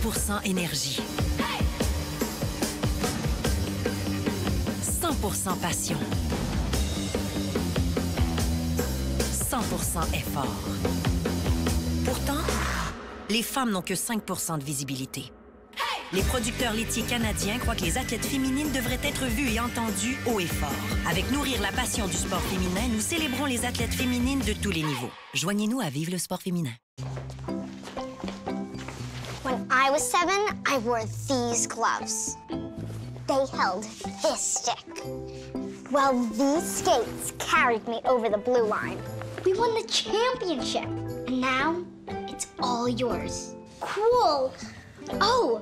100% énergie. 100% passion. 100% effort. Pourtant, les femmes n'ont que 5% de visibilité. Les producteurs laitiers canadiens croient que les athlètes féminines devraient être vues et entendues haut et fort. Avec Nourrir la passion du sport féminin, nous célébrons les athlètes féminines de tous les niveaux. Joignez-nous à Vive le sport féminin. When I was 7, I wore these gloves. They held this stick. Well, these skates carried me over the blue line. We won the championship, and now it's all yours. Cool. Oh,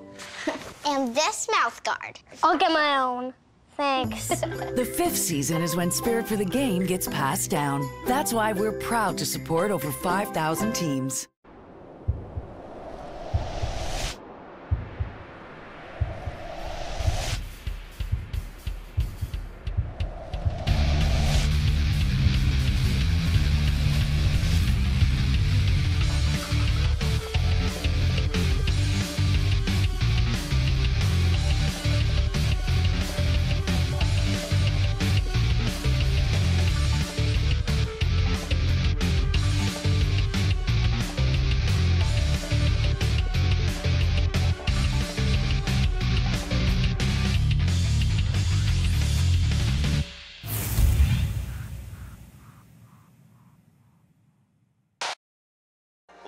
and this mouth guard. I'll get my own. Thanks. The 5th season is when spirit for the game gets passed down. That's why we're proud to support over 5,000 teams.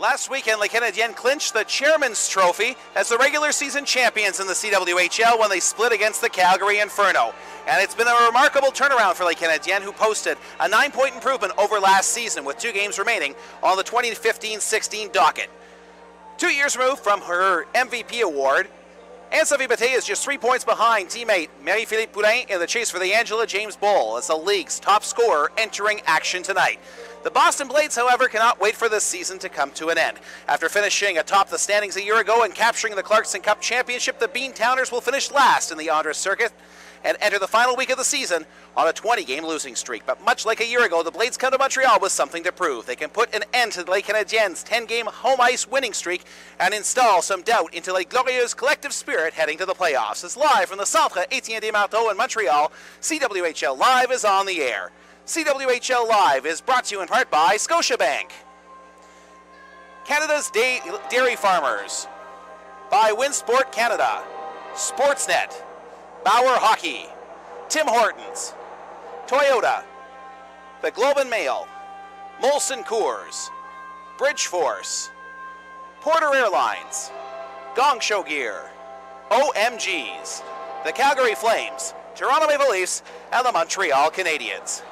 Last weekend, Les Canadiennes clinched the Chairman's Trophy as the regular season champions in the CWHL when they split against the Calgary Inferno. And it's been a remarkable turnaround for Les Canadiennes, who posted a 9-point improvement over last season with 2 games remaining on the 2015-16 docket. 2 years removed from her MVP award, Ann-Sophie is just 3 points behind teammate Marie-Philippe Poulin in the chase for the Angela James Bowl as the league's top scorer entering action tonight. The Boston Blades, however, cannot wait for this season to come to an end. After finishing atop the standings a year ago and capturing the Clarkson Cup Championship, the Beantowners will finish last in the Andres Circuit and enter the final week of the season on a 20-game losing streak. But much like a year ago, the Blades come to Montreal with something to prove. They can put an end to the Les Canadiennes' 10-game home ice winning streak and install some doubt into Les Glorieuses' collective spirit heading to the playoffs. As live from the Centre Étienne Desmarteaux in Montreal, CWHL Live is on the air. CWHL Live is brought to you in part by Scotiabank, Canada's Dairy Farmers, by Winsport Canada, Sportsnet, Bauer Hockey, Tim Hortons, Toyota, the Globe and Mail, Molson Coors, Bridgeforce, Porter Airlines, Gong Show Gear, OMGs, the Calgary Flames, Toronto Maple Leafs, and the Montreal Canadiens.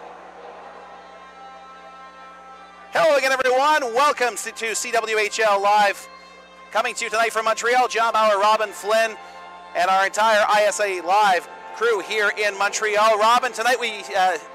Hello again, everyone. Welcome to CWHL Live. Coming to you tonight from Montreal, John Bauer, Robin Flynn, and our entire ISA Live crew here in Montreal. Robin, tonight we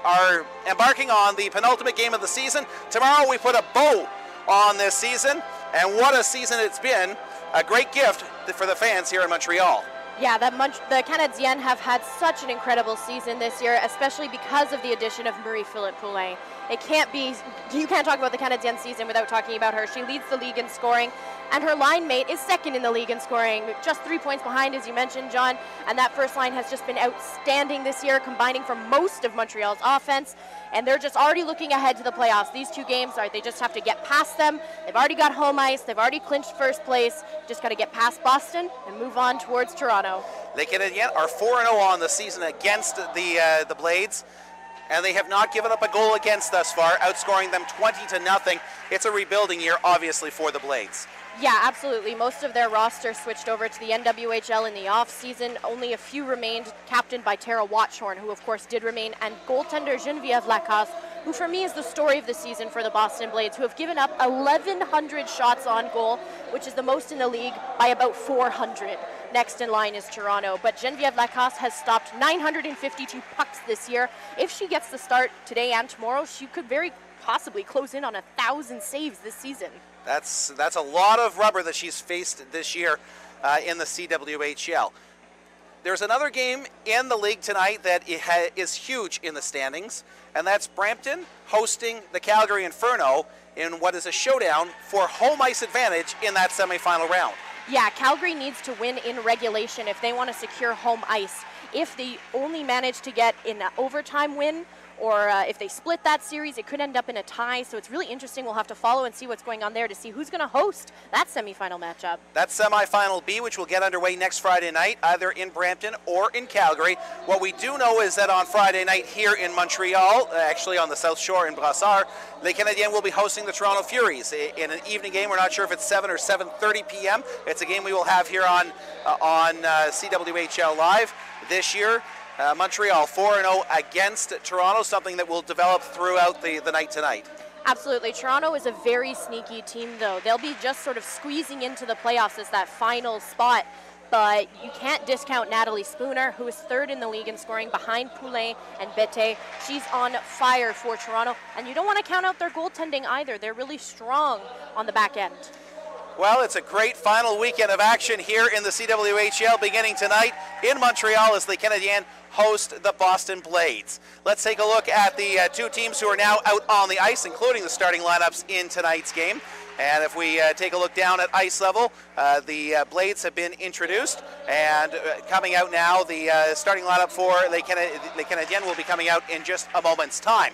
are embarking on the penultimate game of the season. Tomorrow we put a bow on this season, and what a season it's been. A great gift for the fans here in Montreal. Yeah, the Canadiennes have had such an incredible season this year, especially because of the addition of Marie-Philippe Poulin. It can't be, you can't talk about the Canadiennes season without talking about her. She leads the league in scoring, and her line mate is second in the league in scoring, just 3 points behind, as you mentioned, John. And that first line has just been outstanding this year, combining for most of Montreal's offense. And they're just already looking ahead to the playoffs. These 2 games, they just have to get past them. They've already got home ice. They've already clinched first place. Just got to get past Boston and move on towards Toronto. Les Canadiennes are 4-0 on the season against the Blades, and they have not given up a goal against thus far, outscoring them 20-0. It's a rebuilding year, obviously, for the Blades. Yeah, absolutely. Most of their roster switched over to the NWHL in the off-season. Only a few remained, captained by Tara Watchorn, who of course did remain, and goaltender Geneviève Lacasse, who for me is the story of the season for the Boston Blades, who have given up 1,100 shots on goal, which is the most in the league by about 400. Next in line is Toronto, but Geneviève Lacasse has stopped 952 pucks this year. If she gets the start today and tomorrow, she could very possibly close in on 1,000 saves this season. That's a lot of rubber that she's faced this year in the CWHL. There's another game in the league tonight that is huge in the standings, and that's Brampton hosting the Calgary Inferno in what is a showdown for home ice advantage in that semifinal round. Yeah, Calgary needs to win in regulation if they want to secure home ice. If they only manage to get an overtime win, or if they split that series, it could end up in a tie. So it's really interesting. We'll have to follow and see what's going on there to see who's going to host that semifinal matchup. That's semifinal B, which will get underway next Friday night, either in Brampton or in Calgary. What we do know is that on Friday night here in Montreal, actually on the South Shore in Brassard, Les Canadiennes will be hosting the Toronto Furies in an evening game. We're not sure if it's 7 or 7:30 p.m. It's a game we will have here on CWHL Live this year. Montreal 4-0 against Toronto, something that will develop throughout the night tonight. Absolutely. Toronto is a very sneaky team, though. They'll be just sort of squeezing into the playoffs as that final spot. But you can't discount Natalie Spooner, who is third in the league in scoring behind Poulin and Bete. She's on fire for Toronto. And you don't want to count out their goaltending either. They're really strong on the back end. Well, it's a great final weekend of action here in the CWHL beginning tonight in Montreal as the Canadiennes host the Boston Blades. Let's take a look at the two teams who are now out on the ice, including the starting lineups in tonight's game. And if we take a look down at ice level, the Blades have been introduced, and coming out now, the starting lineup for Les Canadiennes will be coming out in just a moment's time.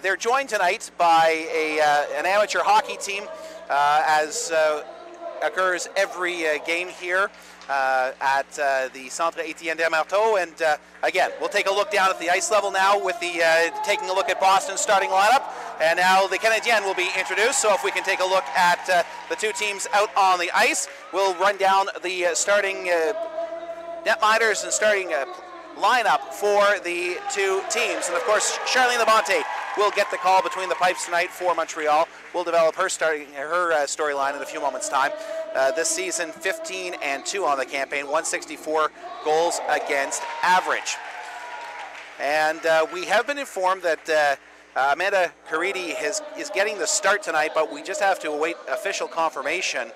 They're joined tonight by an amateur hockey team, as occurs every game here at the Centre Étienne Desmarteaux. And again, we'll take a look down at the ice level now with the taking a look at Boston's starting lineup. And now the Canadiennes will be introduced. So if we can take a look at the two teams out on the ice, we'll run down the starting netminders and starting lineup for the two teams. And of course, Charlene Labonte will get the call between the pipes tonight for Montreal. We'll develop her storyline in a few moments' time. This season, 15-2 on the campaign, 164 goals against average. And we have been informed that Amanda Caridi is getting the start tonight, but we just have to await official confirmation.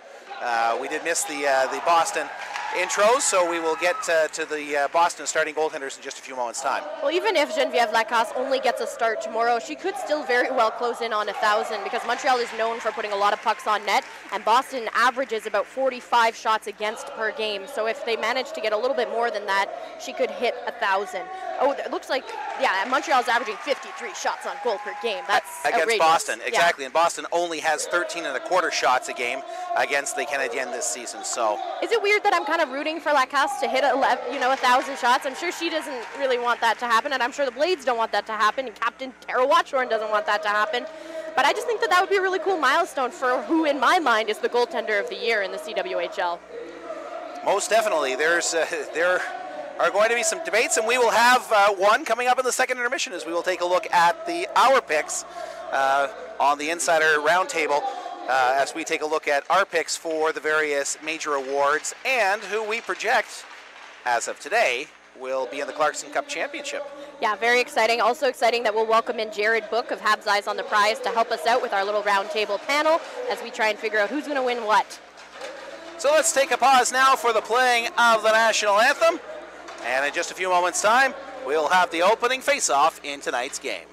We did miss the Boston intros, so we will get to the Boston starting goaltenders in just a few moments' time. Well, even if Geneviève Lacasse only gets a start tomorrow, she could still very well close in on 1,000 because Montreal is known for putting a lot of pucks on net, and Boston averages about 45 shots against per game. So if they manage to get a little bit more than that, she could hit 1,000. Oh, it looks like, yeah, Montreal's averaging 53 shots on goal per game. That's against outrageous. Boston, exactly. Yeah. And Boston only has 13.25 shots a game against the Canadiennes this season. So is it weird that I'm kind of rooting for Lacasse to hit 1,000 shots? I'm sure she doesn't really want that to happen, and I'm sure the Blades don't want that to happen, and Captain Tara Watchorn doesn't want that to happen. But I just think that would be a really cool milestone for who, in my mind, is the goaltender of the year in the CWHL. Most definitely. There are going to be some debates, and we will have one coming up in the second intermission as we will take a look at our picks on the Insider Roundtable as we take a look at our picks for the various major awards and who we project, as of today, will be in the Clarkson Cup Championship. Yeah, very exciting. Also exciting that we'll welcome in Jared Book of Habs Eyes on the Prize to help us out with our little roundtable panel as we try and figure out who's going to win what. So let's take a pause now for the playing of the national anthem. And in just a few moments' time, we'll have the opening face-off in tonight's game.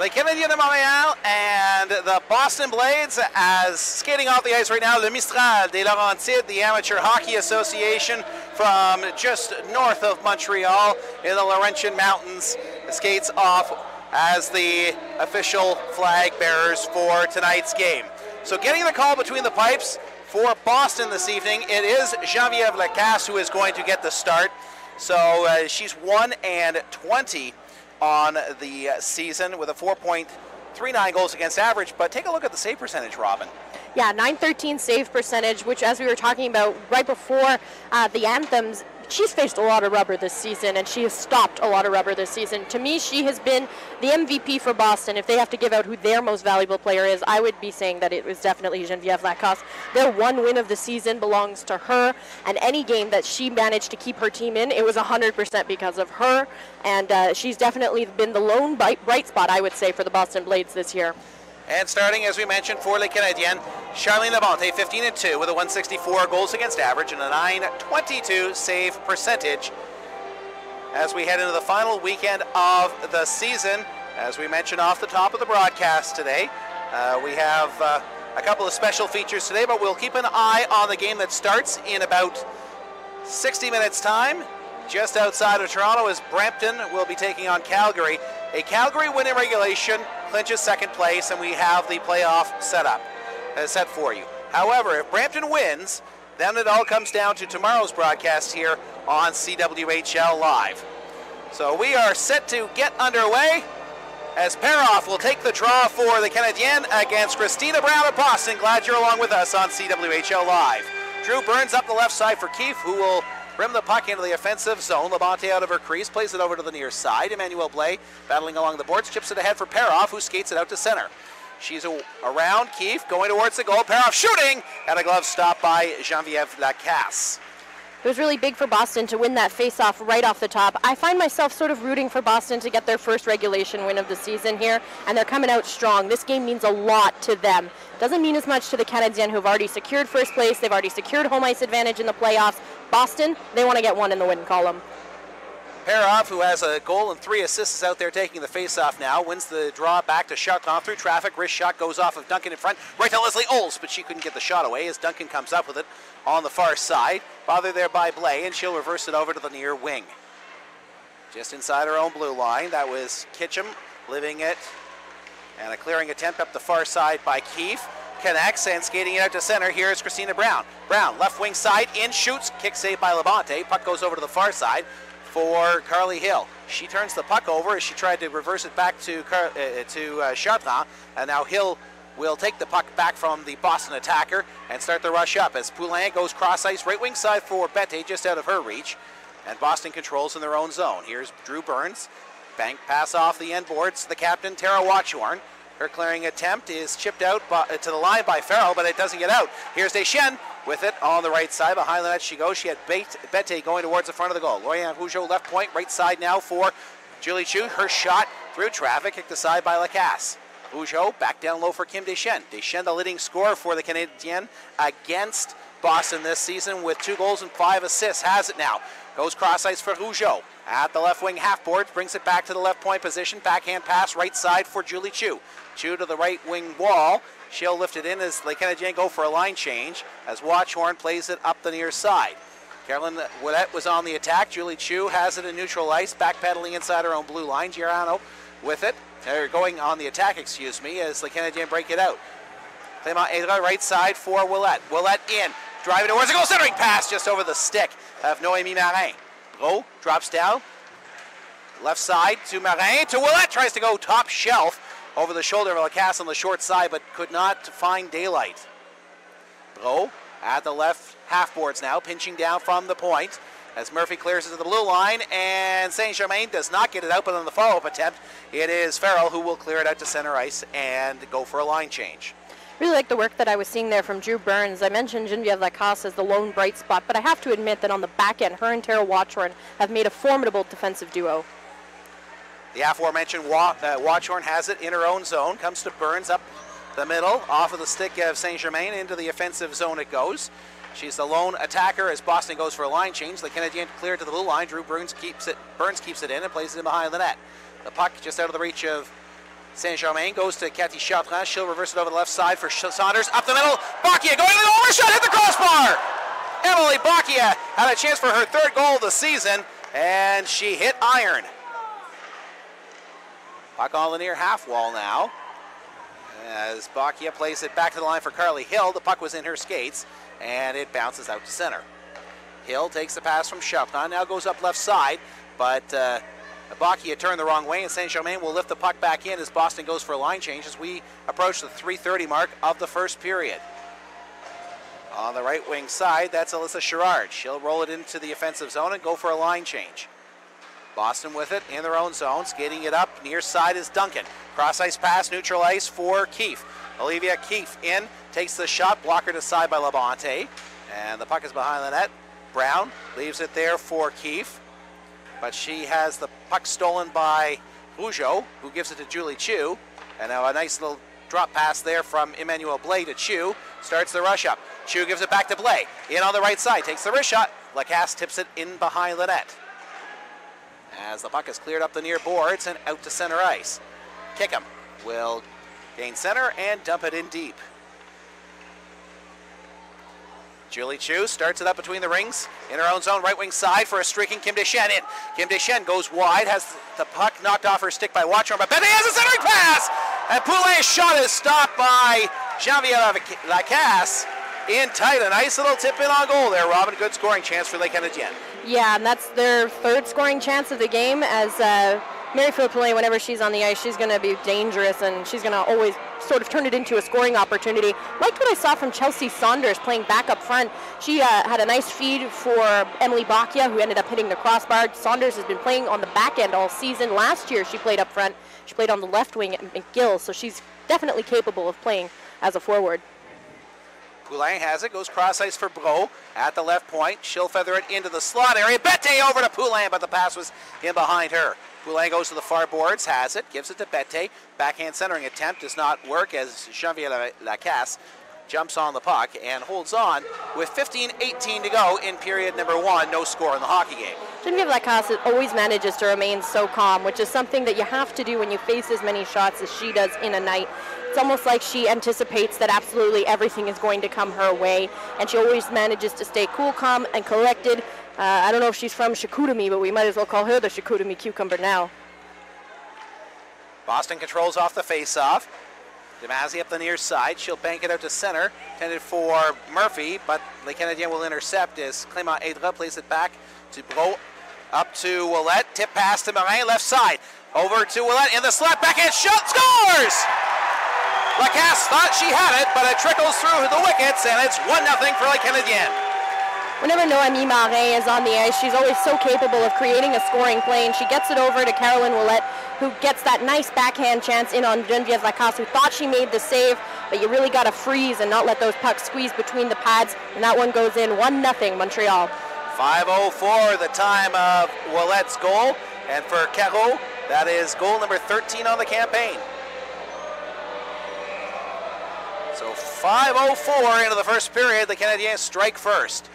Canadiennes de Montréal and the Boston Blades, as skating off the ice right now, Le Mistral des Laurentides, the Amateur Hockey Association from just north of Montreal in the Laurentian Mountains, skates off as the official flag bearers for tonight's game. So getting the call between the pipes for Boston this evening, it is Geneviève Lacasse who is going to get the start. So she's 1-20 on the season with a 4.39 goals against average, but take a look at the save percentage, Robin. Yeah, .913 save percentage, which, as we were talking about right before the anthems, she's faced a lot of rubber this season, and she has stopped a lot of rubber this season. To me, she has been the MVP for Boston. If they have to give out who their most valuable player is, I would be saying that it was definitely Geneviève Lacasse. Their one win of the season belongs to her, and any game that she managed to keep her team in, it was 100% because of her, and she's definitely been the lone bright spot, I would say, for the Boston Blades this year. And starting, as we mentioned, for Les Canadiennes, Charlene Labonte, 15-2 with a 164 goals against average and a .922 save percentage. As we head into the final weekend of the season, as we mentioned off the top of the broadcast today, we have a couple of special features today, but we'll keep an eye on the game that starts in about 60 minutes' time. Just outside of Toronto, as Brampton will be taking on Calgary. A Calgary win in regulation clinches second place, and we have the playoff set for you. However, if Brampton wins, then it all comes down to tomorrow's broadcast here on CWHL Live. So we are set to get underway as Paroff will take the draw for the Canadiennes against Christina Brown of Boston. Glad you're along with us on CWHL Live. Drew Burns up the left side for Keefe, who will rim the puck into the offensive zone. Labonte out of her crease, plays it over to the near side. Emmanuel Blais battling along the boards, chips it ahead for Paroff, who skates it out to center. She's around Keefe, going towards the goal. Paroff shooting, and a glove stop by Geneviève Lacasse. It was really big for Boston to win that face-off right off the top. I find myself sort of rooting for Boston to get their first regulation win of the season here, and they're coming out strong. This game means a lot to them. Doesn't mean as much to the Canadiens, who've already secured first place. They've already secured home ice advantage in the playoffs. Boston, they want to get one in the win column. Paroff, who has a goal and 3 assists, is out there taking the face-off now. Wins the draw back to Chartrand through traffic. Wrist shot goes off of Duncan in front. Right to Leslie Oles, but she couldn't get the shot away as Duncan comes up with it on the far side. Bothered there by Blais, and she'll reverse it over to the near wing. Just inside her own blue line, that was Kitchum living it. And a clearing attempt up the far side by Keefe. Connects and skating it out to center. Here is Christina Brown. Brown, left wing side, in, shoots. Kick saved by Labonte. Puck goes over to the far side for Carly Hill. She turns the puck over as she tried to reverse it back to Chartrand. And now Hill will take the puck back from the Boston attacker and start the rush up as Poulin goes cross ice, right wing side for Bette, just out of her reach. And Boston controls in their own zone. Here's Drew Burns. Bank pass off the end boards. The captain, Tara Watchorn. Her clearing attempt is chipped out to the line by Farrell, but it doesn't get out. Here's Deschênes with it on the right side. Behind the net she goes. She had Bette going towards the front of the goal. Lorianne Rougeau left point, right side now for Julie Chu. Her shot through traffic, kicked aside by Lacasse. Rougeau back down low for Kim Deschênes. Deschênes, the leading scorer for the Canadiens against Boston this season with 2 goals and 5 assists. Has it now. Goes cross ice for Rougeau. At the left wing half board, brings it back to the left point position. Backhand pass right side for Julie Chu. Chu to the right wing wall. She'll lift it in as Les Canadiens go for a line change as Watchorn plays it up the near side. Carolyn Ouellette was on the attack. Julie Chu has it in neutral ice, backpedaling inside her own blue line. Giordano with it. They're going on the attack, excuse me, as Les Canadiens break it out. Clément Aydra right side for Ouellette. Ouellette in, driving towards the goal, centering pass just over the stick of Noémie Marin. Bro drops down, left side to Marin, to Ouellette, tries to go top shelf over the shoulder of Lacasse on the short side, but could not find daylight. Bro at the left half boards now, pinching down from the point. as Murphy clears it to the blue line, and Saint-Germain does not get it out, but on the follow-up attempt, it is Farrell who will clear it out to center ice and go for a line change. Really like the work that I was seeing there from Drew Burns. I mentioned Geneviève Lacasse as the lone bright spot, but I have to admit that on the back end, her and Tara Watchorn have made a formidable defensive duo. The aforementioned Watchorn has it in her own zone, comes to Burns up the middle, off of the stick of Saint-Germain, into the offensive zone it goes. She's the lone attacker as Boston goes for a line change. The Canadiens clear to the blue line. Drew Burns keeps it in and plays it in behind the net. The puck just out of the reach of Saint-Germain goes to Cathy Chartrand. She'll reverse it over the left side for Saunders. Up the middle, Bocchia going to the overshot, hit the crossbar! Emily Bocchia had a chance for her third goal of the season, and she hit iron. Puck on the near half wall now, as Bocchia plays it back to the line for Carly Hill. The puck was in her skates, and it bounces out to center. Hill takes the pass from Chartrand, now goes up left side, but Bocchia turned the wrong way, and Saint-Germain will lift the puck back in as Boston goes for a line change as we approach the 3:30 mark of the first period. On the right wing side, that's Alyssa Sherrard. She'll roll it into the offensive zone and go for a line change. Boston with it in their own zone, skating it up. Near side is Duncan. Cross ice pass, neutral ice for Keefe. Olivia Keefe in, takes the shot, blocker to side by Labonte, and the puck is behind the net. Brown leaves it there for Keefe, but she has the puck stolen by Rougeau, who gives it to Julie Chu, and now a nice little drop pass there from Emmanuel Blais to Chu. Starts the rush up. Chu gives it back to Blais. In on the right side, takes the wrist shot. Lacasse tips it in behind the net. As the puck is cleared up the near boards and out to center ice. Kickham will gain center and dump it in deep. Julie Chu starts it up between the rings in her own zone, right wing side for a streaking Kim Deschênes in. Kim Deschênes goes wide, has the puck knocked off her stick by Watchorn, but Bethany has a centering pass! And Poulet's shot is stopped by Geneviève Lacasse in tight. A nice little tip in on goal there, Robin. Good scoring chance for Les Canadiennes. Yeah, and that's their third scoring chance of the game, as Marie-Philip Poulet, whenever she's on the ice, she's going to be dangerous, and she's going to always sort of turn it into a scoring opportunity. Liked what I saw from Chelsea Saunders playing back up front. She had a nice feed for Emily Bocchia, who ended up hitting the crossbar. Saunders has been playing on the back end all season. Last year, she played up front. She played on the left wing at McGill, so she's definitely capable of playing as a forward. Poulin has it, goes cross ice for Bro at the left point. She'll feather it into the slot area. Bette over to Poulin, but the pass was in behind her. Poulin goes to the far boards, has it, gives it to Bette. Backhand centering attempt does not work as Geneviève Lacasse jumps on the puck and holds on with 15:18 to go in period number 1. No score in the hockey game. Geneviève Lacasse always manages to remain so calm, which is something that you have to do when you face as many shots as she does in a night. It's almost like she anticipates that absolutely everything is going to come her way, and she always manages to stay cool, calm, and collected. I don't know if she's from Chicoutimi, but we might as well call her the Chicoutimi Cucumber now. Boston controls off the face-off. Damasi up the near side. She'll bank it out to center, intended for Murphy, but Les Canadiens will intercept as Clément Aydra plays it back to Bro, up to Ouellette, tip pass to Morin, left side. Over to Ouellette in the slot, backhand shot, scores! Lacasse thought she had it, but it trickles through the wickets, and it's 1-0 for Les Canadiens. Whenever Noémie Marin is on the ice, she's always so capable of creating a scoring play, and she gets it over to Caroline Ouellette, who gets that nice backhand chance in on Geneviève Lacasse, who thought she made the save, but you really got to freeze and not let those pucks squeeze between the pads, and that one goes in 1-0 Montreal. 5:04 the time of Ouellette's goal, and for Caro, that is goal number 13 on the campaign. So 5:04 into the first period, the Canadiens strike first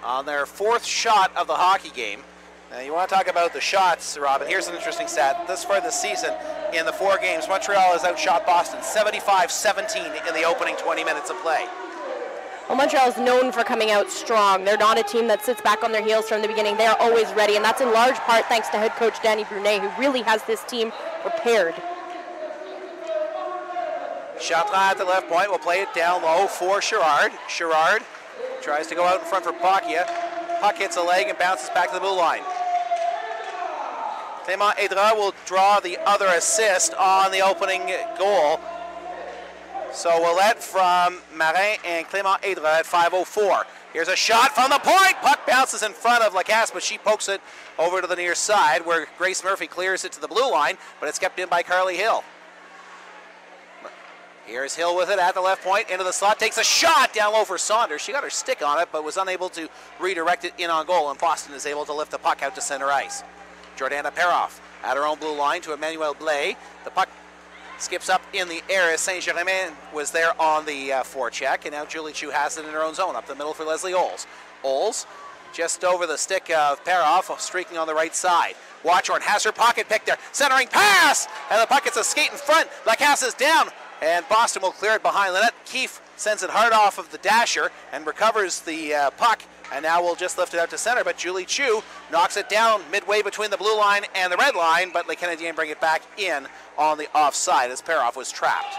on their fourth shot of the hockey game. Now you want to talk about the shots, Robin. Here's an interesting stat. This far this season, in the 4 games, Montreal has outshot Boston 75-17 in the opening 20 minutes of play. Well, Montreal is known for coming out strong. They're not a team that sits back on their heels from the beginning. They are always ready, and that's in large part thanks to head coach Danny Brunet, who really has this team prepared. Chartrand at the left point will play it down low for Sherrard. Sherrard tries to go out in front for Bocchia. Puck hits a leg and bounces back to the blue line. Clément Aydra will draw the other assist on the opening goal. So Ouellette from Marin and Clément Aydra at 5:04. Here's a shot from the point. Puck bounces in front of Lacasse, but she pokes it over to the near side where Grace Murphy clears it to the blue line, but it's kept in by Carly Hill. Here's Hill with it at the left point, into the slot, takes a shot down low for Saunders. She got her stick on it, but was unable to redirect it in on goal, and Boston is able to lift the puck out to center ice. Jordana Peroff at her own blue line to Emmanuel Blais. The puck skips up in the air as Saint-Germain was there on the forecheck, and now Julie Chu has it in her own zone up the middle for Leslie Oles. Oles just over the stick of Peroff, streaking on the right side. Watchorn has her pocket pick there, centering pass, and the puck gets a skate in front. Lacasse is down, and Boston will clear it behind Lynette. Keefe sends it hard off of the dasher and recovers the puck, and now we'll just lift it out to center, but Julie Chu knocks it down midway between the blue line and the red line, but Les Canadiens bring it back in on the offside as Peroff was trapped.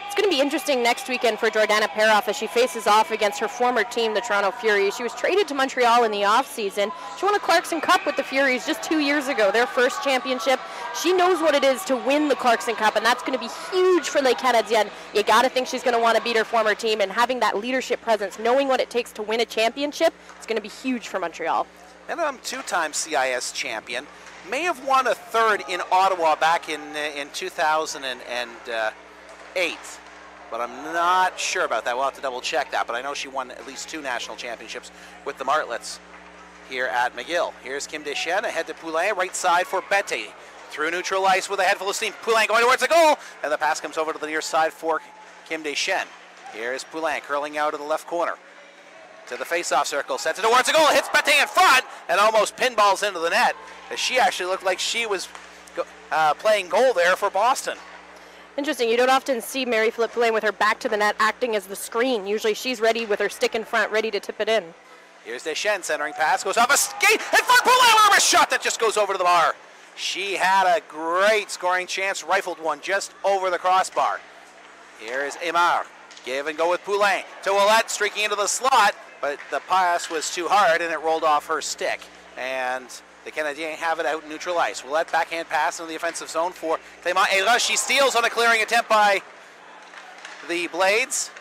It's going to be interesting next weekend for Jordana Peroff as she faces off against her former team, the Toronto Furies. She was traded to Montreal in the offseason. She won a Clarkson Cup with the Furies just 2 years ago, their first championship. She knows what it is to win the Clarkson Cup, and that's going to be huge for Les Canadiennes. You got to think she's going to want to beat her former team, and having that leadership presence, knowing what it takes to win a championship, it's going to be huge for Montreal. And I'm two-time CIS champion. May have won a third in Ottawa back in 2008. But I'm not sure about that. We'll have to double check that. But I know she won at least 2 national championships with the Martlets here at McGill. Here's Kim Deschênes ahead to Poulin, right side for Bette. Through neutral ice with a head full of steam. Poulin going towards the goal. And the pass comes over to the near side for Kim Deschênes. Here's Poulin curling out of the left corner to the face-off circle. Sets it towards the goal. Hits Bette in front and almost pinballs into the net. As she actually looked like she was playing goal there for Boston. Interesting, you don't often see Marie-Philippe Poulin with her back to the net acting as the screen. Usually she's ready with her stick in front, ready to tip it in. Here's Deschênes, centering pass, goes off a skate, and for Poulin, a shot that just goes over to the bar. She had a great scoring chance, rifled one just over the crossbar. Here's Aymar, give and go with Poulin to Ouellette, streaking into the slot, but the pass was too hard and it rolled off her stick. And the Canadiens have it out in neutral ice. Ouellette backhand pass into the offensive zone for Clément Ayra. She steals on a clearing attempt by the Blades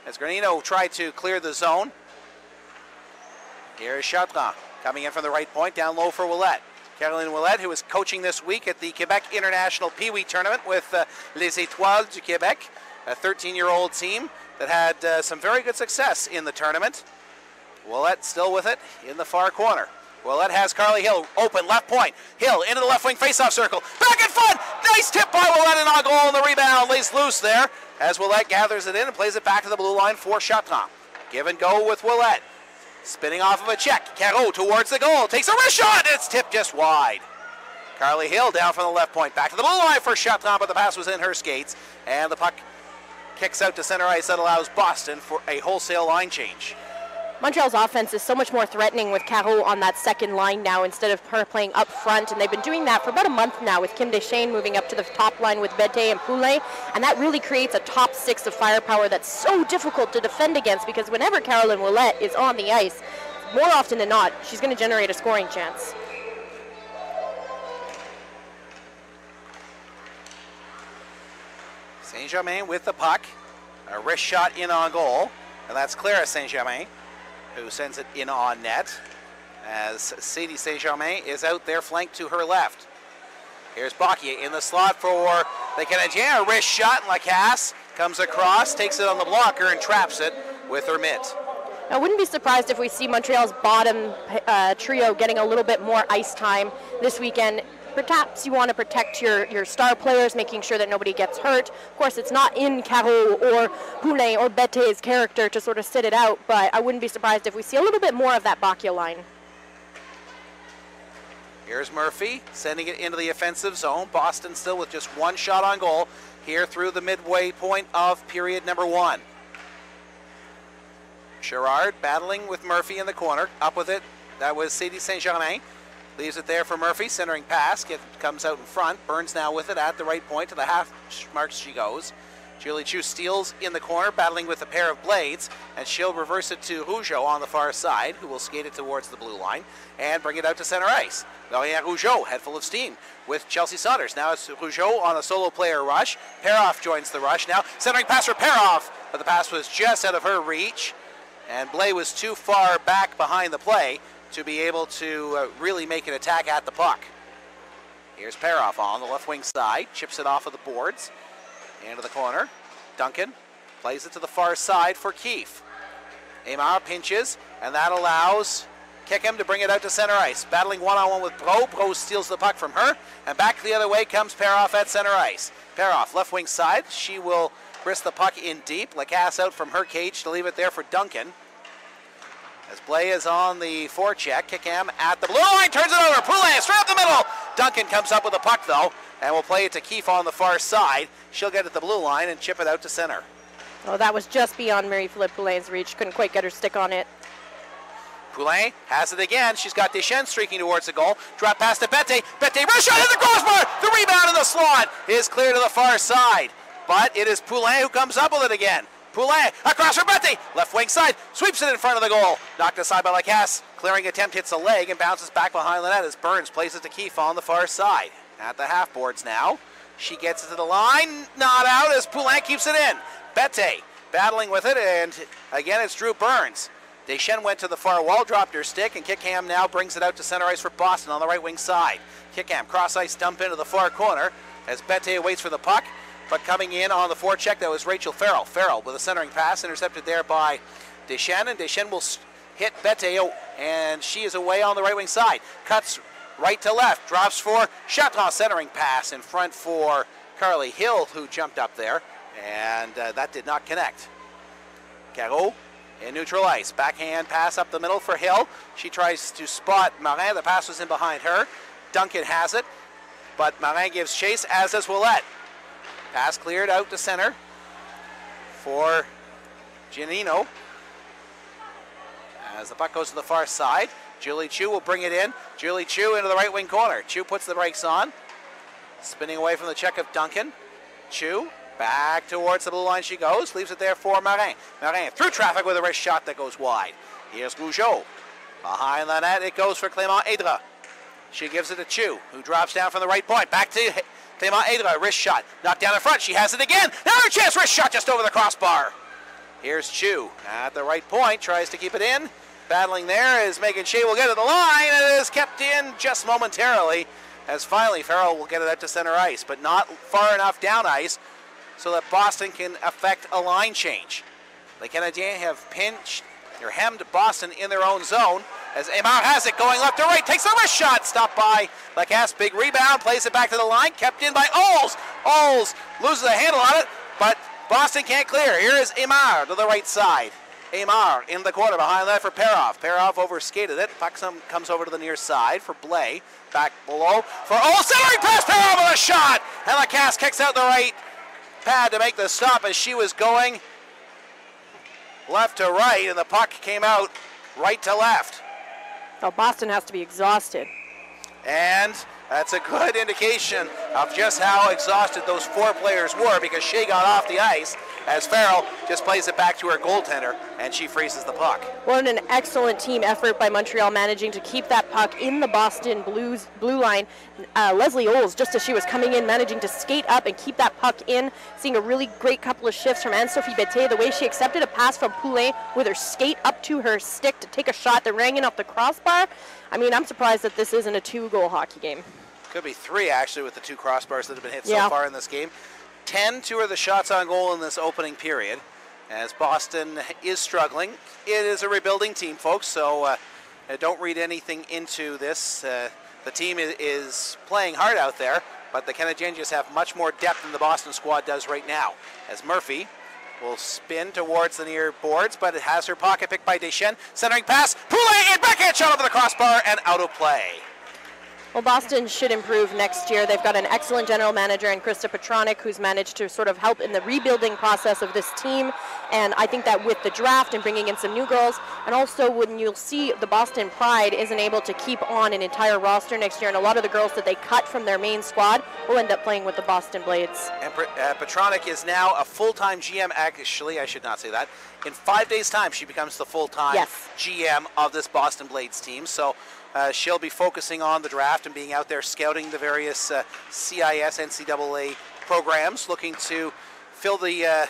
as Granino tried to clear the zone. Here's Chartrand coming in from the right point, down low for Ouellette. Caroline Ouellette, who is coaching this week at the Quebec International Pee-wee Tournament with Les Étoiles du Québec, a 13-year-old team that had some very good success in the tournament. Ouellette still with it in the far corner. Ouellette has Carly Hill open, left point. Hill into the left wing face-off circle. Back in front! Nice tip by Ouellette and on goal, and the rebound lays loose there as Ouellette gathers it in and plays it back to the blue line for Chartrand. Give and go with Ouellette. Spinning off of a check. Caro towards the goal. Takes a wrist shot. It's tipped just wide. Carly Hill down from the left point. Back to the blue line for Chartrand, but the pass was in her skates. And the puck kicks out to center ice. That allows Boston for a wholesale line change. Montreal's offense is so much more threatening with Caro on that second line now instead of her playing up front, and they've been doing that for about a month now with Kim Deschênes moving up to the top line with Bette and Poulin, and that really creates a top 6 of firepower that's so difficult to defend against because whenever Caroline Ouellette is on the ice, more often than not, she's going to generate a scoring chance. Saint-Germain with the puck, a wrist shot in on goal, and that's Clara Saint-Germain who sends it in on net as Sadie Saint-Germain is out there flanked to her left. Here's Bocquier in the slot for the Canadiens. A wrist shot, and Lacasse comes across, takes it on the blocker, and traps it with her mitt. I wouldn't be surprised if we see Montreal's bottom trio getting a little bit more ice time this weekend. Perhaps you want to protect your star players, making sure that nobody gets hurt. Of course, it's not in Caro or Poulin or Bette's character to sort of sit it out, but I wouldn't be surprised if we see a little bit more of that Bocchia line. Here's Murphy sending it into the offensive zone. Boston still with just one shot on goal here through the midway point of period number 1. Gerard battling with Murphy in the corner. Up with it. That was Sadie Saint-Germain. Leaves it there for Murphy, centering pass, comes out in front. Burns now with it at the right point, to the half marks she goes. Julie Chu steals in the corner, battling with a pair of Blades, and she'll reverse it to Rougeau on the far side, who will skate it towards the blue line and bring it out to center ice. Lauriane Rougeau, head full of steam, with Chelsea Saunders. Now it's Rougeau on a solo player rush. Peroff joins the rush now, centering pass for Peroff, but the pass was just out of her reach. And Blais was too far back behind the play to be able to really make an attack at the puck. Here's Peroff on the left wing side, chips it off of the boards, into the corner. Duncan plays it to the far side for Keefe. Aymar pinches, and that allows Kickham to bring it out to center ice. Battling one-on-one with Bro. Bro steals the puck from her, and back the other way comes Peroff at center ice. Peroff, left wing side. She will risk the puck in deep. Lacasse out from her cage to leave it there for Duncan. As Blais is on the forecheck, Kickham at the blue line, turns it over. Poulin straight up the middle. Duncan comes up with the puck though, and will play it to Keefe on the far side. She'll get at the blue line and chip it out to center. Oh, that was just beyond Marie-Philippe Poulin's reach. Couldn't quite get her stick on it. Poulin has it again. She's got Deschênes streaking towards the goal. Drop pass to Bette. Bette, rush shot at the crossbar. The rebound in the slot is clear to the far side. But it is Poulin who comes up with it again. Poulin across for Bette. Left wing side. Sweeps it in front of the goal. Knocked aside by Lacasse. Clearing attempt hits a leg and bounces back behind the net as Burns plays it to Keefe on the far side. At the half boards now. She gets it to the line. Not out as Poulin keeps it in. Bette battling with it, and again it's Drew Burns. Deschênes went to the far wall, dropped her stick, and Kickham now brings it out to center ice for Boston on the right wing side. Kickham cross ice dump into the far corner as Bette waits for the puck, but coming in on the forecheck, that was Rachel Farrell. Farrell with a centering pass, intercepted there by Deschênes, and Deschênes will hit Bette, and she is away on the right wing side. Cuts right to left, drops for Chatron, centering pass in front for Carly Hill, who jumped up there, and that did not connect. Caro in neutral ice. Backhand pass up the middle for Hill. She tries to spot Marin. The pass was in behind her. Duncan has it, but Marin gives chase, as does Ouellette. Pass cleared out to center for Giannino. As the puck goes to the far side, Julie Chu will bring it in. Julie Chu into the right wing corner. Chu puts the brakes on. Spinning away from the check of Duncan. Chu back towards the blue line she goes. Leaves it there for Marin. Marin through traffic with a wrist shot that goes wide. Here's Rougeau. Behind the net it goes for Clément Aydra. She gives it to Chu, who drops down from the right point. Back to Clément Aydra. Wrist shot. Knocked down in front. She has it again. Now her chance. Wrist shot just over the crossbar. Here's Chu at the right point. Tries to keep it in. Battling there is Megan Shea will get to the line. It is kept in just momentarily as finally Farrell will get it out to center ice, but not far enough down ice so that Boston can affect a line change. The Canadiens have pinched or hemmed Boston in their own zone as Aymar has it going left to right, takes the wrist shot, stopped by Lacasse, big rebound, plays it back to the line, kept in by Oles. Oles loses the handle on it, but Boston can't clear. Here is Aymar to the right side. Aymar in the corner behind that for Peroff. Peroff overskated it. Puck comes over to the near side for Blais. Back below for Oles, centering pass, Peroff with a shot, and Lacasse kicks out the right pad to make the stop as she was going left to right, and the puck came out right to left. Oh, Boston has to be exhausted. And that's a good indication of just how exhausted those four players were, because Shea got off the ice as Farrell just plays it back to her goaltender and she freezes the puck. What an excellent team effort by Montreal, managing to keep that puck in the Boston Blues blue line. Leslie Oles, just as she was coming in, managing to skate up and keep that puck in. Seeing a really great couple of shifts from Ann-Sophie Bette, the way she accepted a pass from Poulin with her skate up to her stick to take a shot that rang in off the crossbar. I mean, I'm surprised that this isn't a 2-goal hockey game. Could be 3 actually with the 2 crossbars that have been hit so far in this game. 2 are the shots on goal in this opening period as Boston is struggling. It is a rebuilding team, folks, so don't read anything into this. The team is playing hard out there, but the Canadiens just have much more depth than the Boston squad does right now. As Murphy will spin towards the near boards, but it has her pocket picked by Deschênes. Centering pass, Poulin, and backhand shot over the crossbar and out of play. Well, Boston should improve next year. They've got an excellent general manager in Krista Petronic, who's managed to sort of help in the rebuilding process of this team. And I think that with the draft and bringing in some new girls, and also when you'll see the Boston Pride isn't able to keep on an entire roster next year, and a lot of the girls that they cut from their main squad will end up playing with the Boston Blades. And Petronic is now a full-time GM. Actually, I should not say that. In 5 days' time, she becomes the full-time GM of this Boston Blades team. So she'll be focusing on the draft and being out there scouting the various CIS, NCAA programs, looking to fill the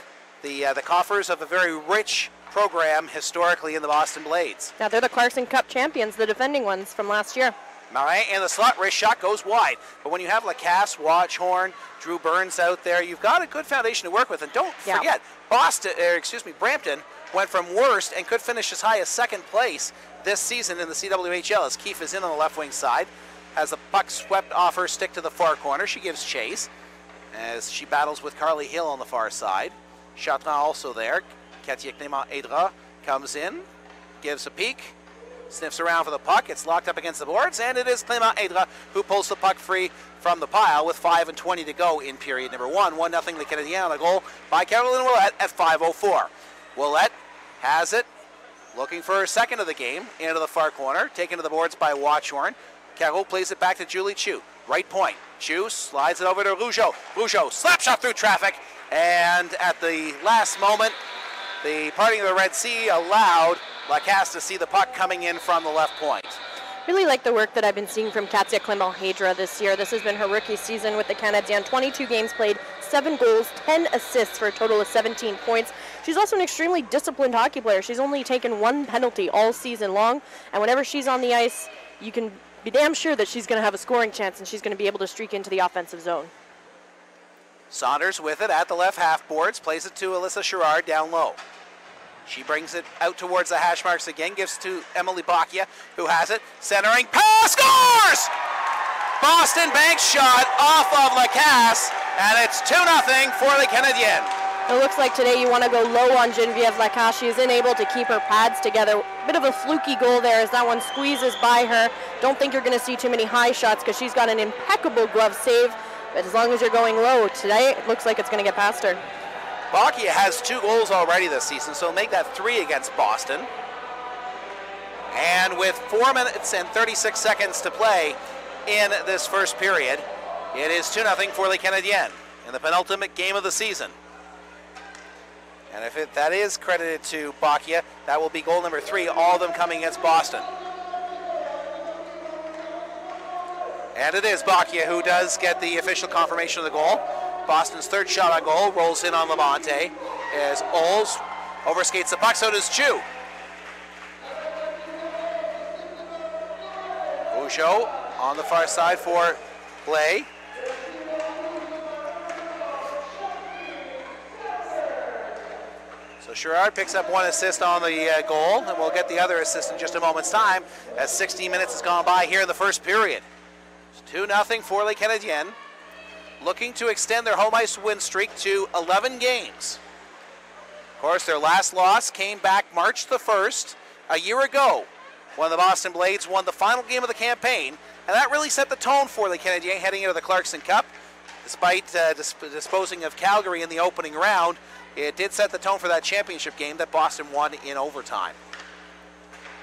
coffers of a very rich program historically in the Boston Blades. Now they're the Clarkson Cup champions, the defending ones from last year. Marin in the slot, wrist shot goes wide. But when you have Lacasse, Watchhorn, Drew Burns out there, you've got a good foundation to work with. And don't forget, Brampton went from worst and could finish as high as second place this season in the CWHL as Keefe is in on the left wing side. Has the puck swept off her stick to the far corner. She gives chase as she battles with Carly Hill on the far side. Chatran also there. Katia Clément-Aydra comes in, gives a peek, sniffs around for the puck. It's locked up against the boards, and it is Clément-Aydra who pulls the puck free from the pile with 5:20 to go in period number 1. 1-0 Les Canadiens on a goal by Caroline Ouellette at 5:04. Ouellette has it, looking for her second of the game, into the far corner, taken to the boards by Watchhorn. Caro plays it back to Julie Chu. Right point. Chu slides it over to Rougeau. Rougeau slap shot through traffic, and at the last moment, the parting of the Red Sea allowed Lacasse to see the puck coming in from the left point. Really like the work that I've been seeing from Katia Clément-Aydra this year. This has been her rookie season with the Canadiens. 22 games played, 7 goals, 10 assists for a total of 17 points. She's also an extremely disciplined hockey player. She's only taken 1 penalty all season long, and whenever she's on the ice, you can be damn sure that she's going to have a scoring chance and she's going to be able to streak into the offensive zone. Saunders with it at the left half boards, plays it to Alyssa Sherrard down low. She brings it out towards the hash marks again, gives to Emily Bacchia, who has it, centering, pass, scores! Boston bank shot off of Lacasse, and it's 2-0 for the Canadiennes. It looks like today you want to go low on Geneviève Lacasse. She is unable to keep her pads together. Bit of a fluky goal there as that one squeezes by her. Don't think you're going to see too many high shots because she's got an impeccable glove save. But as long as you're going low today, it looks like it's going to get past her. Bacchia has 2 goals already this season, so make that 3 against Boston. And with 4 minutes and 36 seconds to play in this first period, it is 2-0 for Les Canadiennes in the penultimate game of the season. And if that is credited to Bacchia, that will be goal number 3, all of them coming against Boston. And it is Bacchia who does get the official confirmation of the goal. Boston's 3rd shot on goal rolls in on Labonte as Oles overskates the puck, so does Chu. Rougeau on the far side for Blais. So Sherrard picks up 1 assist on the goal, and we'll get the other assist in just a moment's time as 16 minutes has gone by here in the first period. It's 2-0 for Les Canadiennes, looking to extend their home ice win streak to 11 games. Of course, their last loss came back March the 1st, a year ago, when the Boston Blades won the final game of the campaign, and that really set the tone for Les Canadiens heading into the Clarkson Cup. Despite disposing of Calgary in the opening round, it did set the tone for that championship game that Boston won in overtime.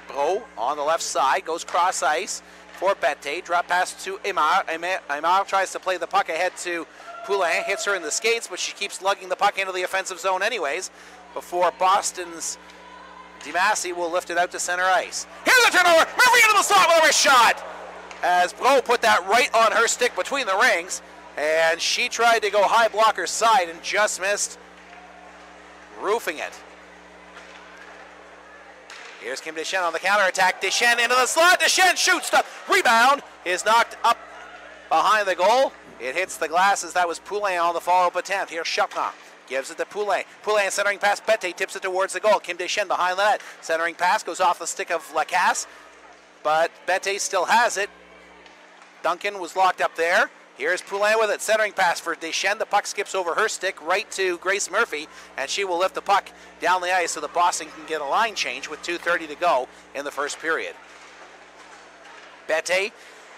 Bro on the left side goes cross ice for Bette. Drop pass to Aymar. Aymar tries to play the puck ahead to Poulin. Hits her in the skates, but she keeps lugging the puck into the offensive zone anyways before Boston's DiMassi will lift it out to center ice. Here's the turnover. Murphy into the slot with a wrist shot. As Bro put that right on her stick between the rings, and she tried to go high blocker side and just missed, roofing it. Here's Kim Deschênes on the counterattack. Deschênes into the slot. Deschênes shoots. Rebound is knocked up behind the goal. It hits the glasses. That was Poulin on the follow-up attempt. Here's Chatran. Gives it to Poulin. Poulin centering pass. Bette tips it towards the goal. Kim Deschênes behind the net. Centering pass goes off the stick of Lacasse, but Bette still has it. Duncan was locked up there. Here's Poulin with it. Centering pass for Deschênes. The puck skips over her stick right to Grace Murphy, and she will lift the puck down the ice so that Boston can get a line change with 2:30 to go in the first period. Bette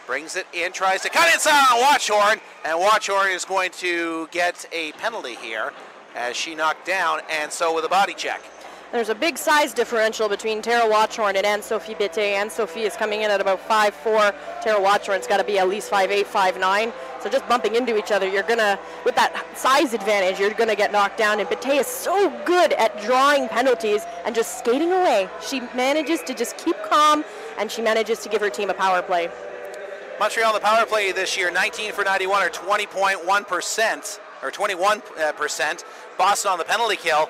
brings it in, tries to cut inside on Watchhorn, and Watchhorn is going to get a penalty here as she knocked down, and so with a body check. There's a big size differential between Tara Watchhorn and Ann-Sophie Bette. Ann-Sophie is coming in at about 5'4". Tara Watchhorn's got to be at least 5'8", 5'9". So just bumping into each other, you're going to, with that size advantage, you're going to get knocked down. And Bette is so good at drawing penalties and just skating away. She manages to just keep calm, and she manages to give her team a power play. Montreal on the power play this year, 19 for 91, or 20.1%, or 21%. Boston on the penalty kill,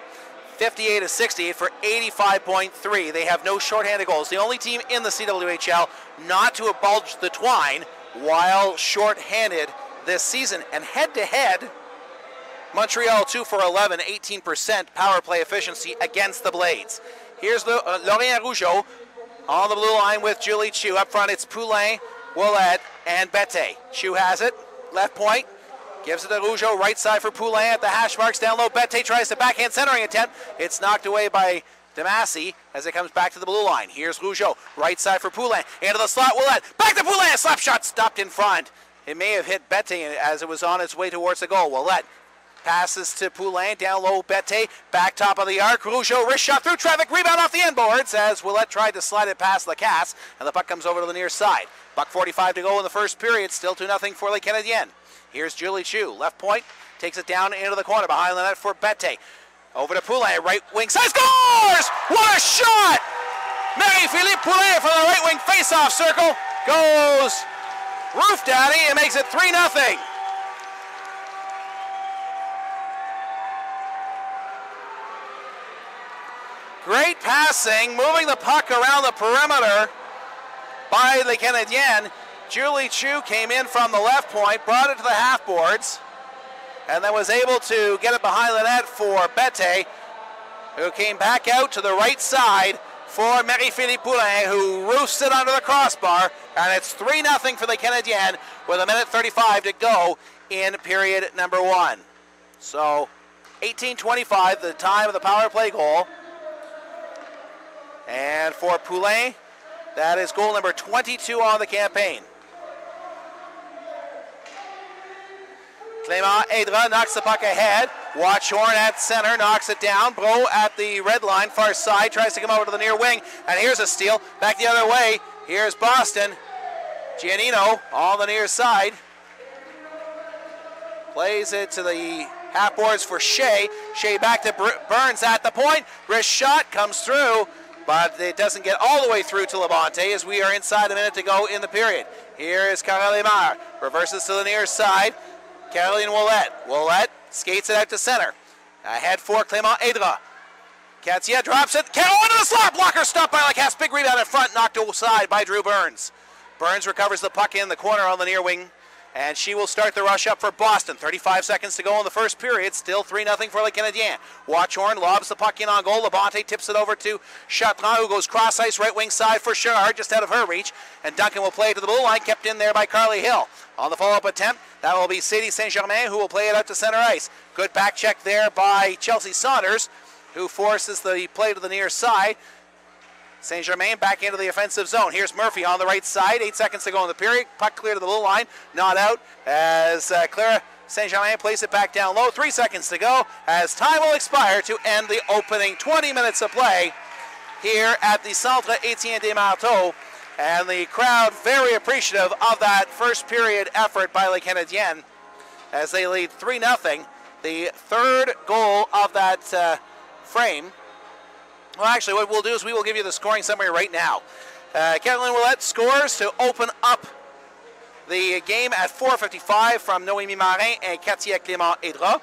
58-68 for 85.3. They have no shorthanded goals. The only team in the CWHL not to have bulged the twine while shorthanded this season. And head-to-head, Montreal 2 for 11, 18% power play efficiency against the Blades. Here's Laurent Rougeau on the blue line with Julie Chu. Up front, it's Poulin, Ouellette, and Bette. Chu has it, left point. Gives it to Rougeau, right side for Poulin at the hash marks. Down low, Bette tries the backhand centering attempt. It's knocked away by Damasi as it comes back to the blue line. Here's Rougeau, right side for Poulin. Into the slot, Ouellette. Back to Poulin, slap shot stopped in front. It may have hit Bette as it was on its way towards the goal. Ouellette passes to Poulin, down low, Bette, back top of the arc. Rougeau, wrist shot through traffic, rebound off the end boards as Ouellette tried to slide it past Lacasse, and the puck comes over to the near side. $1:45 to go in the first period, still 2-0 for Les Canadiennes. Here's Julie Chu, left point, takes it down into the corner behind the net for Bette. Over to Poulin, right wing side, scores! What a shot! Marie-Philippe Poulin for the right wing face-off circle, goes roof daddy and makes it 3-0. Great passing, moving the puck around the perimeter by Les Canadiennes. Julie Chu came in from the left point, brought it to the half boards, and then was able to get it behind the net for Bette, who came back out to the right side for Marie-Philippe Poulin, who roofs it under the crossbar, and it's 3-0 for the Canadiennes with 1:35 to go in period number 1. So 18:25, the time of the power play goal. And for Poulin, that is goal number 22 on the campaign. Clément Aydra knocks the puck ahead. Watchhorn at center, knocks it down. Bro at the red line, far side, tries to come over to the near wing. And here's a steal, back the other way. Here's Boston. Giannino on the near side. Plays it to the half boards for Shea. Shea back to Burns at the point. Wrist shot comes through, but it doesn't get all the way through to Labonte as we are inside a minute to go in the period. Here is Caroline Mar. Reverses to the near side. Caroline Ouellette. Ouellette skates it out to center. Ahead for Clément Aydra. Katia drops it. Carol into the slot. Blocker stopped by Lacasse. Big rebound in front. Knocked aside by Drew Burns. Burns recovers the puck in the corner on the near wing. And she will start the rush up for Boston. 35 seconds to go in the first period. Still 3-0 for Les Canadiens. Watchhorn lobs the puck in on goal. Labonte tips it over to Chatran, who goes cross ice right wing side for Sherrard, just out of her reach. And Duncan will play it to the blue line, kept in there by Carly Hill. On the follow-up attempt, that will be Sadie Saint-Germain, who will play it out to center ice. Good back check there by Chelsea Saunders, who forces the play to the near side. Saint-Germain back into the offensive zone. Here's Murphy on the right side. 8 seconds to go in the period. Puck clear to the blue line. Not out as Clara Saint-Germain plays it back down low. 3 seconds to go as time will expire to end the opening 20 minutes of play here at the Centre Étienne Desmarteaux. And the crowd very appreciative of that first period effort by Les Canadiennes as they lead 3-0. The third goal of that frame. Well, actually, what we'll do is we will give you the scoring summary right now. Caroline Ouellette scores to open up the game at 4:55 from Noémie Marin and Katia Clément Aydra.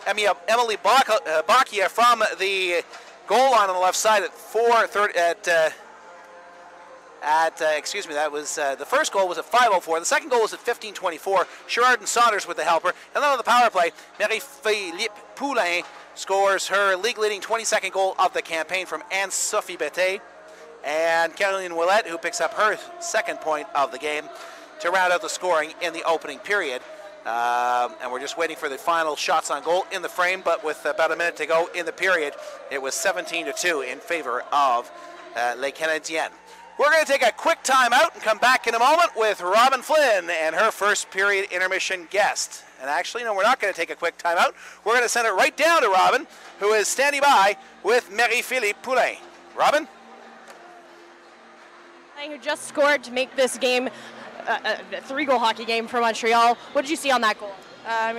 Emily Bacchia from the goal line on the left side at 4:30 excuse me, that was the first goal was at 5:04. The second goal was at 15:24. Sherrard and Saunders with the helper. And then on the power play, Marie-Philippe Poulin scores her league-leading 22nd goal of the campaign from Ann-Sophie Bette. And Caroline Ouellette, who picks up her second point of the game to round out the scoring in the opening period. And we're just waiting for the final shots on goal in the frame, but with about a minute to go in the period, it was 17-2 in favor of Les Canadiennes. We're going to take a quick time out and come back in a moment with Robin Flynn and her first period intermission guest. And actually, no, we're not going to take a quick time out. We're going to send it right down to Robin, who is standing by with Marie-Philippe Poulin. Robin? Who just scored to make this game a 3-goal hockey game for Montreal. What did you see on that goal? I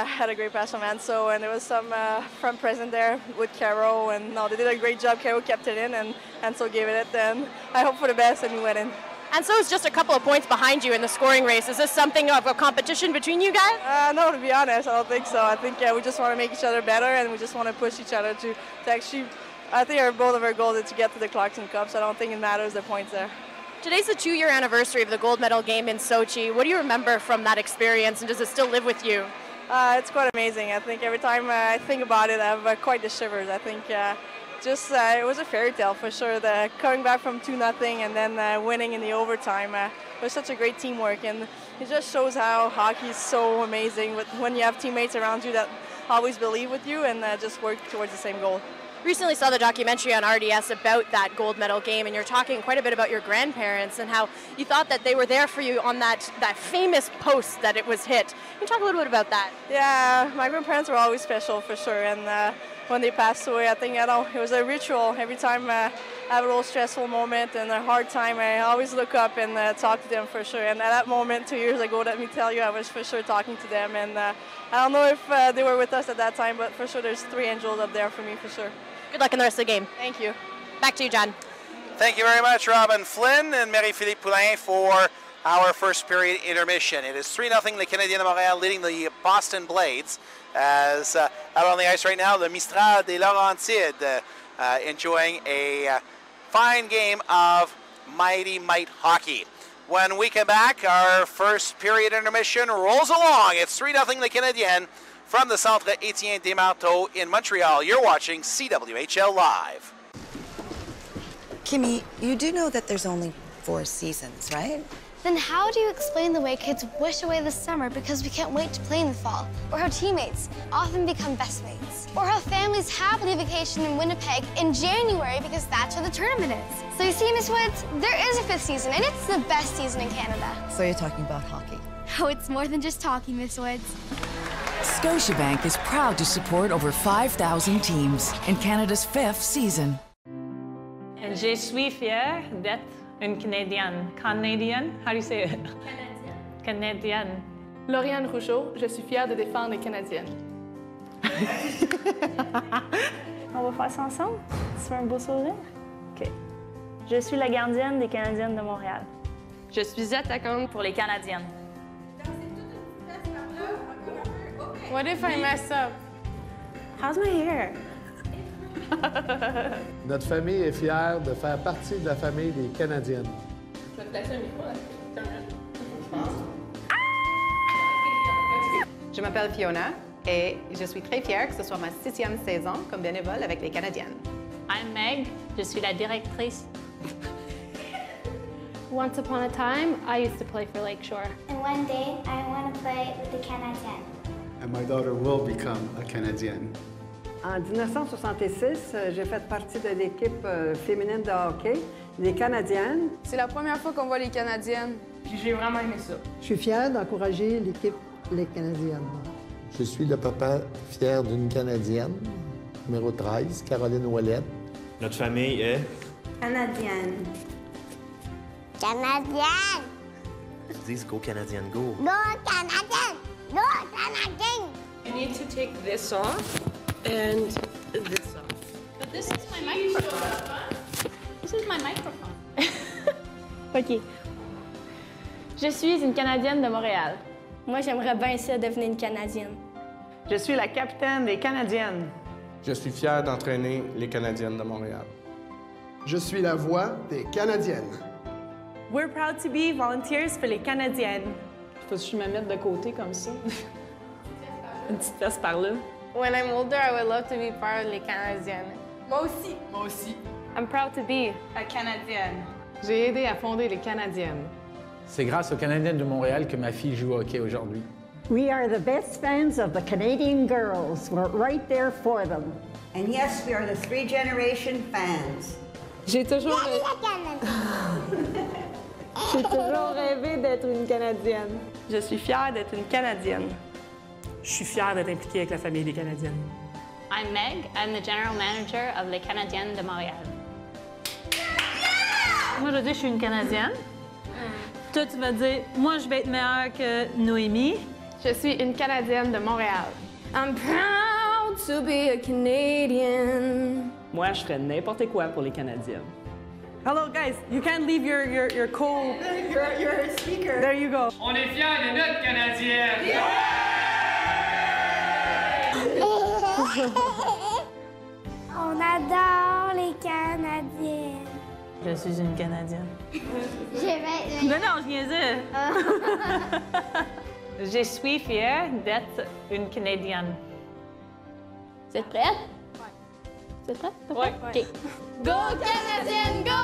had a great pass from Anso, and there was some front present there with Caro, and no, they did a great job. Caro kept it in, and Anso gave it, and I hope for the best, and we went in. And so is just a couple of points behind you in the scoring race. Is this something of a competition between you guys? No, to be honest, I don't think so. I think we just want to make each other better, and we just want to push each other to actually. I think both of our goals is to get to the Clarkson Cup, so I don't think it matters the points there. Today's the 2-year anniversary of the gold medal game in Sochi. What do you remember from that experience, and does it still live with you? It's quite amazing. I think every time I think about it, I have quite the shivers. I think it was a fairy tale for sure. Coming back from 2-0 and then winning in the overtime. It was such a great teamwork, and it just shows how hockey is so amazing when you have teammates around you that always believe with you and just work towards the same goal. Recently saw the documentary on RDS about that gold medal game, and you're talking quite a bit about your grandparents and how you thought that they were there for you on that famous post that it was hit. Can you talk a little bit about that? Yeah, my grandparents were always special for sure, and when they passed away, I think it was a ritual. Every time I have a little stressful moment and a hard time, I always look up and talk to them for sure. And at that moment, 2 years ago, let me tell you, I was for sure talking to them. And I don't know if they were with us at that time, but for sure there's 3 angels up there for me for sure. Good luck in the rest of the game. Thank you. Back to you, John. Thank you very much, Robin Flynn and Marie-Philippe Poulin for our first period intermission. It is 3-0 les Canadiens de Montréal leading the Boston Blades. As out on the ice right now, the Mistral des Laurentides enjoying a fine game of Mighty Might hockey. When we come back, our first period intermission rolls along. It's 3-0 les Canadiennes from the Centre Étienne Desmarteaux in Montreal. You're watching CWHL Live. Kimmy, you do know that there's only 4 seasons, right? Then how do you explain the way kids wish away the summer because we can't wait to play in the fall? Or how teammates often become best mates? Or how families happily vacation in Winnipeg in January because that's where the tournament is? So you see, Miss Woods, there is a 5th season, and it's the best season in Canada. So you're talking about hockey? Oh, it's more than just talking, Miss Woods. Scotiabank is proud to support over 5,000 teams in Canada's 5th season. Je suis fière d'être une Canadienne. Canadienne? How do you say it? Canadienne. Canadienne. Lauriane Rougeau, je suis fière de défendre les Canadiennes. On va faire ça ensemble? Tu fais un beau sourire? OK. Je suis la gardienne des Canadiennes de Montréal. Je suis attaquante pour les Canadiennes. What if I mess up? How's my hair? Notre famille est fière de faire partie de la famille des Canadiennes. Je vais te placer un micro là. Je m'appelle Fiona et je suis très fière que ce soit ma 6e saison comme bénévole avec les Canadiennes. I'm Meg. Je suis la directrice. Once upon a time, I used to play for Lakeshore. And one day, I want to play with the Canadiens. And my daughter will become a Canadienne. En 1966, j'ai fait partie de l'équipe féminine de hockey, les Canadiennes. C'est la première fois qu'on voit les Canadiennes, puis j'ai vraiment aimé ça. Je suis fière d'encourager l'équipe, les Canadiennes. Je suis le papa fier d'une Canadienne, numéro 13, Caroline Ouellette. Notre famille est... Canadienne. Canadienne. Ils disent Go Canadian, go. Go Canadienne. Go Canadienne. You need to take this off and this off. But this is my microphone. This is my microphone. OK. Je suis une Canadienne de Montréal. Moi, j'aimerais bien ça devenir une Canadienne. Je suis la capitaine des Canadiennes. Je suis fier d'entraîner les Canadiennes de Montréal. Je suis la voix des Canadiennes. We're proud to be volunteers pour les Canadiennes. Faut que je me mette de côté comme ça. Une petite tasse par là. When I'm older, I would love to be part of les Canadiennes. Moi aussi. Moi aussi. I'm proud to be a Canadienne. J'ai aidé à fonder les Canadiennes. C'est grâce aux Canadiennes de Montréal que ma fille joue au hockey aujourd'hui. We are the best fans of the Canadian girls. We're right there for them. And yes, we are the 3-generation fans. J'ai toujours rêvé d'être une Canadienne. Je suis fière d'être une Canadienne. Je suis fière d'être impliquée avec la famille des Canadiennes. I'm Meg. I'm the general manager of les Canadiennes de Montréal. Moi, je veux dire, je suis une Canadienne. Toi, tu vas dire, moi, je vais être meilleure que Noémie. Je suis une Canadienne de Montréal. I'm proud to be a Canadian. Moi, je ferais n'importe quoi pour les Canadiennes. Hello, guys. You can't leave your Your speaker. There you go. On est fiers de notre Canadienne. On adore les Canadiennes. Je suis une Canadienne. J'ai 20. Non, non, je niaisais. Je suis fière d'être une Canadienne. Vous êtes prête? Vous êtes prête? Ouais. OK. Go Canadienne, go! «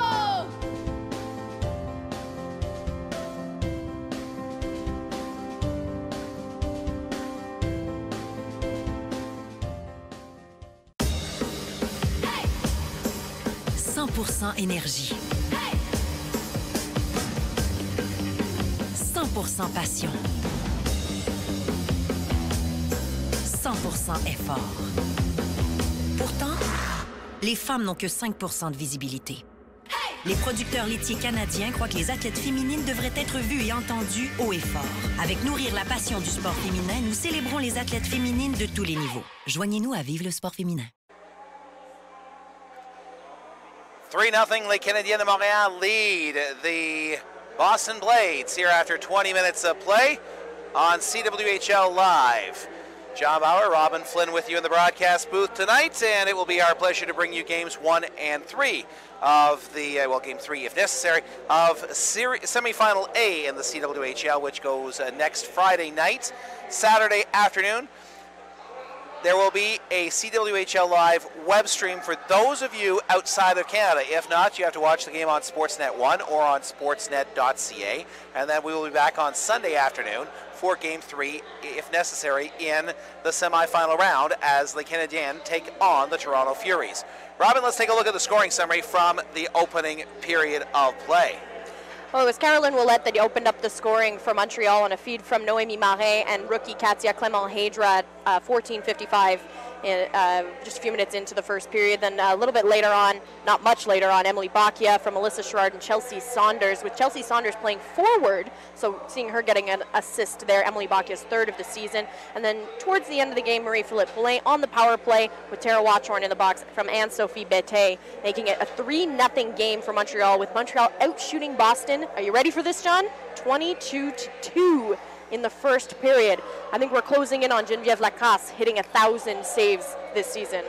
100% énergie. 100% passion. 100% effort. Pourtant, les femmes n'ont que 5% de visibilité. Les producteurs laitiers canadiens croient que les athlètes féminines devraient être vues et entendues haut et fort. Avec Nourrir la passion du sport féminin, nous célébrons les athlètes féminines de tous les niveaux. Joignez-nous à Vive le sport féminin. 3-0, les Canadiennes de Montréal lead the Boston Blades here after 20 minutes of play on CWHL Live. John Bauer, Robin Flynn with you in the broadcast booth tonight, and it will be our pleasure to bring you games 1 and 3 of the, well, game 3 if necessary, of semifinal A in the CWHL, which goes next Friday night. Saturday afternoon, there will be a CWHL Live web stream for those of you outside of Canada. If not, you have to watch the game on Sportsnet 1 or on sportsnet.ca. And then we will be back on Sunday afternoon for Game 3, if necessary, in the semifinal round as the Canadiennes take on the Toronto Furies. Robin, let's take a look at the scoring summary from the opening period of play. Well, it was Caroline Ouellette that opened up the scoring for Montreal on a feed from Noémie Marin and rookie Katia Clement-Hadra at 14:55, just a few minutes into the first period. Then a little bit later on, not much later on, Emily Bacchia from Melissa Sherrard and Chelsea Saunders, with Chelsea Saunders playing forward, so seeing her getting an assist there, Emily Bacchia's third of the season. And then towards the end of the game, Marie-Philippe Poulin on the power play with Tara Watchorn in the box from Ann-Sophie Bété, making it a 3-0 game for Montreal, with Montreal out-shooting Boston. Are you ready for this, John? 22-2 in the first period. I think we're closing in on Geneviève Lacasse hitting 1,000 saves this season.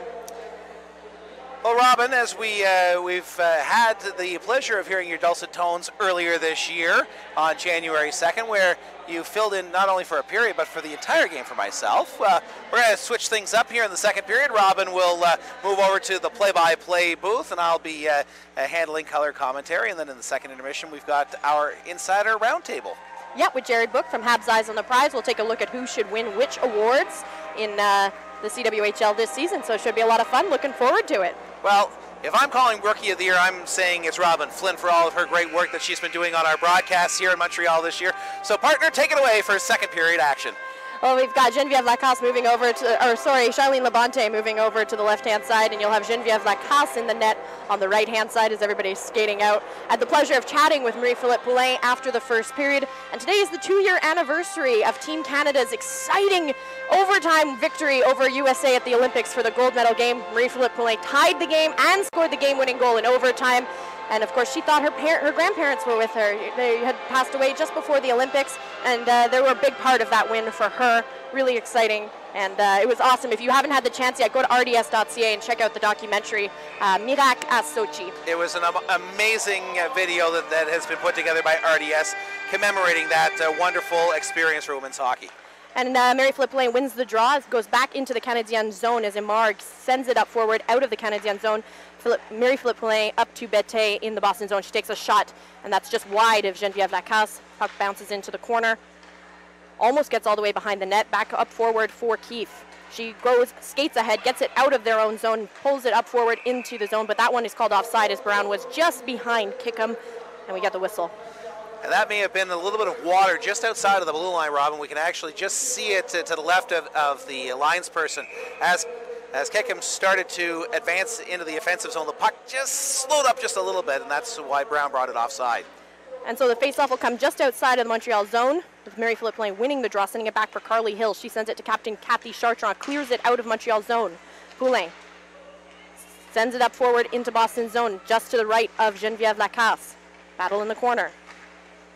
Well, Robin, as we've had the pleasure of hearing your dulcet tones earlier this year on January 2nd, where you filled in not only for a period, but for the entire game for myself. We're going to switch things up here in the second period. Robin will move over to the play-by-play booth, and I'll be handling color commentary. And then in the second intermission, we've got our Insider Roundtable. Yeah, with Jerry Book from Habs Eyes on the Prize. We'll take a look at who should win which awards in the CWHL this season, so it should be a lot of fun. Looking forward to it. Well, if I'm calling Rookie of the Year, I'm saying it's Robin Flynn for all of her great work that she's been doing on our broadcasts here in Montreal this year. So, partner, take it away for second period action. Well, we've got Geneviève Lacasse moving over to, or sorry, Charlene Labonte moving over to the left-hand side, and you'll have Geneviève Lacasse in the net on the right-hand side as everybody's skating out. I had the pleasure of chatting with Marie-Philippe Poulin after the first period, and today is the 2-year anniversary of Team Canada's exciting overtime victory over USA at the Olympics for the gold medal game. Marie-Philippe Poulin tied the game and scored the game-winning goal in overtime. And of course, she thought her grandparents were with her. They had passed away just before the Olympics, and they were a big part of that win for her. Really exciting, and it was awesome. If you haven't had the chance yet, go to rds.ca and check out the documentary, Miracle à Sochi. It was an amazing video that has been put together by RDS, commemorating that wonderful experience for women's hockey. And Marie-Philippe Poulin wins the draw, goes back into the Canadienne zone as Imar sends it up forward out of the Canadienne zone. Marie-Philippe Poulin up to Bété in the Boston zone. She takes a shot, and that's just wide of Geneviève Lacasse. Puck bounces into the corner. Almost gets all the way behind the net. Back up forward for Keefe. She goes, skates ahead, gets it out of their own zone, pulls it up forward into the zone, but that one is called offside as Brown was just behind Kickham, and we get the whistle. And that may have been a little bit of water just outside of the blue line, Robin. We can actually just see it to the left of the linesperson. As Kickham started to advance into the offensive zone, the puck just slowed up just a little bit, and that's why Brown brought it offside. And so the faceoff will come just outside of the Montreal zone, with Marie-Philippe Poulin winning the draw, sending it back for Carly Hill. She sends it to captain Kathy Chartrand, clears it out of Montreal zone. Poulin Sends it up forward into Boston's zone, just to the right of Geneviève Lacasse. Battle in the corner.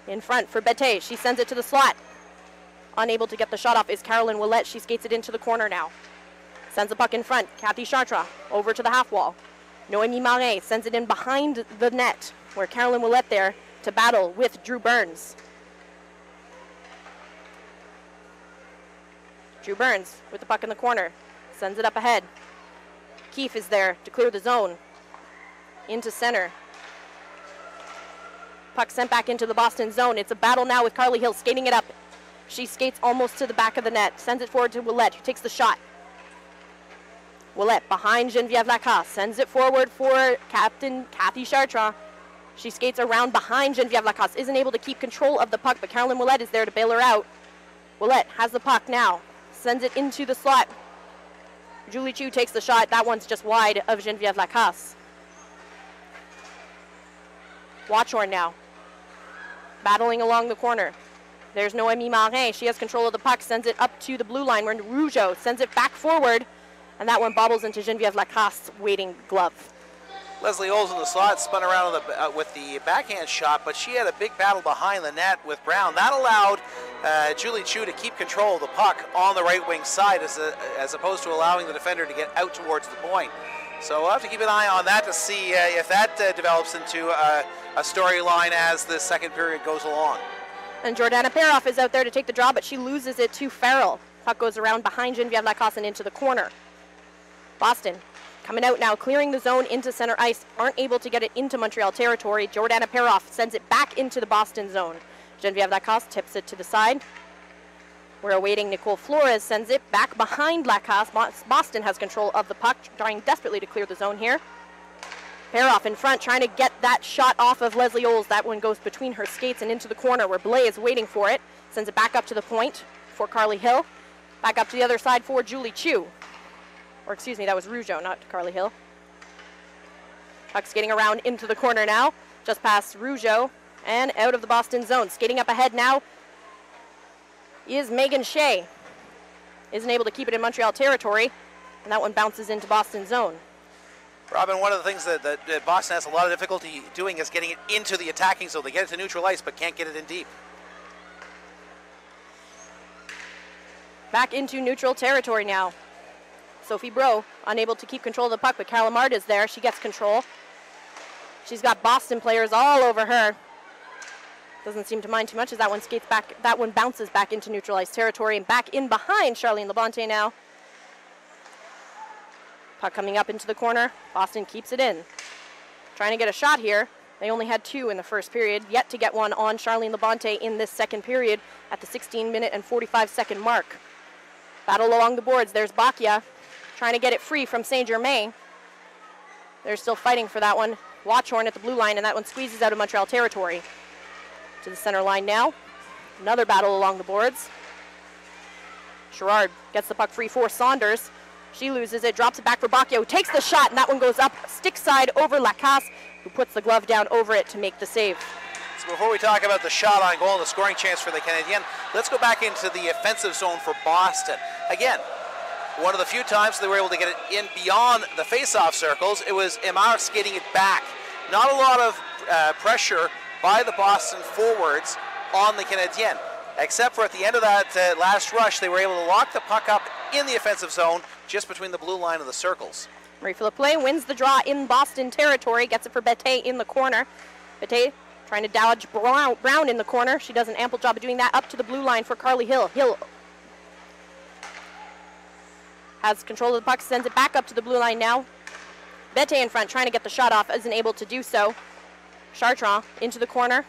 In front for Bete. She sends it to the slot. Unable to get the shot off is Caroline Ouellette. She skates it into the corner now. Sends the puck in front. Kathy Chartrand over to the half wall. Noémie Marin sends it in behind the net, where Caroline Ouellette there to battle with Drew Burns. Drew Burns with the puck in the corner. Sends it up ahead. Keefe is there to clear the zone. Into center. Puck sent back into the Boston zone. It's a battle now with Carly Hill skating it up. She skates almost to the back of the net. Sends it forward to Ouellette, who takes the shot. Ouellette behind Geneviève Lacasse. Sends it forward for Captain Kathy Chartrand. She skates around behind Geneviève Lacasse. Isn't able to keep control of the puck, but Caroline Ouellette is there to bail her out. Ouellette has the puck now. Sends it into the slot. Julie Chu takes the shot. That one's just wide of Geneviève Lacasse. Watchorn now. Battling along the corner. There's Noémie Marin. She has control of the puck. Sends it up to the blue line where Rougeau sends it back forward. And that one bobbles into Geneviève Lacasse's waiting glove. Leslie Olds in the slot spun around with the backhand shot, but she had a big battle behind the net with Brown. That allowed Julie Chu to keep control of the puck on the right wing side as opposed to allowing the defender to get out towards the point. So we'll have to keep an eye on that to see if that develops into a storyline as the second period goes along. And Jordana Peroff is out there to take the draw, but she loses it to Farrell. Puck goes around behind Geneviève Lacasse and into the corner. Boston coming out now, clearing the zone into center ice. Aren't able to get it into Montreal territory. Jordana Peroff sends it back into the Boston zone. Geneviève Lacasse tips it to the side. We're awaiting Nicole Flores, sends it back behind Lacasse. Boston has control of the puck, trying desperately to clear the zone here. Peroff in front, trying to get that shot off of Leslie Olds. That one goes between her skates and into the corner where Blais is waiting for it. Sends it back up to the point for Carly Hill. Back up to the other side for Julie Chu. Or excuse me, that was Rougeau, not Carly Hill. Puck skating around into the corner now, just past Rougeau and out of the Boston zone. Skating up ahead now is Megan Shea. Isn't able to keep it in Montreal territory, and that one bounces into Boston zone. Robin, one of the things that Boston has a lot of difficulty doing is getting it into the attacking zone. They get it to neutral ice, but can't get it in deep. Back into neutral territory now. Sophie Bro unable to keep control of the puck, but Carla Mart is there. She gets control. She's got Boston players all over her. Doesn't seem to mind too much as that one skates back. That one bounces back into neutralized territory and back in behind Charlene Labonte now. Puck coming up into the corner. Boston keeps it in. Trying to get a shot here. They only had 2 in the first period. Yet to get one on Charlene Labonte in this second period at the 16-minute and 45-second mark. Battle along the boards. There's Bacchia trying to get it free from Saint-Germain. They're still fighting for that one. Watchorn at the blue line, and that one squeezes out of Montreal territory. To the center line now. Another battle along the boards. Sherrard gets the puck free for Saunders. She loses it, drops it back for Bacchia, who takes the shot, and that one goes up stick side over Lacasse, who puts the glove down over it to make the save. So before we talk about the shot on goal and the scoring chance for the Canadiennes, let's go back into the offensive zone for Boston. Again, one of the few times they were able to get it in beyond the face-off circles, it was Emar skating it back. Not a lot of pressure by the Boston forwards on the Canadiennes, except for at the end of that last rush, they were able to lock the puck up in the offensive zone just between the blue line and the circles. Marie-Philippe Blais wins the draw in Boston territory, gets it for Bete in the corner. Bete trying to dodge Brown in the corner. She does an ample job of doing that up to the blue line for Carly Hill. Hill has control of the puck, sends it back up to the blue line now. Bete in front, trying to get the shot off, isn't able to do so. Chartrand into the corner.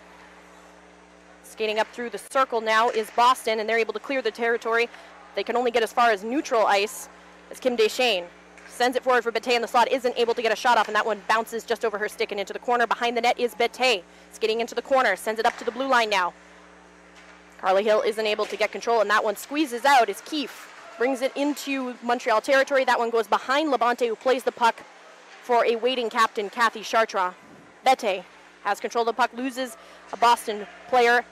Skating up through the circle now is Boston, and they're able to clear the territory. They can only get as far as neutral ice as Kim Deschênes sends it forward for Bete in the slot, isn't able to get a shot off, and that one bounces just over her stick and into the corner. Behind the net is Bete, skating into the corner, sends it up to the blue line now. Carly Hill isn't able to get control, and that one squeezes out as Keefe brings it into Montreal territory. That one goes behind Labonte, who plays the puck for a waiting captain, Kathy Chartrand. Bete has control of the puck, loses a Boston player,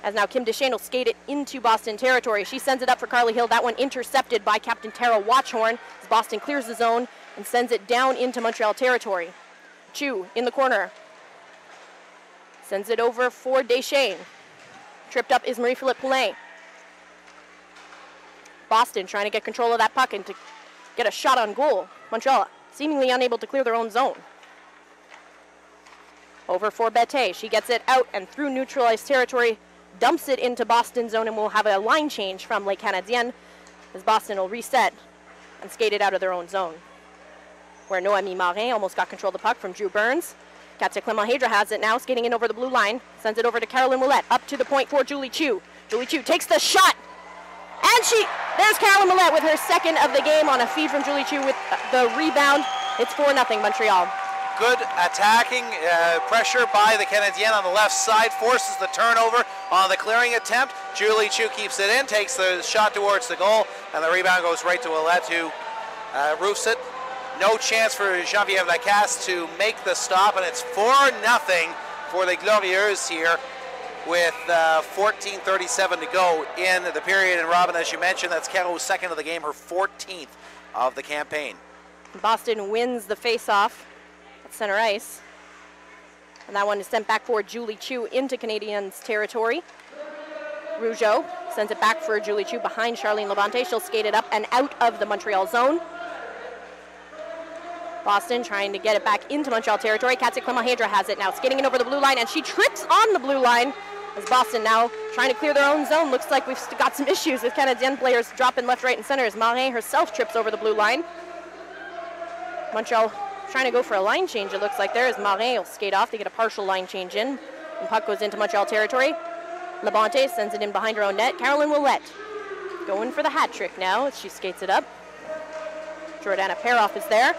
as now Kim Deschênes will skate it into Boston territory. She sends it up for Carly Hill. That one intercepted by Captain Tara Watchhorn as Boston clears the zone and sends it down into Montreal territory. Chu in the corner. Sends it over for Deschênes. Tripped up is Marie-Philippe Poulin. Boston trying to get control of that puck and to get a shot on goal. Montreal seemingly unable to clear their own zone. Over for Bette. She gets it out and through neutralized territory, dumps it into Boston zone, and we'll have a line change from Les Canadiennes as Boston will reset and skate it out of their own zone. Where Noémie Marin almost got control of the puck from Drew Burns. Katia Clement-Hedra has it now, skating in over the blue line. Sends it over to Caroline Ouellette, up to the point for Julie Chu. Julie Chu takes the shot, and there's Caroline Ouellette with her second of the game on a feed from Julie Chu with the rebound. It's 4-0 Montreal. Good attacking pressure by the Canadiennes on the left side, forces the turnover on the clearing attempt. Julie Chu keeps it in, takes the shot towards the goal, and the rebound goes right to Ouellette, who roofs it. No chance for Geneviève Lacasse to make the stop, and it's 4-0 for the Glorieuses here with 14:37 to go in the period. And Robin, as you mentioned, that's Caro's second of the game, her 14th of the campaign. Boston wins the face-off at center ice. And that one is sent back for Julie Chu into Canadiens territory. Rougeau sends it back for Julie Chu behind Charlene Labonte. She'll skate it up and out of the Montreal zone. Boston trying to get it back into Montreal territory. Katia Clement-Hedra has it now, skating in over the blue line, and she trips on the blue line as Boston now trying to clear their own zone. Looks like we've got some issues with Canadienne players dropping left, right, and center as Marin herself trips over the blue line. Montreal trying to go for a line change, it looks like there, as Marin will skate off to get a partial line change in. And puck goes into Montreal territory. Labonte sends it in behind her own net. Caroline Ouellette going for the hat trick now as she skates it up. Jordana Peroff is there.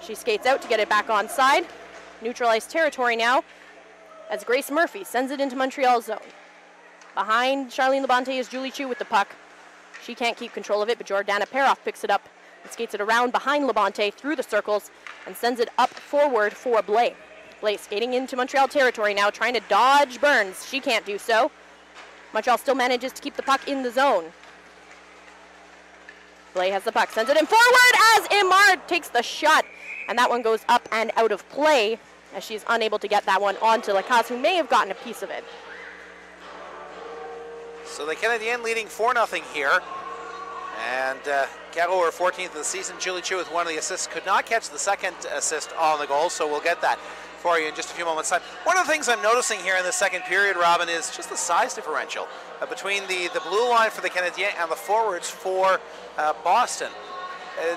She skates out to get it back on side. Neutralized territory now as Grace Murphy sends it into Montreal zone. Behind Charlene Labonte is Julie Chu with the puck. She can't keep control of it, but Jordana Peroff picks it up and skates it around behind Labonte through the circles and sends it up forward for Blais. Blais skating into Montreal territory now, trying to dodge Burns. She can't do so. Montreal still manages to keep the puck in the zone. Blais has the puck, sends it in forward as Imard takes the shot, and that one goes up and out of play as she's unable to get that one onto Lacasse, who may have gotten a piece of it. So the Canadiens leading 4-0 here. And Caro, her 14th of the season. Julie Chu with one of the assists. Could not catch the second assist on the goal, so we'll get that for you in just a few moments' time. One of the things I'm noticing here in the second period, Robin, is just the size differential between the blue line for the Canadiens and the forwards for Boston.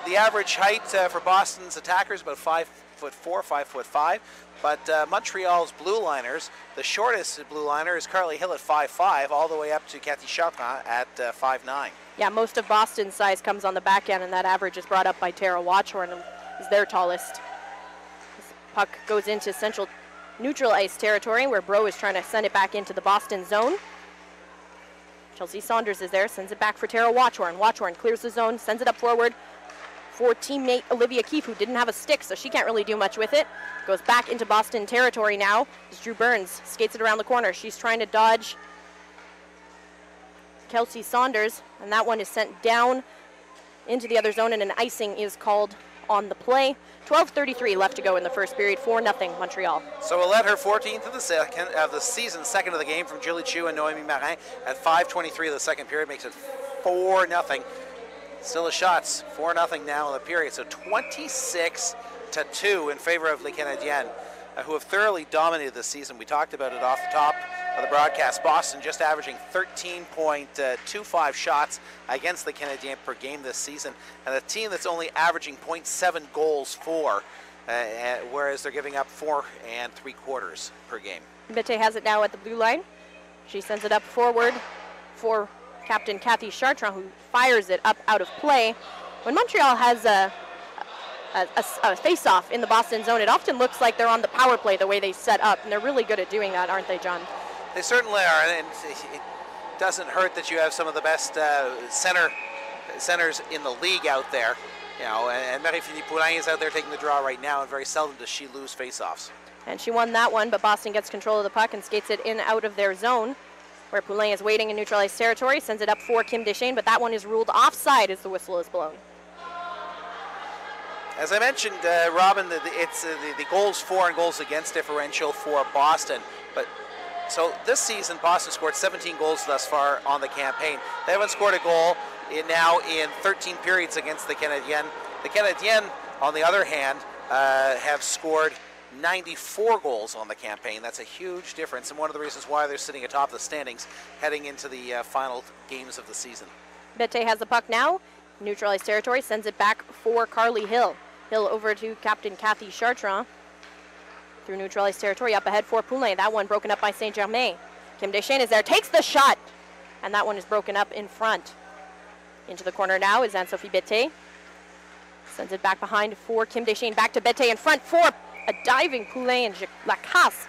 The average height for Boston's attackers about 5'4", 5'5", but Montreal's blue liners, the shortest blue liner is Carly Hill at 5'5", all the way up to Cathy Chartrand at 5'9". Yeah, most of Boston's size comes on the back end, and that average is brought up by Tara Watchhorn, is their tallest. This puck goes into central neutral ice territory, where Bro is trying to send it back into the Boston zone. Chelsea Saunders is there, sends it back for Tara Watchhorn. Watchhorn clears the zone, sends it up forward for teammate Olivia Keefe, who didn't have a stick, so she can't really do much with it. Goes back into Boston territory now as Drew Burns skates it around the corner. She's trying to dodge Kelsey Saunders, and that one is sent down into the other zone, and an icing is called on the play. 12:33 left to go in the first period, 4-0 Montreal. So we'll let her 14th of the season, second of the game from Julie Chu and Noémie Marin at 5:23 of the second period, makes it 4-0. Still the shots, 4-0 now in the period, so 26-2 in favor of Les Canadiennes, who have thoroughly dominated this season. We talked about it off the top of the broadcast. Boston just averaging 13.25 shots against the Canadiens per game this season, and a team that's only averaging 0.7 goals for, whereas they're giving up 4 3/4 per game. Bette has it now at the blue line. She sends it up forward for Captain Cathy Chartrand, who fires it up out of play. When Montreal has a face-off in the Boston zone, it often looks like they're on the power play the way they set up, and they're really good at doing that, aren't they, John? They certainly are, and it doesn't hurt that you have some of the best centers in the league out there. You know, and Marie-Philippe Poulin is out there taking the draw right now, and very seldom does she lose face-offs. And she won that one, but Boston gets control of the puck and skates it in out of their zone. where Poulin is waiting in neutralized territory, sends it up for Kim Deschênes, but that one is ruled offside as the whistle is blown. As I mentioned, Robin, it's the goals for and goals against differential for Boston. But so this season, Boston scored 17 goals thus far on the campaign. They haven't scored a goal now in 13 periods against the Canadiennes. The Canadiennes, on the other hand, have scored 94 goals on the campaign. That's a huge difference, and one of the reasons why they're sitting atop the standings heading into the final games of the season. Bete has the puck now. Neutralized territory, sends it back for Carly Hill. Hill over to captain Kathy Chartrand. Through neutralized territory, up ahead for Poulin. That one broken up by Saint-Germain. Kim Deschênes is there, takes the shot, and that one is broken up in front. Into the corner now is Ann-Sophie Bete. Sends it back behind for Kim Deschênes. Back to Bete in front for a diving Poulin, and Lacasse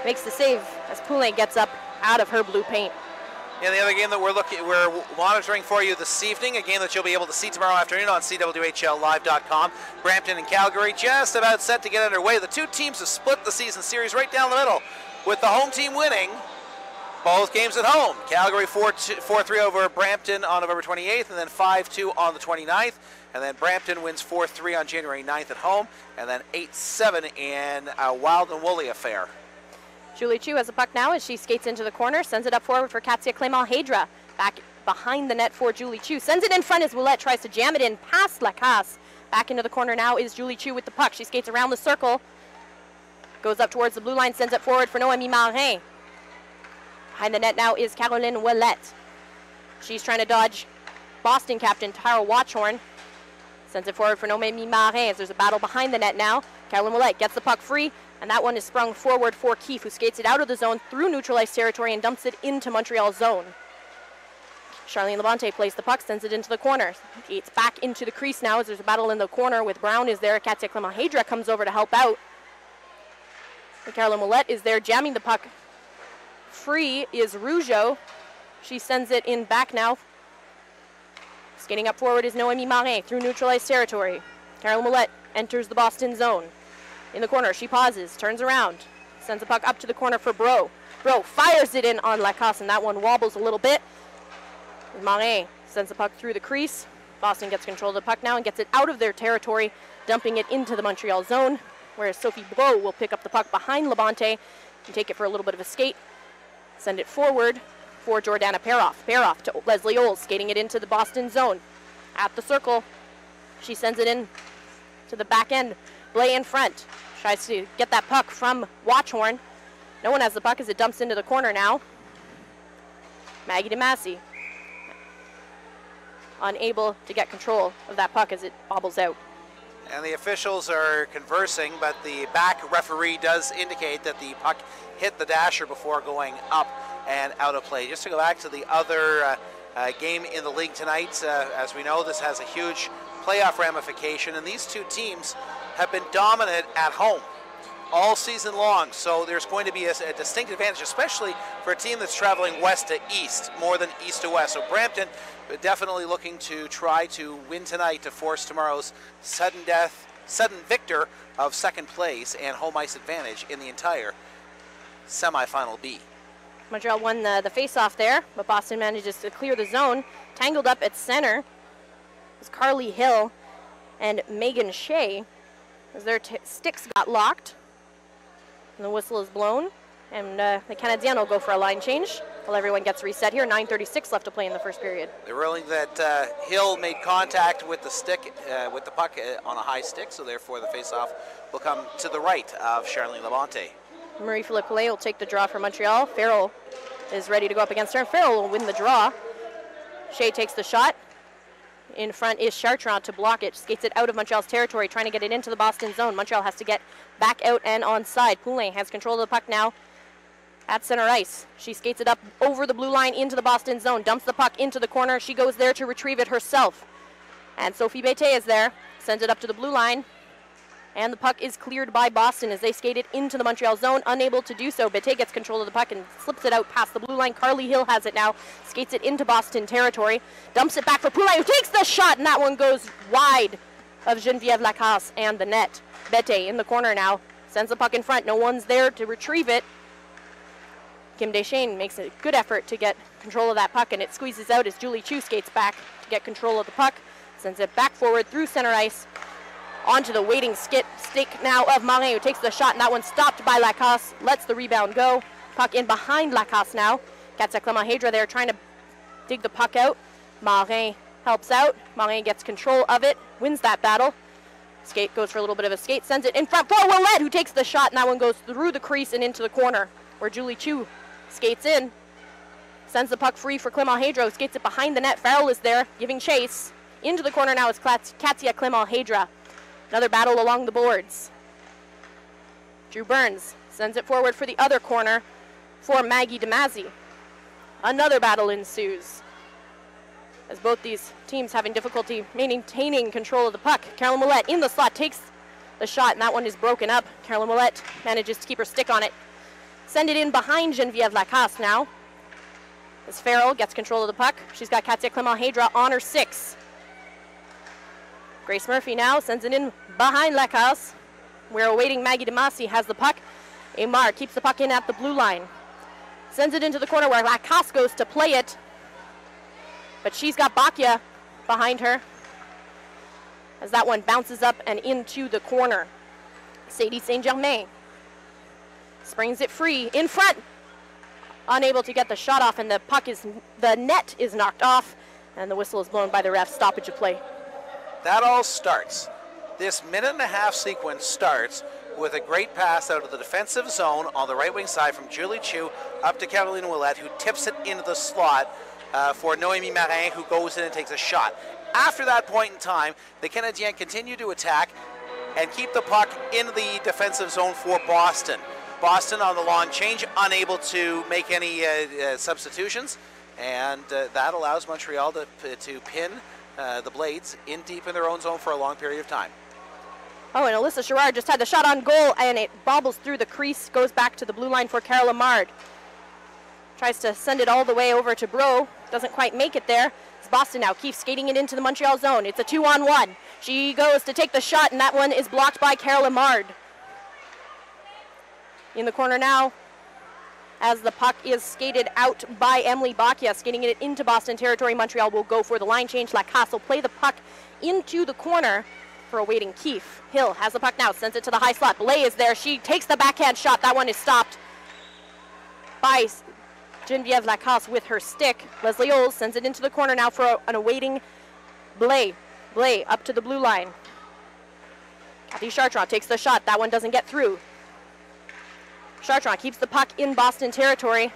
makes the save as Poulin gets up out of her blue paint. Yeah, the other game that we're monitoring for you this evening, a game that you'll be able to see tomorrow afternoon on CWHLlive.com. Brampton and Calgary just about set to get underway. The two teams have split the season series right down the middle, with the home team winning both games at home. Calgary 4-3 over Brampton on November 28th, and then 5-2 on the 29th. And then Brampton wins 4-3 on January 9th at home, and then 8-7 in a wild and woolly affair. Julie Chu has a puck now as she skates into the corner, sends it up forward for Katsia Clément-Hedra. Back behind the net for Julie Chu. Sends it in front as Ouellette tries to jam it in past Lacasse. Back into the corner now is Julie Chu with the puck. She skates around the circle, goes up towards the blue line, sends it forward for Noémie Marin. Behind the net now is Caroline Ouellette. She's trying to dodge Boston captain Tara Watchhorn. Sends it forward for Noémie Marin as there's a battle behind the net now. Caroline Ouellette gets the puck free, and that one is sprung forward for Keefe, who skates it out of the zone through neutralized territory and dumps it into Montreal's zone. Charlene Labonte plays the puck, sends it into the corner. It's back into the crease now as there's a battle in the corner with Brown is there. Katsia Clément-Hedra comes over to help out. And Caroline Ouellette is there jamming the puck. Free is Rougeau. She sends it in back now. Skating up forward is Noémie Marin through neutralized territory. Caroline Ouellette enters the Boston zone. In the corner, she pauses, turns around, sends the puck up to the corner for Bro. Bro fires it in on Lacasse, and that one wobbles a little bit. Marin sends the puck through the crease. Boston gets control of the puck now and gets it out of their territory, dumping it into the Montreal zone, whereas Sophie Bro will pick up the puck behind Labonte and take it for a little bit of a skate. Send it forward for Jordana Peroff. Peroff to Leslie Oles, skating it into the Boston zone. At the circle, she sends it in to the back end. Blay in front, tries to get that puck from Watchhorn. No one has the puck as it dumps into the corner now. Maggie DeMasi unable to get control of that puck as it bobbles out. And the officials are conversing, but the back referee does indicate that the puck hit the dasher before going up and out of play. Just to go back to the other game in the league tonight, as we know, this has a huge playoff ramification, and these two teams have been dominant at home all season long, so there's going to be a distinct advantage, especially for a team that's traveling west to east more than east to west. So Brampton definitely looking to try to win tonight to force tomorrow's sudden victor of second place and home ice advantage in the entire semifinal B. Montreal won the face-off there, but Boston manages to clear the zone. Tangled up at center was Carly Hill and Megan Shea, as their sticks got locked. And the whistle is blown, and the Canadiennes will go for a line change while everyone gets reset here. 9:36 left to play in the first period. They're ruling that Hill made contact with the stick, with the puck on a high stick, so therefore the face-off will come to the right of Charlene Labonte. Marie-Philippe Poulet will take the draw for Montreal. Farrell is ready to go up against her, and Farrell will win the draw. Shea takes the shot. In front is Chartrand to block it. Skates it out of Montreal's territory, trying to get it into the Boston zone. Montreal has to get back out and onside. Poulin has control of the puck now at center ice. She skates it up over the blue line into the Boston zone, dumps the puck into the corner. She goes there to retrieve it herself. And Sophie Bete is there, sends it up to the blue line. And the puck is cleared by Boston as they skate it into the Montreal zone. Unable to do so, Bete gets control of the puck and slips it out past the blue line. Carly Hill has it now, skates it into Boston territory, dumps it back for Poulin, who takes the shot, and that one goes wide of Geneviève Lacasse and the net. Bete in the corner now, sends the puck in front. No one's there to retrieve it. Kim Deschênes makes a good effort to get control of that puck, and it squeezes out as Julie Chu skates back to get control of the puck. Sends it back forward through center ice onto the waiting stick now of Marin, who takes the shot, and that one stopped by Lacasse, lets the rebound go. Puck in behind Lacasse now. Katia Clement-Hedra there trying to dig the puck out. Marin helps out. Marin gets control of it, wins that battle. Skate goes for a little bit of a skate, sends it in front for Ouellette, who takes the shot, and that one goes through the crease and into the corner, where Julie Chu skates in. Sends the puck free for Clement-Hedra, who skates it behind the net. Farrell is there, giving chase. Into the corner now is Katia Clement-Hedra. Another battle along the boards. Drew Burns sends it forward for the other corner for Maggie DeMasi. Another battle ensues, as both these teams having difficulty maintaining control of the puck. Caroline Ouellette in the slot takes the shot, and that one is broken up. Caroline Ouellette manages to keep her stick on it. Send it in behind Geneviève Lacasse now, as Farrell gets control of the puck. She's got Katia Clement-Hedra on her 6. Grace Murphy now sends it in behind Lacasse. We're awaiting Maggie DeMasi has the puck. Aymar keeps the puck in at the blue line. Sends it into the corner where Lacasse goes to play it. But she's got Bacchia behind her, as that one bounces up and into the corner. Sadie Saint-Germain springs it free in front. Unable to get the shot off, and the net is knocked off, and the whistle is blown by the ref. Stoppage of play. That all starts. This minute-and-a-half sequence starts with a great pass out of the defensive zone on the right wing side from Julie Chu up to Caroline Ouellette, who tips it into the slot for Noémie Marin, who goes in and takes a shot. After that point in time, the Canadiens continue to attack and keep the puck in the defensive zone for Boston. Boston on the long change, unable to make any substitutions, and that allows Montreal to pin the Blades in deep in their own zone for a long period of time. Oh, and Alyssa Girard just had the shot on goal, and it bobbles through the crease, goes back to the blue line for Carol Amard. Tries to send it all the way over to Bro, doesn't quite make it there. It's Boston now, Keefe skating it into the Montreal zone. It's a 2-on-1. She goes to take the shot, and that one is blocked by Carol Amard. In the corner now, as the puck is skated out by Emily Bacchia, skating it into Boston territory. Montreal will go for the line change. Lacasse will play the puck into the corner for awaiting Keefe. Hill has the puck now, sends it to the high slot. Belay is there. She takes the backhand shot. That one is stopped by Geneviève Lacasse with her stick. Leslie Oles sends it into the corner now for an awaiting Belay. Belay up to the blue line. Kathy Chartrand takes the shot. That one doesn't get through. Chartrand keeps the puck in Boston territory.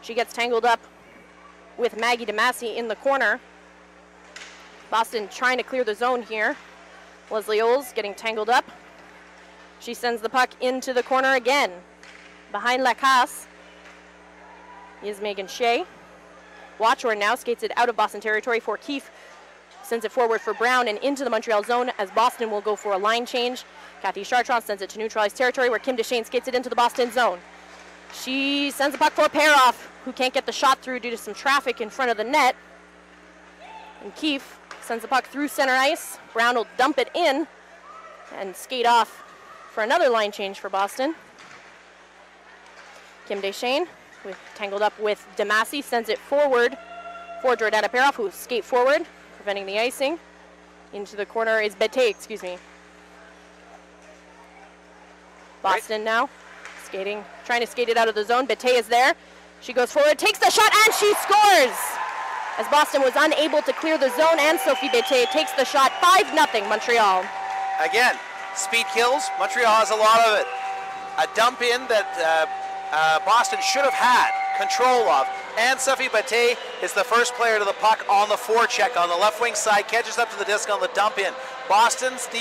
She gets tangled up with Maggie DeMasi in the corner. Boston trying to clear the zone here. Leslie Oles getting tangled up. She sends the puck into the corner again. Behind Lacasse is Megan Shea. Watchorn now skates it out of Boston territory for Keefe. Sends it forward for Brown and into the Montreal zone as Boston will go for a line change. Kathy Chartrand sends it to neutralized territory where Kim Deschênes skates it into the Boston zone. She sends the puck for Paroff, who can't get the shot through due to some traffic in front of the net. And Keefe sends the puck through center ice. Brown will dump it in and skate off for another line change for Boston. Kim Deschênes, tangled up with DeMasi, sends it forward for Jordana Paroff, who skate forward, preventing the icing. Into the corner is Bete, excuse me. Boston now, skating, trying to skate it out of the zone. Bete is there. She goes forward, takes the shot, and she scores! As Boston was unable to clear the zone, Ann-Sophie Bete takes the shot, 5-0 Montreal. Again, speed kills. Montreal has a lot of it. A dump in that Boston should have had control of. Ann-Sophie Bete is the first player to the puck on the forecheck on the left wing side, catches up to the disc on the dump in. Boston's D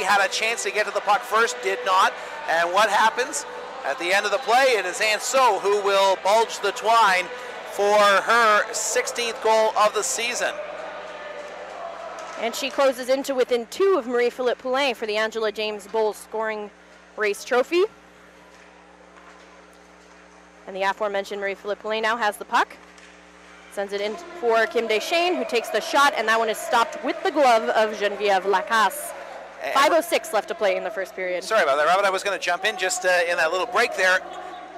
had a chance to get to the puck first, did not. And what happens? At the end of the play, it is Ann-So who will bulge the twine for her 16th goal of the season. And she closes into within 2 of Marie-Philippe Poulin for the Angela James Bowl scoring race trophy. And the aforementioned Marie-Philippe Poulin now has the puck. Sends it in for Kim Deschênes, who takes the shot, and that one is stopped with the glove of Geneviève Lacasse. 5:06 left to play in the first period. Sorry about that, Robert. I was going to jump in just in that little break there.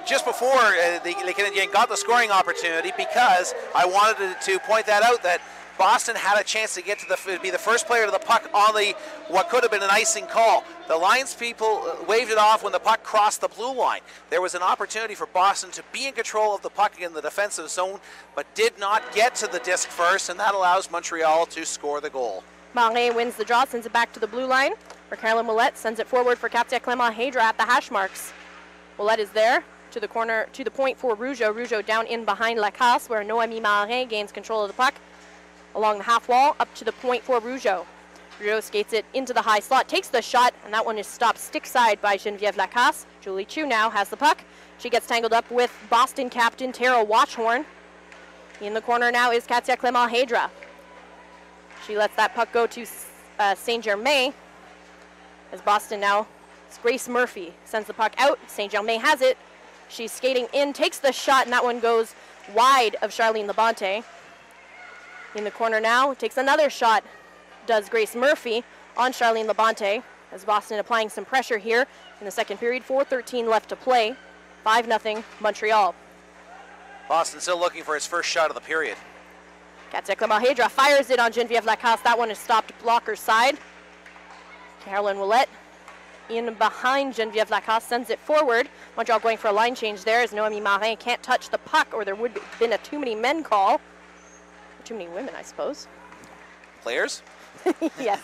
just before the Canadiens got the scoring opportunity, because I wanted to point that out, that Boston had a chance to get to be the first player to the puck on what could have been an icing call. The Lions people waved it off when the puck crossed the blue line. There was an opportunity for Boston to be in control of the puck in the defensive zone, but did not get to the disc first, and that allows Montreal to score the goal. Marin wins the draw, sends it back to the blue line, where Caroline Ouellette sends it forward for Katia Clement-Hedra at the hash marks. Ouellette is there to the corner, to the point for Rougeau. Rougeau down in behind Lacasse, where Noémie Marin gains control of the puck. Along the half wall, up to the point for Rougeau. Rougeau skates it into the high slot, takes the shot, and that one is stopped stick side by Geneviève Lacasse. Julie Chu now has the puck. She gets tangled up with Boston captain Tara Watchhorn. In the corner now is Katia Clement-Hedra. She lets that puck go to Saint-Germain, as Boston now, Grace Murphy sends the puck out. Saint-Germain has it. She's skating in, takes the shot, and that one goes wide of Charlene Labonte. In the corner now, takes another shot, does Grace Murphy on Charlene Labonte, as Boston applying some pressure here in the second period. 4:13 left to play. 5-0 Montreal. Boston still looking for its first shot of the period. Katia Clement-Hedra fires it on Geneviève Lacasse. That one is stopped blocker side. Caroline Ouellette in behind Geneviève Lacasse, sends it forward. Montreal going for a line change there, as Noémie Marin can't touch the puck, or there would have been a too many men call. Too many women, I suppose. Players? Yes.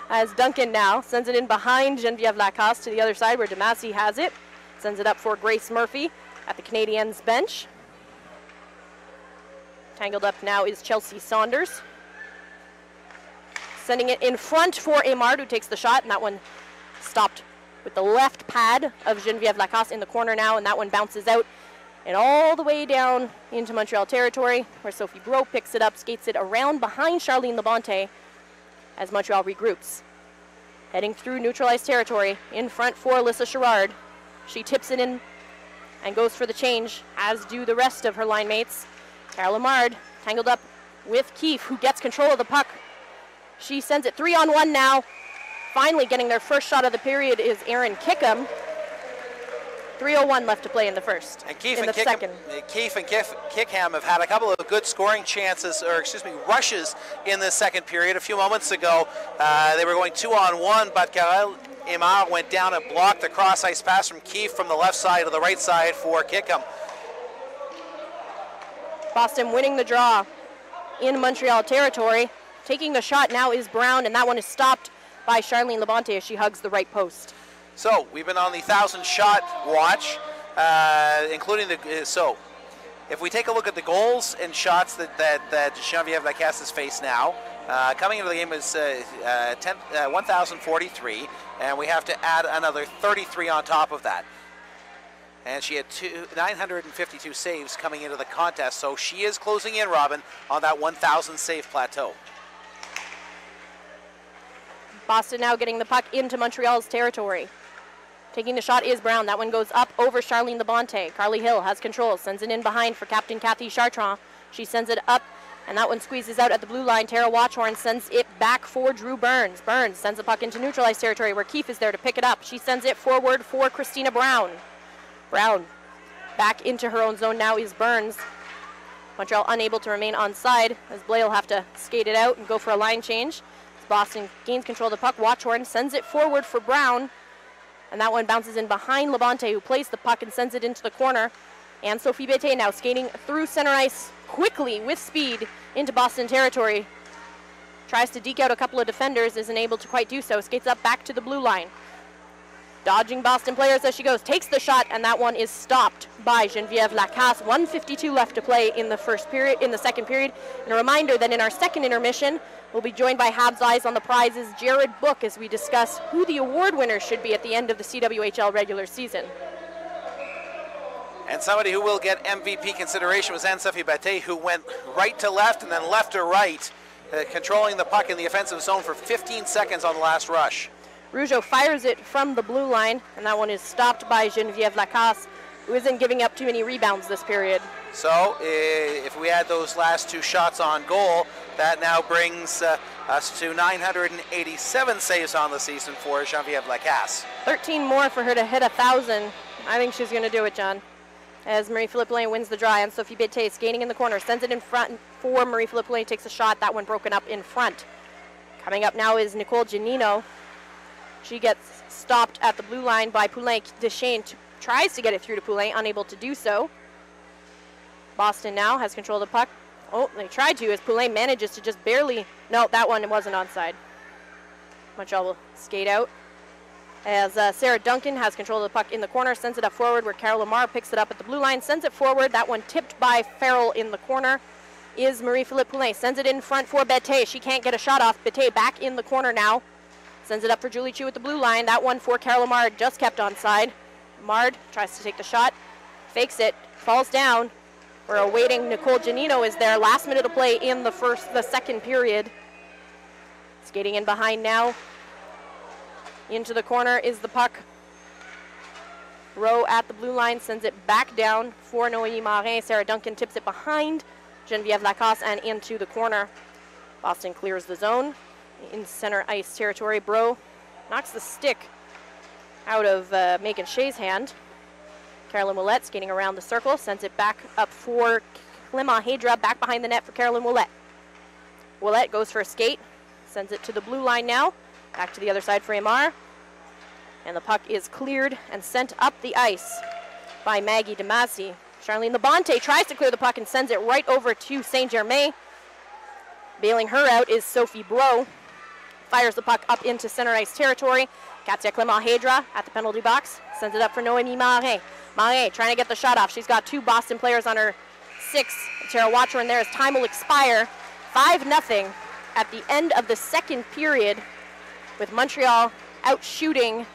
As Duncan now sends it in behind Geneviève Lacasse to the other side, where Damasi has it. Sends it up for Grace Murphy at the Canadiens bench. Tangled up now is Chelsea Saunders. Sending it in front for Aymard, who takes the shot, and that one stopped with the left pad of Geneviève Lacasse in the corner now, and that one bounces out and all the way down into Montreal territory, where Sophie Bro picks it up, skates it around behind Charlene Labonte as Montreal regroups. Heading through neutralized territory, in front for Alyssa Sherrard. She tips it in and goes for the change, as do the rest of her line mates. Carol Aymard tangled up with Keefe, who gets control of the puck. She sends it 3-on-1 now. Finally getting their first shot of the period is Erin Kickham. 3:01 left to play in the first. And Keefe and Kickham have had a couple of good scoring chances, or rushes in the second period. A few moments ago, they were going 2-on-1, but Carole Aymard went down and blocked the cross-ice pass from Keefe from the left side to the right side for Kickham. Boston winning the draw in Montreal territory. Taking the shot now is Brown, and that one is stopped by Charlene Labonte as she hugs the right post. So we've been on the 1,000-shot watch, including the. So if we take a look at the goals and shots that Geneviève Lacasse has faced now, coming into the game is 1,043, and we have to add another 33 on top of that. And she had 952 saves coming into the contest, so she is closing in, Robin, on that 1,000 save plateau. Boston now getting the puck into Montreal's territory. Taking the shot is Brown. That one goes up over Charlene Labonte. Carly Hill has control, sends it in behind for Captain Kathy Chartrand. She sends it up, and that one squeezes out at the blue line. Tara Watchhorn sends it back for Drew Burns. Burns sends the puck into neutralized territory, where Keefe is there to pick it up. She sends it forward for Christina Brown. Brown back into her own zone now is Burns. Montreal unable to remain on side, as Blais will have to skate it out and go for a line change. As Boston gains control of the puck, Watchhorn sends it forward for Brown, and that one bounces in behind Labonte, who plays the puck and sends it into the corner. Ann-Sophie Bété now skating through center ice quickly with speed into Boston territory. Tries to deke out a couple of defenders, isn't able to quite do so. Skates up back to the blue line. Dodging Boston players as she goes, takes the shot, and that one is stopped by Geneviève Lacasse. 1:52 left to play in the second period. And a reminder that in our second intermission, we'll be joined by Habs Eyes on the Prizes Jared Book as we discuss who the award winners should be at the end of the CWHL regular season. And somebody who will get MVP consideration was Ann-Sophie Bété, who went right to left and then left to right, controlling the puck in the offensive zone for 15 seconds on the last rush. Rougeau fires it from the blue line, and that one is stopped by Geneviève Lacasse, who isn't giving up too many rebounds this period. So if we add those last two shots on goal, that now brings us to 987 saves on the season for Geneviève Lacasse. 13 more for her to hit 1,000 I think she's going to do it, John. As Marie-Philippe Poulin wins the draw, Ann-Sophie Bété skating in the corner, sends it in front for Marie-Philippe Poulin, takes a shot, that one broken up in front. Coming up now is Nicole Giannino. She gets stopped at the blue line by Poulin. Deschênes tries to get it through to Poulin, unable to do so. Boston now has control of the puck. Oh, they tried to, as Poulin manages to just barely, no, that one wasn't onside. Montreal will skate out. As Sarah Duncan has control of the puck in the corner, sends it up forward where Carol Lamar picks it up at the blue line, sends it forward. That one tipped by Farrell in the corner is Marie-Philippe Poulin. Sends it in front for Bété. She can't get a shot off. Bété back in the corner now. Sends it up for Julie Chu at the blue line. That one for Carol Lamar just kept onside. Mard tries to take the shot, fakes it, falls down. We're awaiting Nicole Giannino is there. Last minute of play in the second period. Skating in behind now. Into the corner is the puck. Rowe at the blue line sends it back down for Noémie Marin. Sarah Duncan tips it behind Geneviève Lacasse and into the corner. Boston clears the zone in center ice territory. Bro knocks the stick out of Megan Shea's hand. Caroline Ouellette skating around the circle, sends it back up for Clement Hedra, back behind the net for Caroline Ouellette. Ouellette goes for a skate, sends it to the blue line now. Back to the other side for Amar. And the puck is cleared and sent up the ice by Maggie Damasi. Charlene Labonte tries to clear the puck and sends it right over to Saint-Germain. Bailing her out is Sophie Bro. Fires the puck up into center ice territory. Katia Clement Hedra at the penalty box. Sends it up for Noémie Marin. Marin trying to get the shot off. She's got two Boston players on her 6. Tara, watch her in there as time will expire. 5-0 at the end of the second period, with Montreal out shooting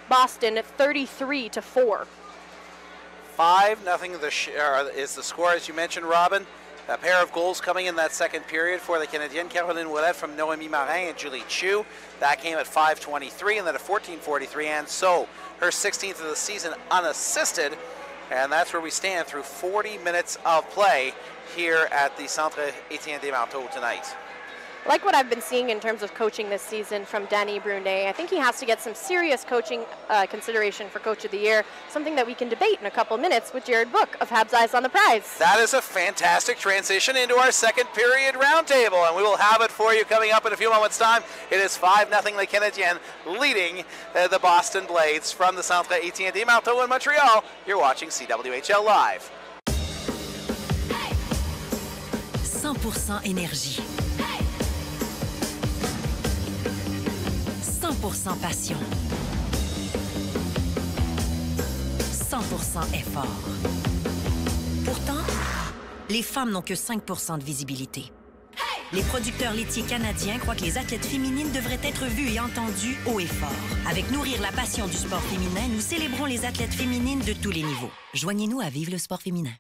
Boston 33-4. 5-0 is the score, as you mentioned, Robin. A pair of goals coming in that second period for the Canadiennes. Caroline Ouellette from Noémie Marin and Julie Chu. That came at 5:23, and then at 14:43. And so her 16th of the season unassisted. And that's where we stand through 40 minutes of play here at the Centre Étienne Desmarteaux tonight. Like what I've been seeing in terms of coaching this season from Danny Brunet, I think he has to get some serious coaching consideration for Coach of the Year, something that we can debate in a couple minutes with Jared Book of Habs Eyes on the Prize. That is a fantastic transition into our second period roundtable, and we will have it for you coming up in a few moments' time. It is 5-0 Les Canadiennes leading the Boston Blades from the Centre Étienne Desmarteaux in Montreal. You're watching CWHL Live. 100% énergie. 100% passion. 100% effort. Pourtant, les femmes n'ont que 5% de visibilité. Les producteurs laitiers canadiens croient que les athlètes féminines devraient être vues et entendues haut et fort. Avec Nourrir la passion du sport féminin, nous célébrons les athlètes féminines de tous les niveaux. Joignez-nous à Vive le sport féminin.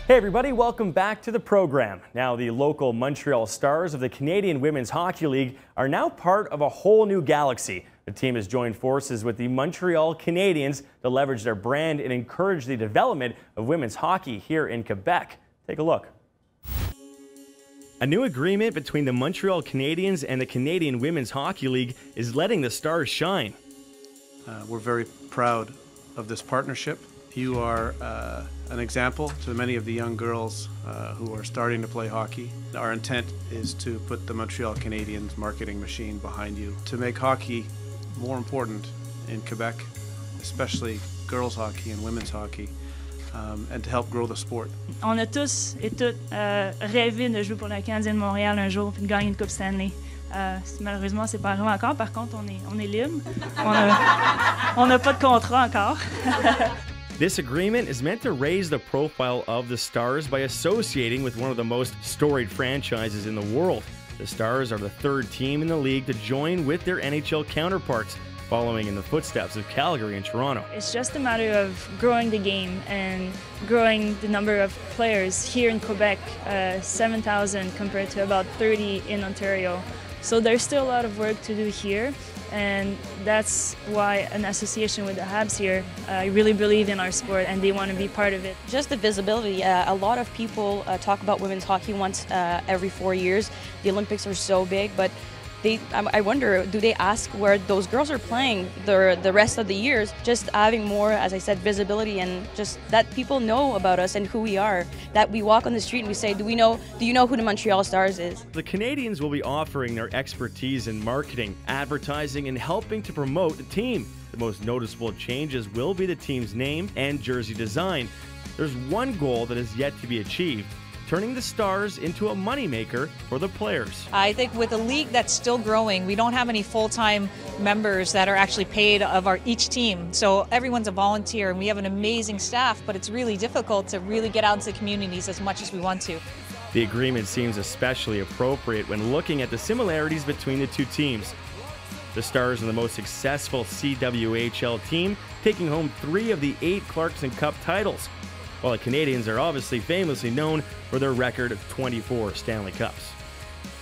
Hey everybody, welcome back to the program. Now the local Montreal Stars of the Canadian Women's Hockey League are now part of a whole new galaxy. The team has joined forces with the Montreal Canadiens to leverage their brand and encourage the development of women's hockey here in Quebec. Take a look. A new agreement between the Montreal Canadiens and the Canadian Women's Hockey League is letting the Stars shine. We're very proud of this partnership. You are an example to many of the young girls who are starting to play hockey. Our intent is to put the Montreal Canadiens marketing machine behind you to make hockey more important in Quebec, especially girls hockey and women's hockey, and to help grow the sport. On a tous et toutes rêvé de jouer pour le Canadien de Montréal un jour et de gagner une Coupe Stanley. Malheureusement, c'est pas arrivé encore. Par contre, on est libre. On n'a pas de contrat encore. This agreement is meant to raise the profile of the Stars by associating with one of the most storied franchises in the world. The Stars are the third team in the league to join with their NHL counterparts, following in the footsteps of Calgary and Toronto. It's just a matter of growing the game and growing the number of players here in Quebec, 7,000 compared to about 30 in Ontario. So there's still a lot of work to do here. And that's why an association with the Habs here, I really believe in our sport and they want to be part of it. Just the visibility. A lot of people talk about women's hockey once every 4 years. The Olympics are so big, but I wonder, do they ask where those girls are playing the rest of the years? Just having more, as I said, visibility, and just that people know about us and who we are. That we walk on the street and we say, do you know who the Montreal Stars is? The Canadiens will be offering their expertise in marketing, advertising, and helping to promote the team. The most noticeable changes will be the team's name and jersey design. There's one goal that is yet to be achieved: turning the Stars into a moneymaker for the players. I think with a league that's still growing, we don't have any full-time members that are actually paid of each team. So everyone's a volunteer, and we have an amazing staff, but it's really difficult to really get out into the communities as much as we want to. The agreement seems especially appropriate when looking at the similarities between the two teams. The Stars are the most successful CWHL team, taking home 3 of the 8 Clarkson Cup titles, while the Canadiens are obviously famously known for their record of 24 Stanley Cups.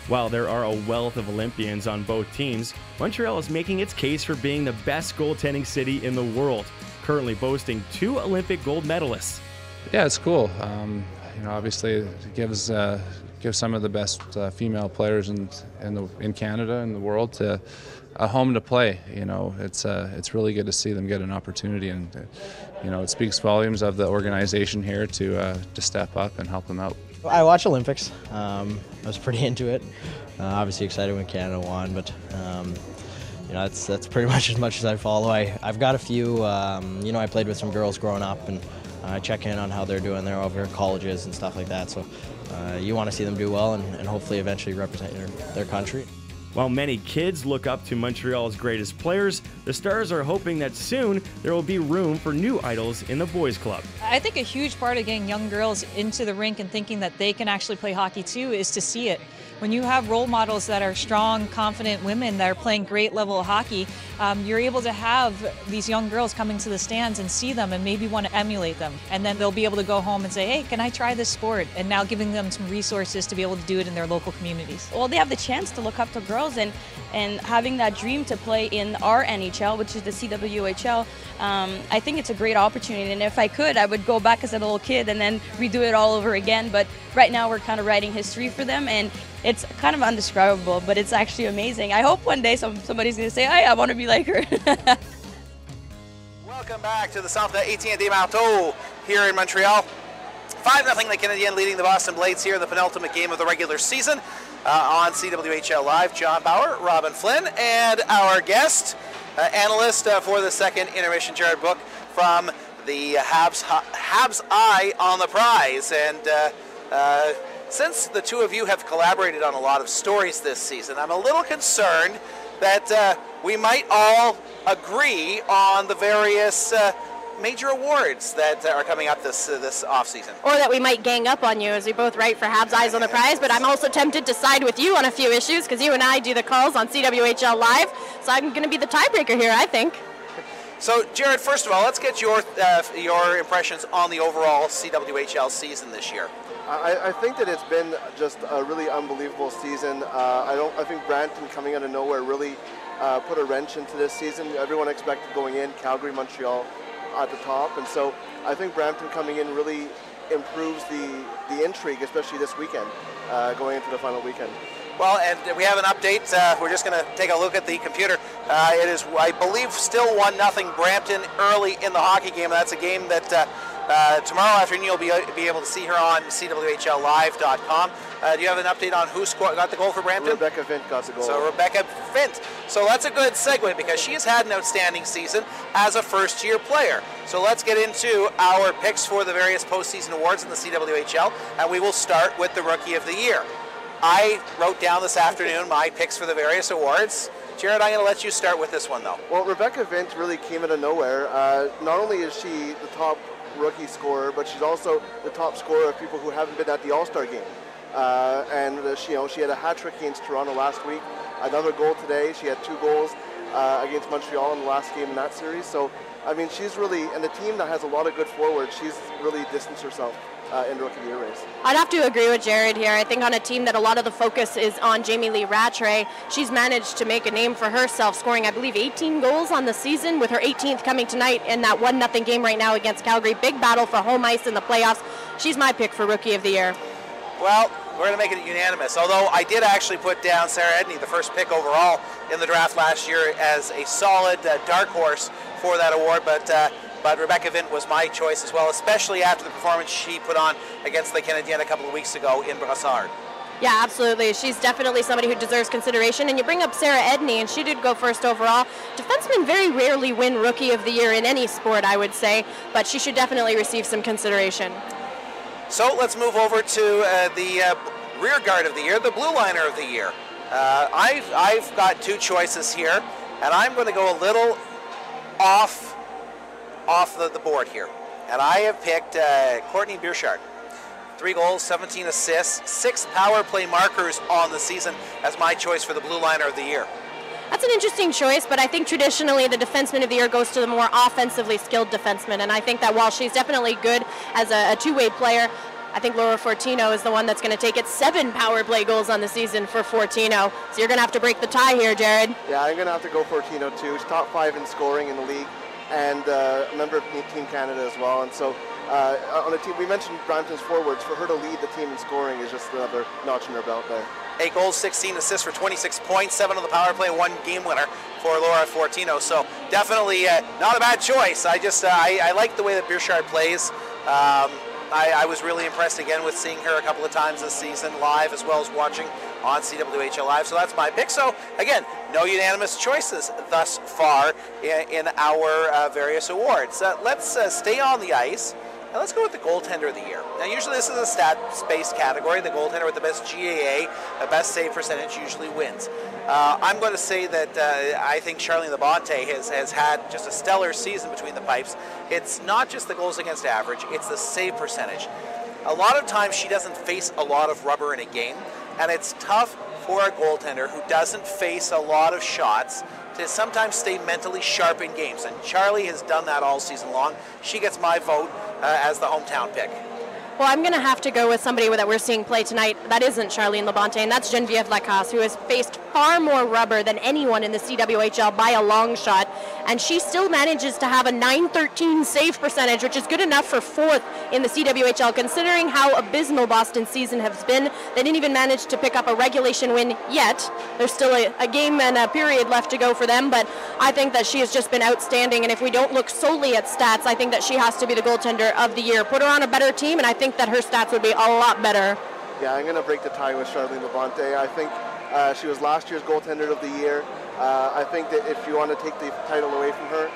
While there are a wealth of Olympians on both teams, Montreal is making its case for being the best goaltending city in the world, currently boasting 2 Olympic gold medalists. Yeah, it's cool. Obviously it gives some of the best female players in Canada and the world a home to play. It's really good to see them get an opportunity, and it speaks volumes of the organization here to step up and help them out. I watch Olympics. I was pretty into it. Obviously excited when Canada won, but that's pretty much as I follow. I've got a few. I played with some girls growing up, and I check in on how they're doing. They're over at colleges and stuff like that. So you want to see them do well and hopefully eventually represent their country. While many kids look up to Montreal's greatest players, the Stars are hoping that soon there will be room for new idols in the boys' club. I think a huge part of getting young girls into the rink and thinking that they can actually play hockey too is to see it. When you have role models that are strong, confident women that are playing great level of hockey, you're able to have these young girls coming to the stands and see them and maybe want to emulate them. And then they'll be able to go home and say, hey, can I try this sport? And now giving them some resources to be able to do it in their local communities. Well, they have the chance to look up to girls, and having that dream to play in our NHL, which is the CWHL, I think it's a great opportunity. And if I could, I would go back as a little kid and then redo it all over again. But right now we're kind of writing history for them, and it's kind of undescribable, but it's actually amazing. I hope one day somebody's going to say, hey, I want to be like her. Welcome back to the Centre Étienne Desmarteaux here in Montreal. 5-0 the Canadiens leading the Boston Blades here in the penultimate game of the regular season on CWHL Live. John Bauer, Robin Flynn, and our guest, analyst for the second intermission, Jared Book from the Habs Eye on the Prize. And since the two of you have collaborated on a lot of stories this season, I'm a little concerned that we might all agree on the various major awards that are coming up this offseason. Or that we might gang up on you, as we both write for Habs Eyes on the Prize, but I'm also tempted to side with you on a few issues because you and I do the calls on CWHL Live, so I'm going to be the tiebreaker here, I think. So, Jared, first of all, let's get your impressions on the overall CWHL season this year. I think that it's been just a really unbelievable season. I think Brampton coming out of nowhere really put a wrench into this season. Everyone expected going in Calgary, Montreal at the top, and so I think Brampton coming in really improves the intrigue, especially this weekend, going into the final weekend. Well, and we have an update. We're just going to take a look at the computer. It is, I believe, still 1-0 Brampton early in the hockey game. That's a game that tomorrow afternoon you'll be able to see her on CWHLlive.com. Do you have an update on who got the goal for Brampton? Rebecca Vint got the goal. So Rebecca Vint. So that's a good segue because she has had an outstanding season as a first-year player. So let's get into our picks for the various postseason awards in the CWHL, and we will start with the Rookie of the Year. I wrote down this afternoon my picks for the various awards. Jared, I'm going to let you start with this one, though. Well, Rebecca Vint really came out of nowhere. Not only is she the top rookie scorer, but she's also the top scorer of people who haven't been at the All-Star game. She had a hat trick against Toronto last week, another goal today. She had 2 goals against Montreal in the last game in that series. So, I mean, she's really, and the team that has a lot of good forwards, she's really distanced herself in the Rookie of the Year race. I'd have to agree with Jared here. I think on a team that a lot of the focus is on Jamie Lee Rattray, she's managed to make a name for herself, scoring, I believe, 18 goals on the season, with her 18th coming tonight in that 1-0 game right now against Calgary. Big battle for home ice in the playoffs. She's my pick for Rookie of the Year. Well, We're going to make it unanimous. Although I did actually put down Sarah Edney, the first pick overall in the draft last year, as a solid dark horse for that award. But Rebecca Vint was my choice as well, especially after the performance she put on against the Canadiennes a couple of weeks ago in Brassard. Yeah, absolutely. She's definitely somebody who deserves consideration. And you bring up Sarah Edney, and she did go first overall. Defensemen very rarely win Rookie of the Year in any sport, I would say, but she should definitely receive some consideration. So let's move over to the rear guard of the year, the blue liner of the year. I've got two choices here, and I'm going to go a little off the board here. And I have picked Courtney Bierschard. 3 goals, 17 assists, 6 power play markers on the season as my choice for the blue liner of the year. That's an interesting choice, but I think traditionally the defenseman of the year goes to the more offensively skilled defenseman, and I think that while she's definitely good as a two-way player, I think Laura Fortino is the one that's going to take it. 7 power play goals on the season for Fortino, so you're going to have to break the tie here, Jared. Yeah, I'm going to have to go Fortino too. She's top 5 in scoring in the league, and a member of Team Canada as well, and so on the team, we mentioned Brampton's forwards. For her to lead the team in scoring is just another notch in her belt there. 8 goals, 16 assists for 26 points, 7 on the power play, 1 game winner for Laura Fortino. So definitely not a bad choice. I like the way that Bierschard plays. I was really impressed again with seeing her a couple of times this season live, as well as watching on CWHL Live. So that's my pick. So again, no unanimous choices thus far in our various awards. Let's stay on the ice. Now let's go with the goaltender of the year. Now usually this is a stat-based category. The goaltender with the best GAA, the best save percentage, usually wins. I'm going to say that I think Charlene Labonte has had just a stellar season between the pipes. It's not just the goals against average, it's the save percentage. A lot of times she doesn't face a lot of rubber in a game, and it's tough for a goaltender who doesn't face a lot of shots to sometimes stay mentally sharp in games, and Charlie has done that all season long. She gets my vote as the hometown pick. Well, I'm going to have to go with somebody that we're seeing play tonight. That isn't Charlene Labonte, and that's Geneviève Lacasse, who has faced far more rubber than anyone in the CWHL by a long shot, and she still manages to have a .913 save percentage, which is good enough for 4th in the CWHL, considering how abysmal Boston's season has been. They didn't even manage to pick up a regulation win yet. There's still a game and a period left to go for them, but I think that she has just been outstanding, and if we don't look solely at stats, I think that she has to be the goaltender of the year. Put her on a better team, and I think that her stats would be a lot better. Yeah, I'm going to break the tie with Charlene Labonte. I think she was last year's goaltender of the year. I think that if you want to take the title away from her,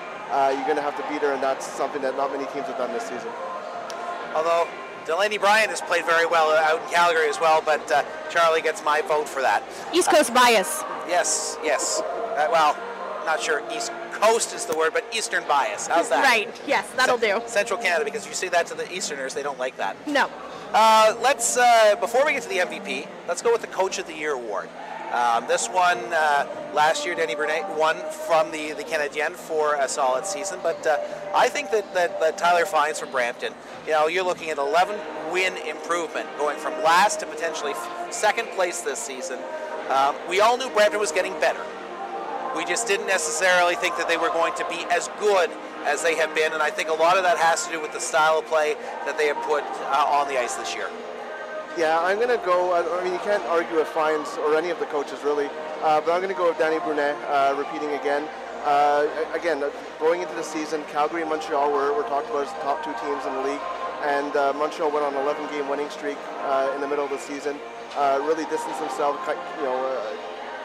you're going to have to beat her, and that's something that not many teams have done this season. Although Delaney Bryant has played very well out in Calgary as well, but Charlie gets my vote for that. East Coast bias. Yes. Well, not sure East Coast is the word, but Eastern bias. How's that? Right, yes, that'll do. Central Canada, because if you say that to the Easterners, they don't like that. No. Let's, before we get to the MVP, let's go with the Coach of the Year award. This one, last year, Denny Brunet won from the Canadiennes for a solid season, but I think that Tyler Fines from Brampton, you're looking at 11-win improvement, going from last to potentially 2nd place this season. We all knew Brampton was getting better. We just didn't necessarily think that they were going to be as good as they have been, and I think a lot of that has to do with the style of play that they have put on the ice this year. Yeah, I'm going to go, I mean, you can't argue with Fines or any of the coaches really, but I'm going to go with Danny Brunet, repeating again. Again, going into the season, Calgary and Montreal were talked about as the top 2 teams in the league, and Montreal went on an 11-game winning streak in the middle of the season, really distanced themselves,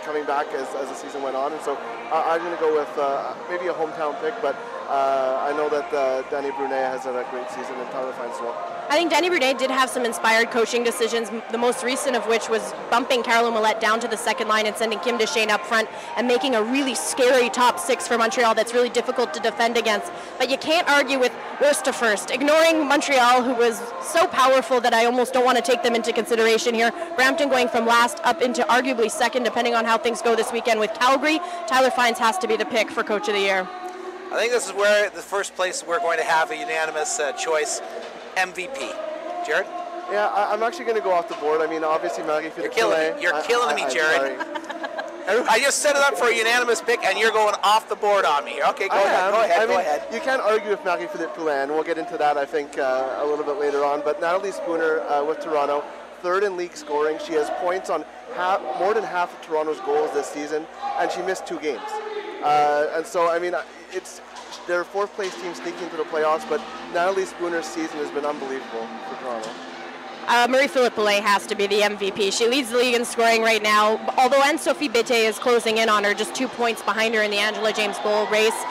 coming back as the season went on, and so I'm going to go with maybe a hometown pick, but I know that Danny Brunet has had a great season, and Tyler Fines as well. I think Danny Brunet did have some inspired coaching decisions, the most recent of which was bumping Carolyn Ouellette down to the 2nd line and sending Kim Duchesne up front and making a really scary top 6 for Montreal that's really difficult to defend against. But you can't argue with worst to first. Ignoring Montreal, who was so powerful that I almost don't want to take them into consideration here. Brampton going from last up into arguably 2nd, depending on how things go this weekend with Calgary. Tyler Fines has to be the pick for Coach of the Year. I think this is where the first place we're going to have a unanimous choice. MVP. Jared? Yeah, I'm actually going to go off the board. I mean, obviously, Marie-Philippe Poulin. You're killing me, Jared. I just set it up for a unanimous pick, and you're going off the board on me. Okay, go ahead. You can't argue with Marie-Philippe Poulin. We'll get into that, I think, a little bit later on. But Natalie Spooner with Toronto, third in league scoring. She has points on more than half of Toronto's goals this season, and she missed 2 games. And so, I mean, it's their 4th place team sneaking into the playoffs, but Natalie Spooner's season has been unbelievable for Toronto. Marie-Philippe Poulin has to be the MVP. She leads the league in scoring right now, although Ann-Sophie is closing in on her, just 2 points behind her in the Angela James Bowl race.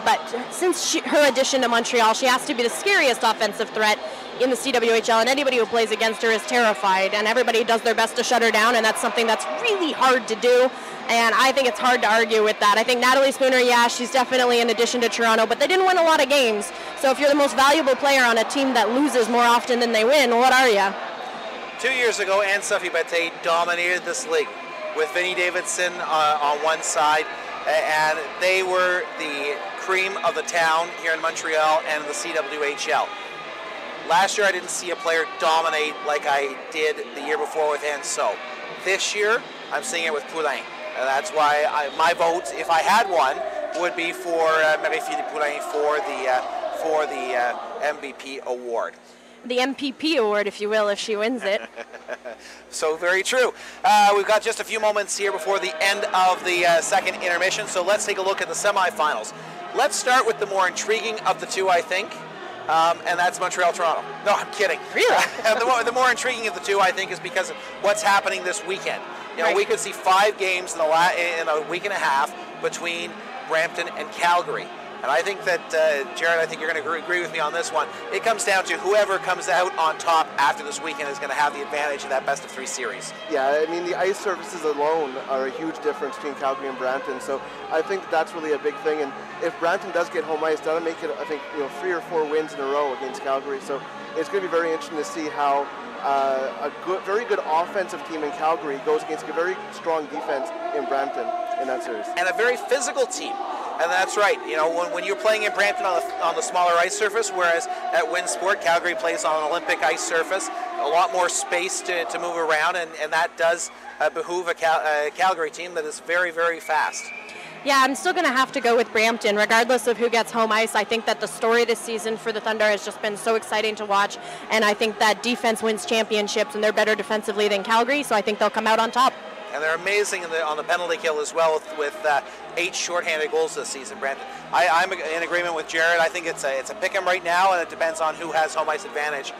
But since her addition to Montreal, she has to be the scariest offensive threat in the CWHL, and anybody who plays against her is terrified, and everybody does their best to shut her down, and that's something that's really hard to do, and I think it's hard to argue with that. I think Natalie Spooner, yeah, she's definitely an addition to Toronto, but they didn't win a lot of games, so if you're the most valuable player on a team that loses more often than they win, what are you? 2 years ago, Ann-Sophie Bette dominated this league with Vinnie Davidson on one side, and they were the cream of the town here in Montreal and the CWHL. Last year, I didn't see a player dominate like I did the year before with Ann-So. This year, I'm seeing it with Poulin. And that's why my vote, if I had one, would be for Marie-Philippe Poulin for the MVP award. The MPP award, if you will, if she wins it. So very true. We've got just a few moments here before the end of the second intermission, so let's take a look at the semifinals. Let's start with the more intriguing of the two, I think. And that's Montreal-Toronto. No, I'm kidding. Really? the more intriguing of the two, I think, is because of what's happening this weekend. You know, we could see 5 games in a week and a half between Brampton and Calgary. And I think that, Jared, I think you're going to agree with me on this one. It comes down to whoever comes out on top after this weekend is going to have the advantage in that best-of-3 series. Yeah, I mean, the ice surfaces alone are a huge difference between Calgary and Brampton, so I think that's really a big thing. And if Brampton does get home ice, that'll make it, I think, 3 or 4 wins in a row against Calgary. So it's going to be very interesting to see how a very good offensive team in Calgary goes against a very strong defense in Brampton in that series. And a very physical team. And that's right. You know, when you're playing in Brampton on the smaller ice surface, whereas at Winsport, Calgary plays on an Olympic ice surface, a lot more space to move around, and that does behoove a Calgary team that is very, very fast. Yeah, I'm still going to have to go with Brampton, regardless of who gets home ice. I think that the story this season for the Thunder has just been so exciting to watch, and I think that defense wins championships, and they're better defensively than Calgary, so I think they'll come out on top. And they're amazing on the penalty kill as well, with 8 shorthanded goals this season, Brampton. I'm in agreement with Jared. I think it's a pick 'em right now, and it depends on who has home ice advantage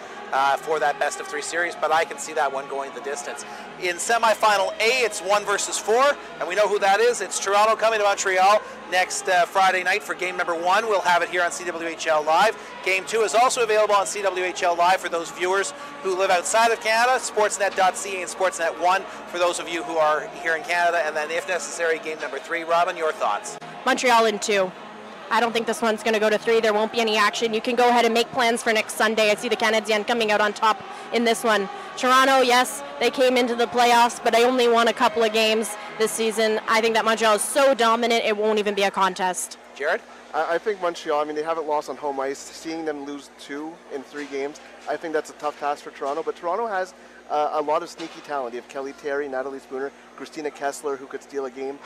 for that best-of-3 series, but I can see that one going the distance. In semifinal A, it's 1 versus 4, and we know who that is. It's Toronto coming to Montreal next Friday night for game number 1. We'll have it here on CWHL Live. Game 2 is also available on CWHL Live for those viewers who live outside of Canada, sportsnet.ca and Sportsnet 1 for those of you who are here in Canada, and then if necessary, game number 3. Robin, your thoughts? Montreal in 2. I don't think this one's going to go to 3. There won't be any action. You can go ahead and make plans for next Sunday. I see the Canadiennes coming out on top in this one. Toronto, yes, they came into the playoffs, but they only won a couple of games this season. I think that Montreal is so dominant, it won't even be a contest. Jared? I think Montreal, I mean, they haven't lost on home ice. Seeing them lose 2 in 3 games, I think that's a tough task for Toronto. But Toronto has a lot of sneaky talent. You have Kelly Terry, Natalie Spooner, Christina Kessler, who could steal a game.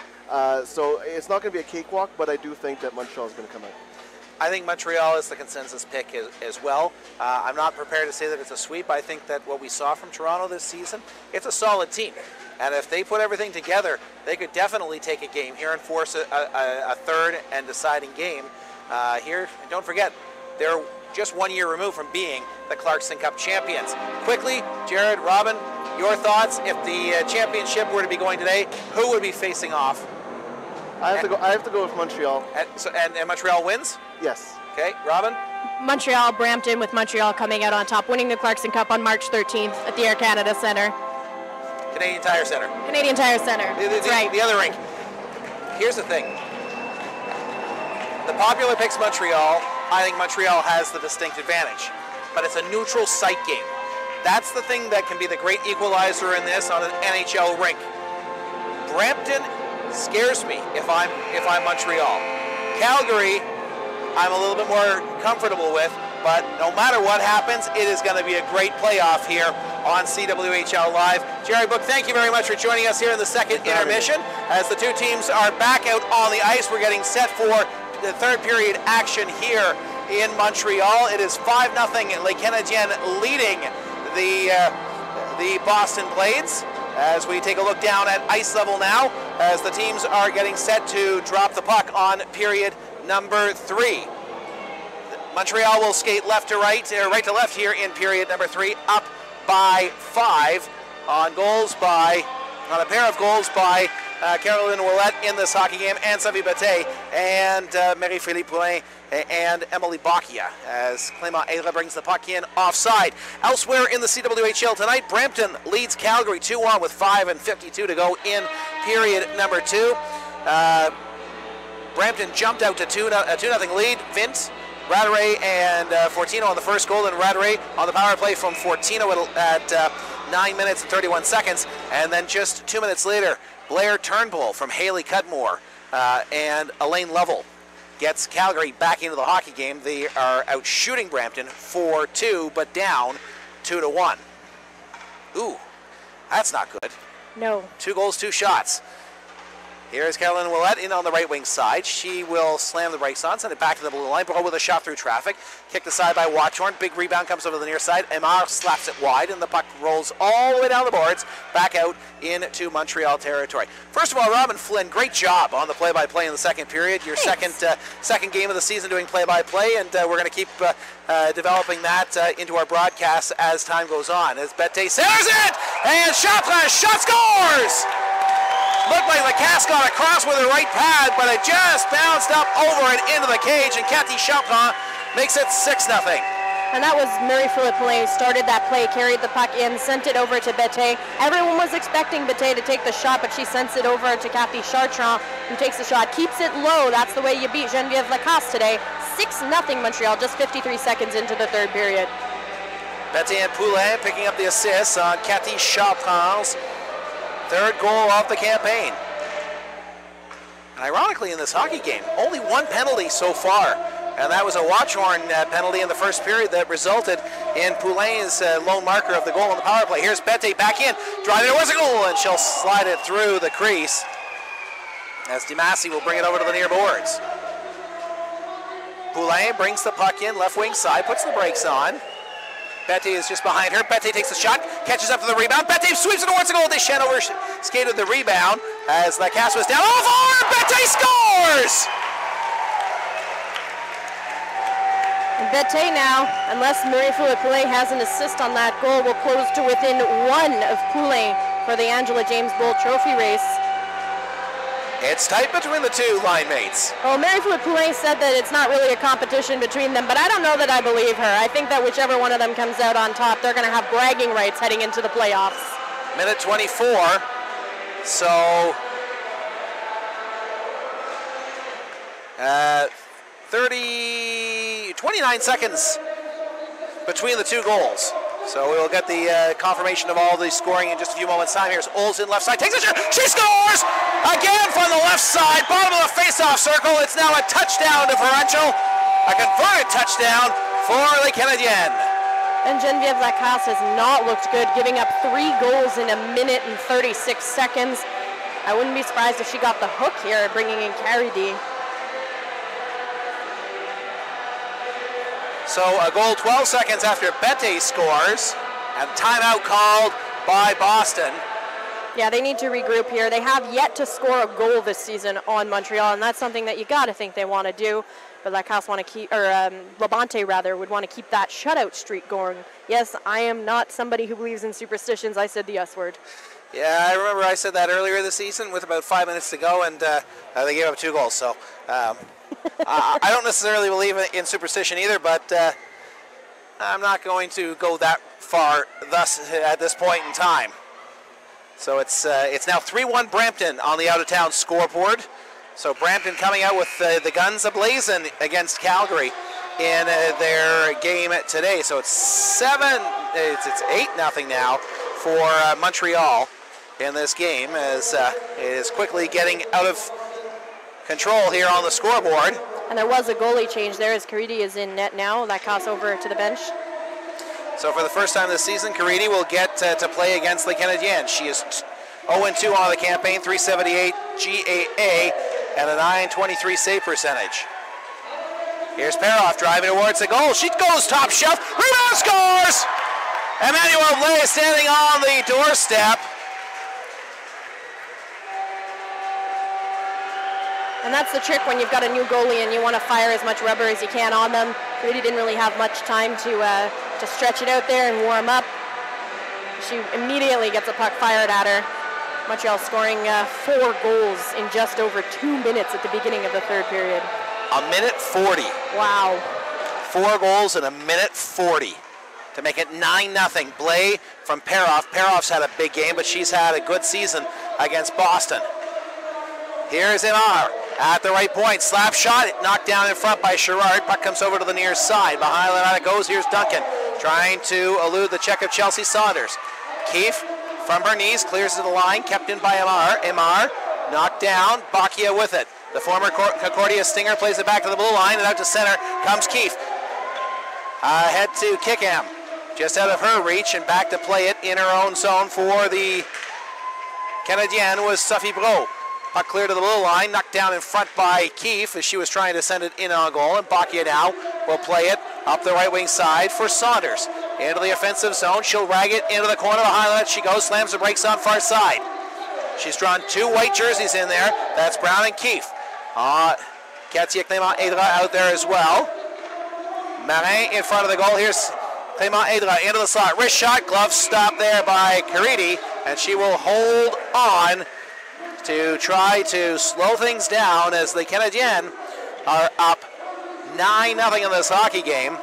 So it's not going to be a cakewalk, but I do think that Montreal is going to come out. I think Montreal is the consensus pick as well. I'm not prepared to say that it's a sweep. I think that what we saw from Toronto this season, it's a solid team. And if they put everything together, they could definitely take a game here and force a third and deciding game here. And don't forget, they're just 1 year removed from being the Clarkson Cup champions. Quickly, Jared, Robin, your thoughts. If the championship were to be going today, who would be facing off? I have to go with Montreal. And Montreal wins? Yes. Okay, Robin? Montreal, Brampton, with Montreal coming out on top, winning the Clarkson Cup on March 13th at the Air Canada Centre. Canadian Tire Centre. Canadian Tire Centre. That's right. The other rink. Here's the thing. The popular picks Montreal. I think Montreal has the distinct advantage, but it's a neutral site game. That's the thing that can be the great equalizer in this on an NHL rink. Brampton scares me if I'm Montreal. Calgary, I'm a little bit more comfortable with, but no matter what happens, it is going to be a great playoff here on CWHL Live. Jerry Book, thank you very much for joining us here in the second intermission. As the two teams are back out on the ice, we're getting set for the third period action here in Montreal. It is 5-0, Les Canadiennes leading the Boston Blades. As we take a look down at ice level now, as the teams are getting set to drop the puck on period number 3. Montreal will skate left to right, or right to left here in period number 3, up by 5 on a pair of goals by Caroline Ouellette in this hockey game, Ann-Sophie and Marie-Philippe Poulin and Emily Bocchia, as Clément Aylra brings the puck in offside. Elsewhere in the CWHL tonight, Brampton leads Calgary 2-1 with 5:52 to go in period number 2. Brampton jumped out to a 2-0 lead. Vince, Radare, and Fortino on the first goal, and Radare on the power play from Fortino at 9 minutes and 31 seconds. And then just 2 minutes later, Blair Turnbull from Haley Cudmore and Elaine Lovell gets Calgary back into the hockey game. They are out shooting Brampton 4-2, but down 2-1. Ooh, that's not good. No. 2 goals, 2 shots. Here's Caroline Ouellette in on the right wing side. She will slam the brakes on, send it back to the blue line, Bro with a shot through traffic. Kicked aside by Watchorn. Big rebound comes over the near side. Emar slaps it wide, and the puck rolls all the way down the boards, back out into Montreal territory. First of all, Robin Flynn, great job on the play-by-play in the second period. Your second game of the season doing play-by-play, and we're going to keep developing that into our broadcasts as time goes on. As Bette centers it, and shot scores! Looked like Lacasse got across with her right pad, but it just bounced up over and into the cage, and Cathy Chartrand makes it 6-0. And that was Marie-Philippe Poulin who started that play, carried the puck in, sent it over to Bette. Everyone was expecting Bette to take the shot, but she sends it over to Cathy Chartrand, who takes the shot, keeps it low. That's the way you beat Geneviève Lacasse today. 6-0 Montreal, just 53 seconds into the third period. Bette and Poulin picking up the assists on Cathy Chartrand's third goal of the campaign. And ironically, in this hockey game, only 1 penalty so far, and that was a Watchorn penalty in the first period that resulted in Poulin's lone marker of the goal on the power play. Here's Bette back in, driving towards a goal, and she'll slide it through the crease as Dimassi will bring it over to the near boards. Poulin brings the puck in, left wing side, puts the brakes on. Bette is just behind her. Bette takes a shot, catches up to the rebound. Bette sweeps it towards the goal. Deschenover skated the rebound as Lacasse was down. Oh, forward! Bette scores! And Bette now, unless Marie-Philippe Poulin has an assist on that goal, will close to within 1 of Poulin for the Angela James Bowl Trophy race. It's tight between the two line mates. Well, Marie-Philippe Poulin said that it's not really a competition between them, but I don't know that I believe her. I think that whichever one of them comes out on top, they're going to have bragging rights heading into the playoffs. Minute 24. So, 29 seconds between the 2 goals. So we will get the confirmation of all the scoring in just a few moments' time. Here's Olsen, left side, takes a shot. She scores! Again from the left side, bottom of the face-off circle. It's now a touchdown differential. A converted touchdown for Les Canadiennes. And Geneviève Lacasse has not looked good, giving up 3 goals in 1 minute and 36 seconds. I wouldn't be surprised if she got the hook here, bringing in Carrie D. So a goal 12 seconds after Bette scores, and timeout called by Boston. Yeah, they need to regroup here. They have yet to score a goal this season on Montreal, and that's something that you got to think they want to do. But Lacasse want to keep, or Labonte rather, would want to keep that shutout streak going. Yes, I am not somebody who believes in superstitions. I said the S word. Yeah, I remember I said that earlier this season with about 5 minutes to go, and they gave up 2 goals. So. I don't necessarily believe in superstition either, but I'm not going to go that far thus at this point in time. So it's now 3-1 Brampton on the out-of-town scoreboard. So Brampton coming out with the guns ablazing against Calgary in their game today. So it's 8-0 now for Montreal in this game, as it is quickly getting out of control here on the scoreboard. And there was a goalie change there as Caridi is in net now. Lacasse over to the bench. So for the first time this season, Caridi will get to play against Les Canadiennes. She is 0-2 on the campaign, .378 GAA, and a .923 save percentage. Here's Peroff driving towards the goal. She goes top shelf. Rebound, scores! Emmanuel Blais standing on the doorstep. And that's the trick when you've got a new goalie and you want to fire as much rubber as you can on them. Really didn't really have much time to stretch it out there and warm up. She immediately gets a puck fired at her. Montreal scoring 4 goals in just over 2 minutes at the beginning of the third period. A minute 40. Wow. 4 goals in a minute 40 to make it 9-0. Blais from Peroff. Peroff's had a big game, but she's had a good season against Boston. Here's Imar at the right point. Slap shot, knocked down in front by Sherrard. Puck comes over to the near side. Behind that it goes. Here's Duncan trying to elude the check of Chelsea Saunders. Keefe from her knees clears to the line, kept in by Imar. Imar knocked down. Bacchia with it. The former Concordia Stinger plays it back to the blue line, and out to center comes Keefe. Ahead to Kickham. Just out of her reach, and back to play it in her own zone for the Canadiennes was Sophie Bro. Puck clear to the blue line, knocked down in front by Keefe as she was trying to send it in on goal, and Bacchia now will play it up the right wing side for Saunders. Into the offensive zone, she'll rag it into the corner behind that she goes, slams the brakes on far side. She's drawn 2 white jerseys in there, that's Brown and Keefe. Katia Clément-Edra out there as well. Marin in front of the goal, here's Clément-Edra into the slot, wrist shot, glove stop there by Caridi, and she will hold on to try to slow things down as the Canadiennes are up 9-0 in this hockey game.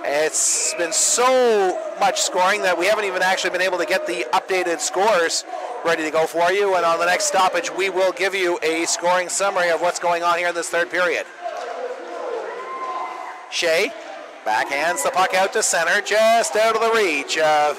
It's been so much scoring that we haven't even actually been able to get the updated scores ready to go for you, and on the next stoppage we will give you a scoring summary of what's going on here in this third period. Shea backhands the puck out to center, just out of the reach of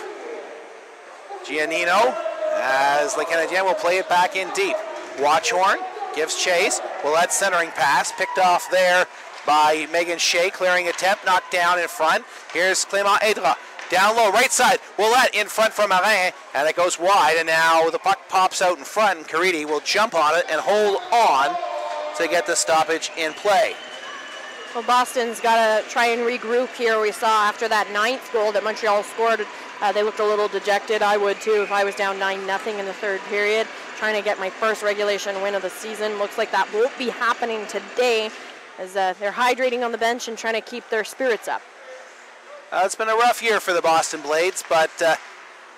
Giannino, as the Canadiens will play it back in deep. Watchhorn gives chase. Well, that centering pass picked off there by Megan Shea, clearing a tip, knocked down in front. Here's Clément-Edra. Down low, right side. Willette in front for Marin, and it goes wide, and now the puck pops out in front, and Caridi will jump on it and hold on to get the stoppage in play. Well, Boston's got to try and regroup here. We saw after that 9th goal that Montreal scored, they looked a little dejected. I would too if I was down 9-0 in the third period. Trying to get my first regulation win of the season. Looks like that won't be happening today as they're hydrating on the bench and trying to keep their spirits up. It's been a rough year for the Boston Blades, but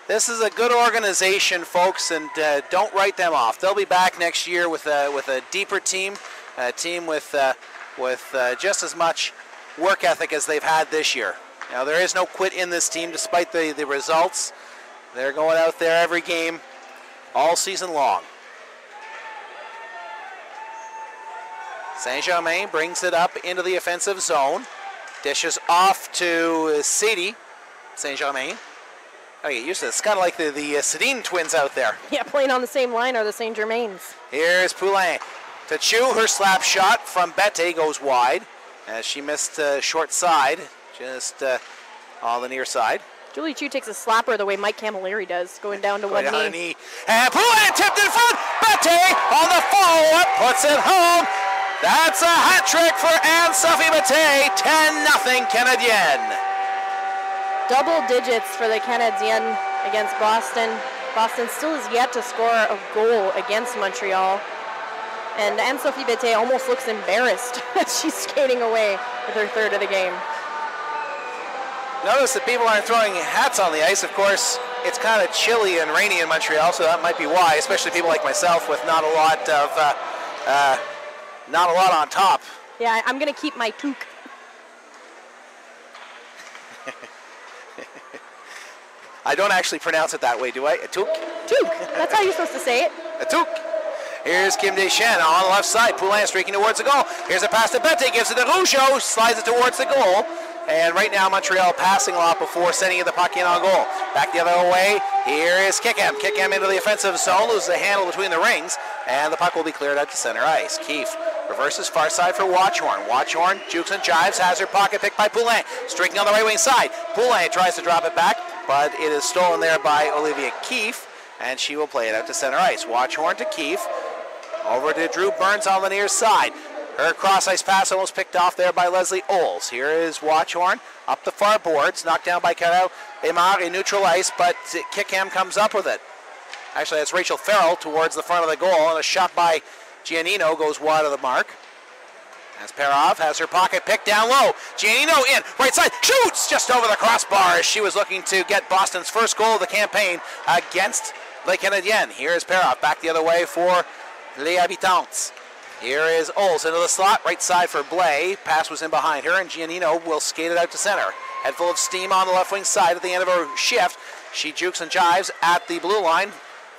this is a good organization, folks, and don't write them off. They'll be back next year with a deeper team, a team with just as much work ethic as they've had this year. Now, there is no quit in this team despite the results. They're going out there every game all season long. Saint-Germain brings it up into the offensive zone. Dishes off to Sadie. Saint-Germain. I get used to this. It's kind of like the Sedin twins out there. Yeah, playing on the same line are the Saint-Germains. Here's Poulin to Chu. Her slap shot from Bette goes wide as she missed short side, just on the near side. Julie Chu takes a slapper the way Mike Camilleri does, going down to one knee. And Poulin tipped in front. Bette on the follow-up puts it home. That's a hat trick for Ann-Sophie Bette. 10-0 Canadienne. Double digits for the Canadiennes against Boston. Boston still has yet to score a goal against Montreal. And Ann-Sophie Bette almost looks embarrassed as she's skating away with her third of the game. Notice that people aren't throwing hats on the ice. Of course, it's kind of chilly and rainy in Montreal, so that might be why, especially people like myself with not a lot on top. Yeah, I'm going to keep my toque. I don't actually pronounce it that way, do I? A toque? Toque. That's how you're supposed to say it. A toque. Here's Kim Deschênes on the left side. Poulin streaking towards the goal. Here's a pass to Bette. Gives it to Rougeau. Slides it towards the goal. And right now, Montreal passing a lot before sending the puck in on goal. Back the other way. Here is Kickham. Kickham into the offensive zone. Loses the handle between the rings. And the puck will be cleared out to center ice. Keefe reverses far side for Watchhorn. Watchhorn jukes and jives. Has her pocket picked by Poulin. Streaking on the right wing side. Poulin tries to drop it back, but it is stolen there by Olivia Keefe. And she will play it out to center ice. Watchhorn to Keefe. Over to Drew Burns on the near side. Her cross-ice pass almost picked off there by Leslie Oles. Here is Watchorn up the far boards, knocked down by Carol Aymar in neutral ice, but Kickham comes up with it. Actually, that's Rachel Farrell towards the front of the goal, and a shot by Giannino goes wide of the mark. As Perov has her pocket picked down low. Giannino in, right side, shoots just over the crossbar as she was looking to get Boston's first goal of the campaign against Les Canadiennes. Here is Perov back the other way for Les Habitants. Here is Oles into the slot, right side for Blais. Pass was in behind her, and Giannino will skate it out to center. Head full of steam on the left wing side at the end of her shift. She jukes and jives at the blue line,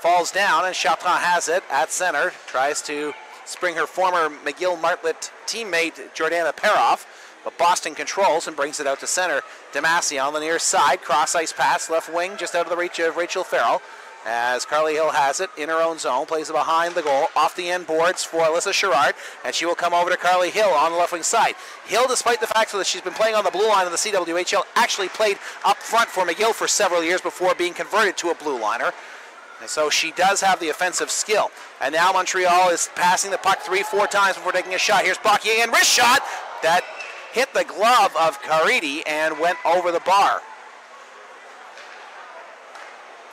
falls down, and Chartrand has it at center. Tries to spring her former McGill-Martlett teammate Jordana Perov, but Boston controls and brings it out to center. Damasi on the near side, cross-ice pass, left wing, just out of the reach of Rachel Farrell. As Carly Hill has it in her own zone, plays it behind the goal, off the end boards for Alyssa Sherrard, and she will come over to Carly Hill on the left wing side. Hill, despite the fact that she's been playing on the blue line in the CWHL, actually played up front for McGill for several years before being converted to a blue liner. And so she does have the offensive skill. And now Montreal is passing the puck 3-4 times before taking a shot. Here's Bocquier and wrist shot that hit the glove of Caridi and went over the bar.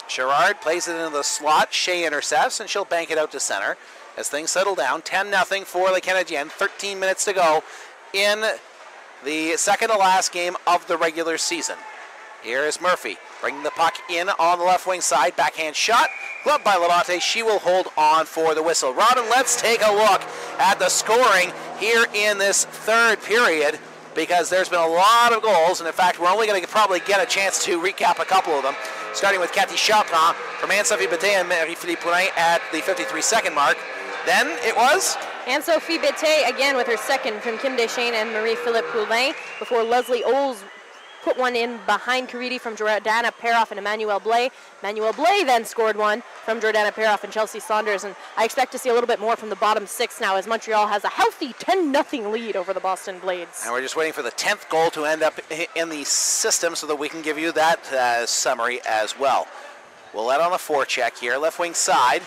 Sherrard plays it into the slot. Shea intercepts, and she'll bank it out to center as things settle down. 10-0 for Les Canadiennes. 13 minutes to go in the second to last game of the regular season. Here is Murphy bringing the puck in on the left wing side. Backhand shot. Gloved by Labonte. She will hold on for the whistle. Robin, let's take a look at the scoring here in this third period, because there's been a lot of goals, and in fact we're only going to probably get a chance to recap a couple of them, starting with Cathy Chartrand from Ann-Sophie Bété and Marie-Philippe Poulin at the 53-second mark. Then it was Ann-Sophie Bété again with her second from Kim Deschênes and Marie-Philippe Poulin before Leslie Oles put one in behind Caridi from Jordana Peroff and Emmanuel Blais. Emmanuel Blais then scored one from Jordana Peroff and Chelsea Saunders, and I expect to see a little bit more from the bottom six now as Montreal has a healthy 10-0 lead over the Boston Blades. And we're just waiting for the 10th goal to end up in the system so that we can give you that summary as well. Willette on the forecheck here, left wing side.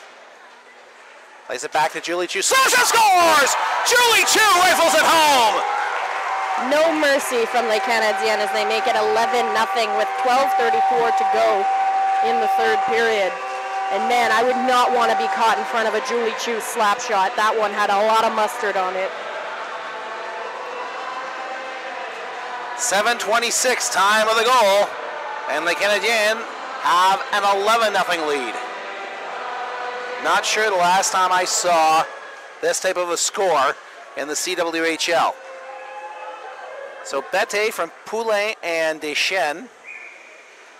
Plays it back to Julie Chu. Sasha scores! Julie Chu rifles it home! No mercy from Les Canadiennes as they make it 11-0 with 12:34 to go in the third period. And man, I would not want to be caught in front of a Julie Chu slap shot. That one had a lot of mustard on it. 7:26 time of the goal, and Les Canadiennes have an 11-0 lead. Not sure the last time I saw this type of a score in the CWHL. So Bété from Poulin and Deschênes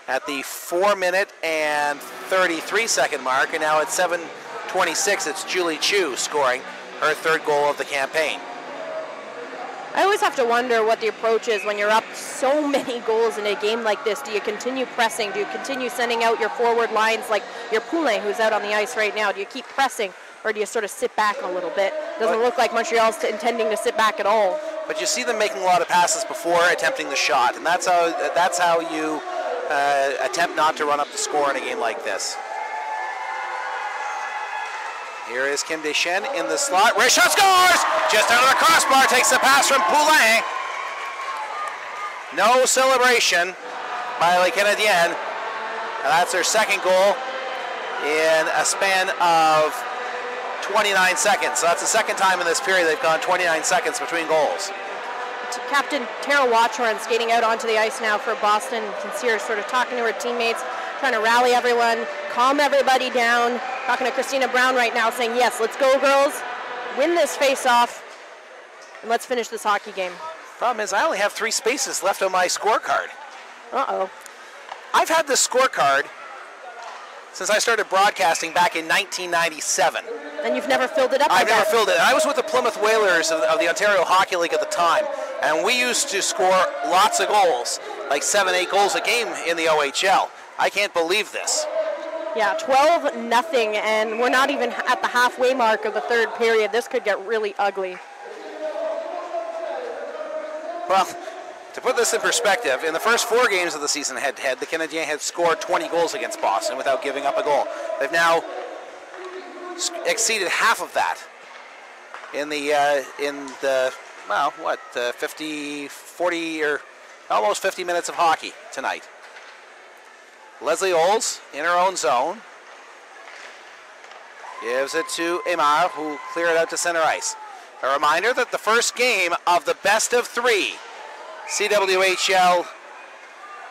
at the 4-minute and 33-second mark, and now at 7:26 it's Julie Chu scoring her third goal of the campaign. I always have to wonder what the approach is when you're up so many goals in a game like this. Do you continue pressing? Do you continue sending out your forward lines like your Poulin, who's out on the ice right now? Do you keep pressing, or do you sort of sit back a little bit? Doesn't look like Montreal's intending to sit back at all. But you see them making a lot of passes before attempting the shot, and that's how you attempt not to run up the score in a game like this. Here is Kim Deschênes in the slot. Wrist shot, scores! Just out of the crossbar, takes the pass from Poulin. No celebration by Les Canadiennes. And that's their second goal in a span of 29 seconds. So that's the second time in this period they've gone 29 seconds between goals. Captain Tara Watchorn skating out onto the ice now for Boston. You can see her sort of talking to her teammates, trying to rally everyone, calm everybody down. Talking to Christina Brown right now saying, yes, let's go girls, win this face-off, and let's finish this hockey game. Problem is I only have 3 spaces left on my scorecard. Uh-oh. I've had this scorecard since I started broadcasting back in 1997. And you've never filled it up? I've never filled it. I was with the Plymouth Whalers of the Ontario Hockey League at the time, and we used to score lots of goals, like 7-8 goals a game in the OHL. I can't believe this. Yeah, 12-0, and we're not even at the halfway mark of the third period. This could get really ugly. Well, to put this in perspective, in the first 4 games of the season head-to-head, the Canadiens had scored 20 goals against Boston without giving up a goal. They've now exceeded half of that in the well, what, 40 or almost 50 minutes of hockey tonight. Leslie Olds in her own zone. Gives it to Aymar, who cleared it out to center ice. A reminder that the first game of the best of 3 CWHL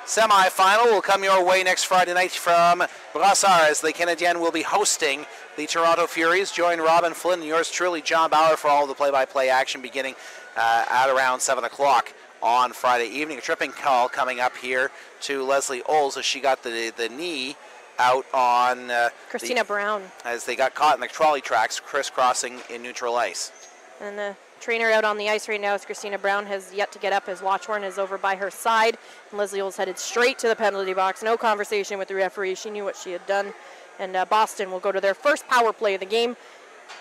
semifinal will come your way next Friday night from Brassard, as the Canadiennes will be hosting the Toronto Furies. Join Robin Flynn and yours truly, John Bauer, for all the play-by-play action beginning at around 7 o'clock on Friday evening. A tripping call coming up here to Leslie Olds as she got the knee out on Christina Brown, as they got caught in the trolley tracks crisscrossing in neutral ice. And the trainer out on the ice right now is Christina Brown, has yet to get up as Watchhorn is over by her side. And Leslie Olds headed straight to the penalty box. No conversation with the referee. She knew what she had done. And Boston will go to their first power play of the game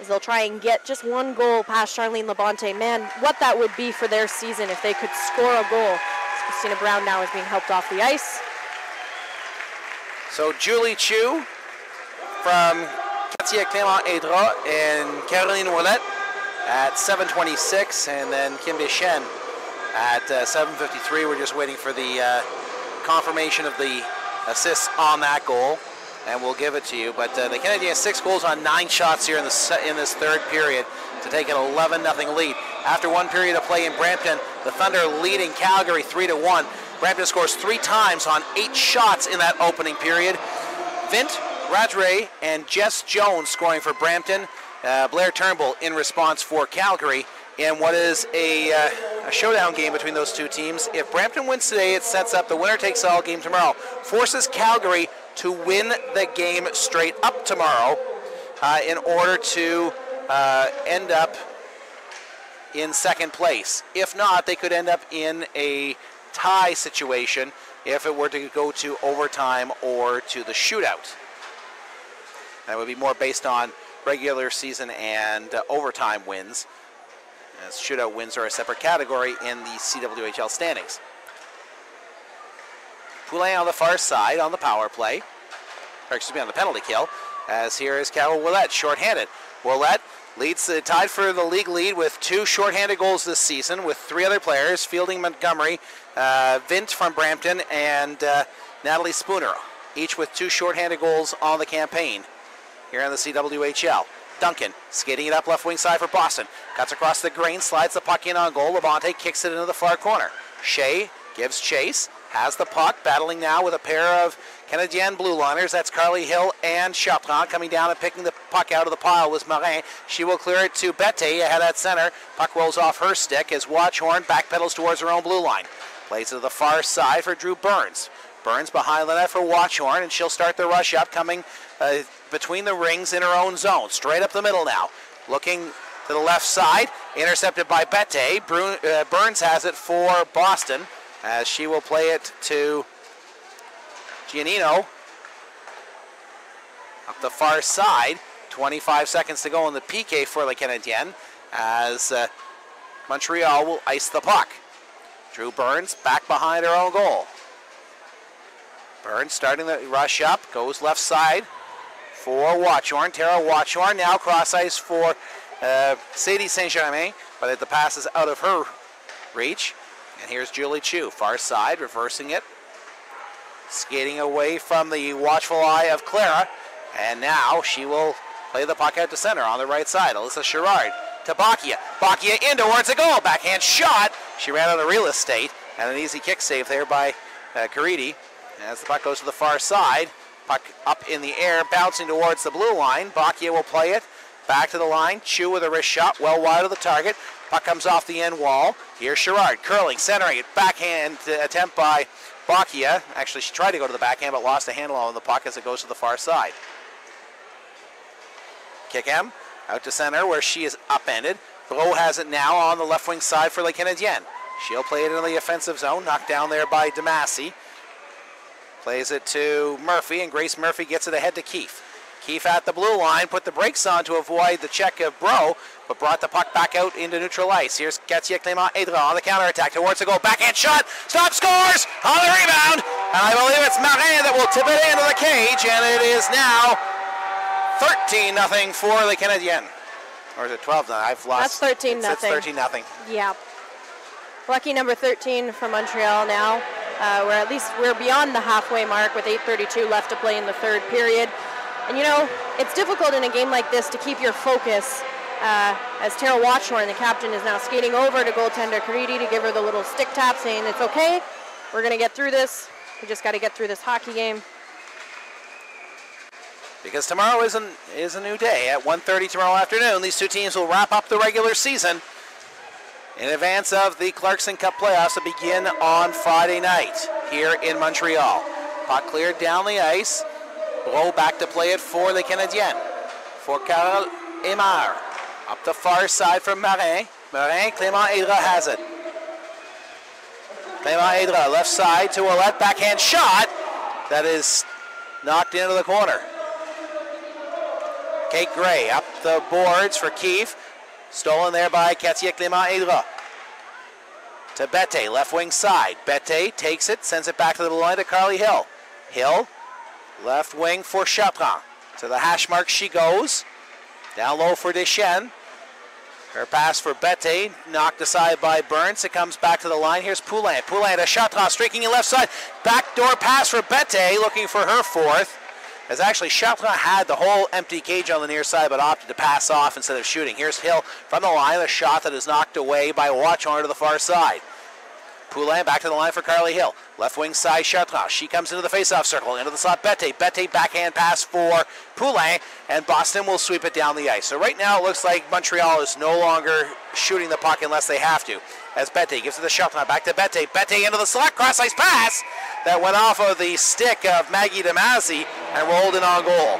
as they'll try and get just one goal past Charlene Labonte. Man, what that would be for their season if they could score a goal. As Christina Brown now is being helped off the ice. So Julie Chu from Katia Clément-Aydra and Caroline Ouellette at 7:26, and then Kim Bichen at 7:53. We're just waiting for the confirmation of the assists on that goal, and we'll give it to you. But the Canadiens 6 goals on 9 shots here in this third period to take an 11-0 lead. After one period of play in Brampton, the Thunder leading Calgary 3-1. Brampton scores 3 times on 8 shots in that opening period. Vint, Radre, and Jess Jones scoring for Brampton. Blair Turnbull in response for Calgary in what is a showdown game between those two teams. If Brampton wins today, it sets up the winner-takes-all game tomorrow. Forces Calgary to win the game straight up tomorrow in order to end up in second place. If not, they could end up in a tie situation if it were to go to overtime or to the shootout. That would be more based on regular season and overtime wins, as shootout wins are a separate category in the CWHL standings. Poulin on the far side on the power play, or excuse me, on the penalty kill, as here is Carol Ouellette, shorthanded. Ouellette leads tied for the league lead with 2 shorthanded goals this season with 3 other players, Fielding Montgomery, Vint from Brampton, and Natalie Spooner, each with 2 shorthanded goals on the campaign here in the CWHL. Duncan skating it up left wing side for Boston. Cuts across the grain, slides the puck in on goal. Labonte kicks it into the far corner. Shea gives chase, has the puck, battling now with a pair of Canadienne blue liners. That's Carly Hill and Chartrand coming down and picking the puck out of the pile with Morin. She will clear it to Bette ahead at center. Puck rolls off her stick as Watchhorn backpedals towards her own blue line. Plays it to the far side for Drew Burns. Burns behind the net for Watchhorn, and she'll start the rush up, coming between the rings in her own zone. Straight up the middle now. Looking to the left side, intercepted by Bette. Burns has it for Boston, as she will play it to Giannino up the far side. 25 seconds to go in the PK for the Canadiennes, as Montreal will ice the puck. Drew Burns back behind her own goal. Burns starting the rush up, goes left side for Watchhorn. Tara Watchhorn now cross ice for Sadie Saint-Germain, but the pass is out of her reach. And here's Julie Chu, far side, reversing it. Skating away from the watchful eye of Clara. And now she will play the puck out to center on the right side. Alyssa Sherrard to Bacchia. Bacchia in towards the goal. Backhand shot. She ran out of real estate. And an easy kick save there by Caridi. As the puck goes to the far side. Puck up in the air, bouncing towards the blue line. Bacchia will play it back to the line. Chu with a wrist shot, well wide of the target. Puck comes off the end wall. Here's Sherrard curling, centering it. Backhand attempt by Bacchia. Actually, she tried to go to the backhand, but lost a handle on the puck as it goes to the far side. Kickham out to center, where she is upended. Bro has it now on the left wing side for Les Canadiennes. She'll play it in the offensive zone, knocked down there by Damasi. Plays it to Murphy, and Grace Murphy gets it ahead to Keefe. Keefe at the blue line, put the brakes on to avoid the check of Bro, but brought the puck back out into neutral ice. Here's Katia Clément-Aydra on the counterattack towards the goal. Backhand shot, stop, scores on the rebound, and I believe it's Marin that will tip it into the cage, and it is now 13-0 for Les Canadiennes. Or is it 12 now? I've lost. That's 13-0. It's 13-0. Yeah. Lucky number 13 from Montreal now. Where at least we're beyond the halfway mark with 8:32 left to play in the third period. And you know, it's difficult in a game like this to keep your focus as Tara Watchorn, the captain, is now skating over to goaltender Caridi to give her the little stick tap saying it's okay, we're going to get through this. We just got to get through this hockey game. Because tomorrow is a new day. At 1:30 tomorrow afternoon, these two teams will wrap up the regular season in advance of the Clarkson Cup playoffs that begin on Friday night here in Montreal. Puck cleared down the ice. Blow back to play it for the Canadiennes. For Carole Aymar. Up the far side from Marin. Marin, Clément Aydra has it. Clément Aydra, left side to Ouellette, backhand shot. That is knocked into the corner. Kate Gray up the boards for Keefe. Stolen there by Katia Clément Aydra. To Bette, left wing side. Bette takes it, sends it back to the line to Carly Hill. Hill, left wing for Chaperon. To the hash mark she goes. Down low for Deschênes. Her pass for Bette, knocked aside by Burns. It comes back to the line. Here's Poulin. Poulin to Chaperon, streaking in left side. Backdoor pass for Bette, looking for her fourth. As actually Chaperon had the whole empty cage on the near side, but opted to pass off instead of shooting. Here's Hill from the line, a shot that is knocked away by Watchorn to the far side. Poulin back to the line for Carly Hill. Left wing side, Chartrand. She comes into the face-off circle, into the slot, Bette. Bette backhand pass for Poulin, and Boston will sweep it down the ice. So right now it looks like Montreal is no longer shooting the puck unless they have to. As Bette gives it to Chartrand, back to Bette. Bette into the slot, cross-ice pass that went off of the stick of Maggie Damasi and rolled in on goal.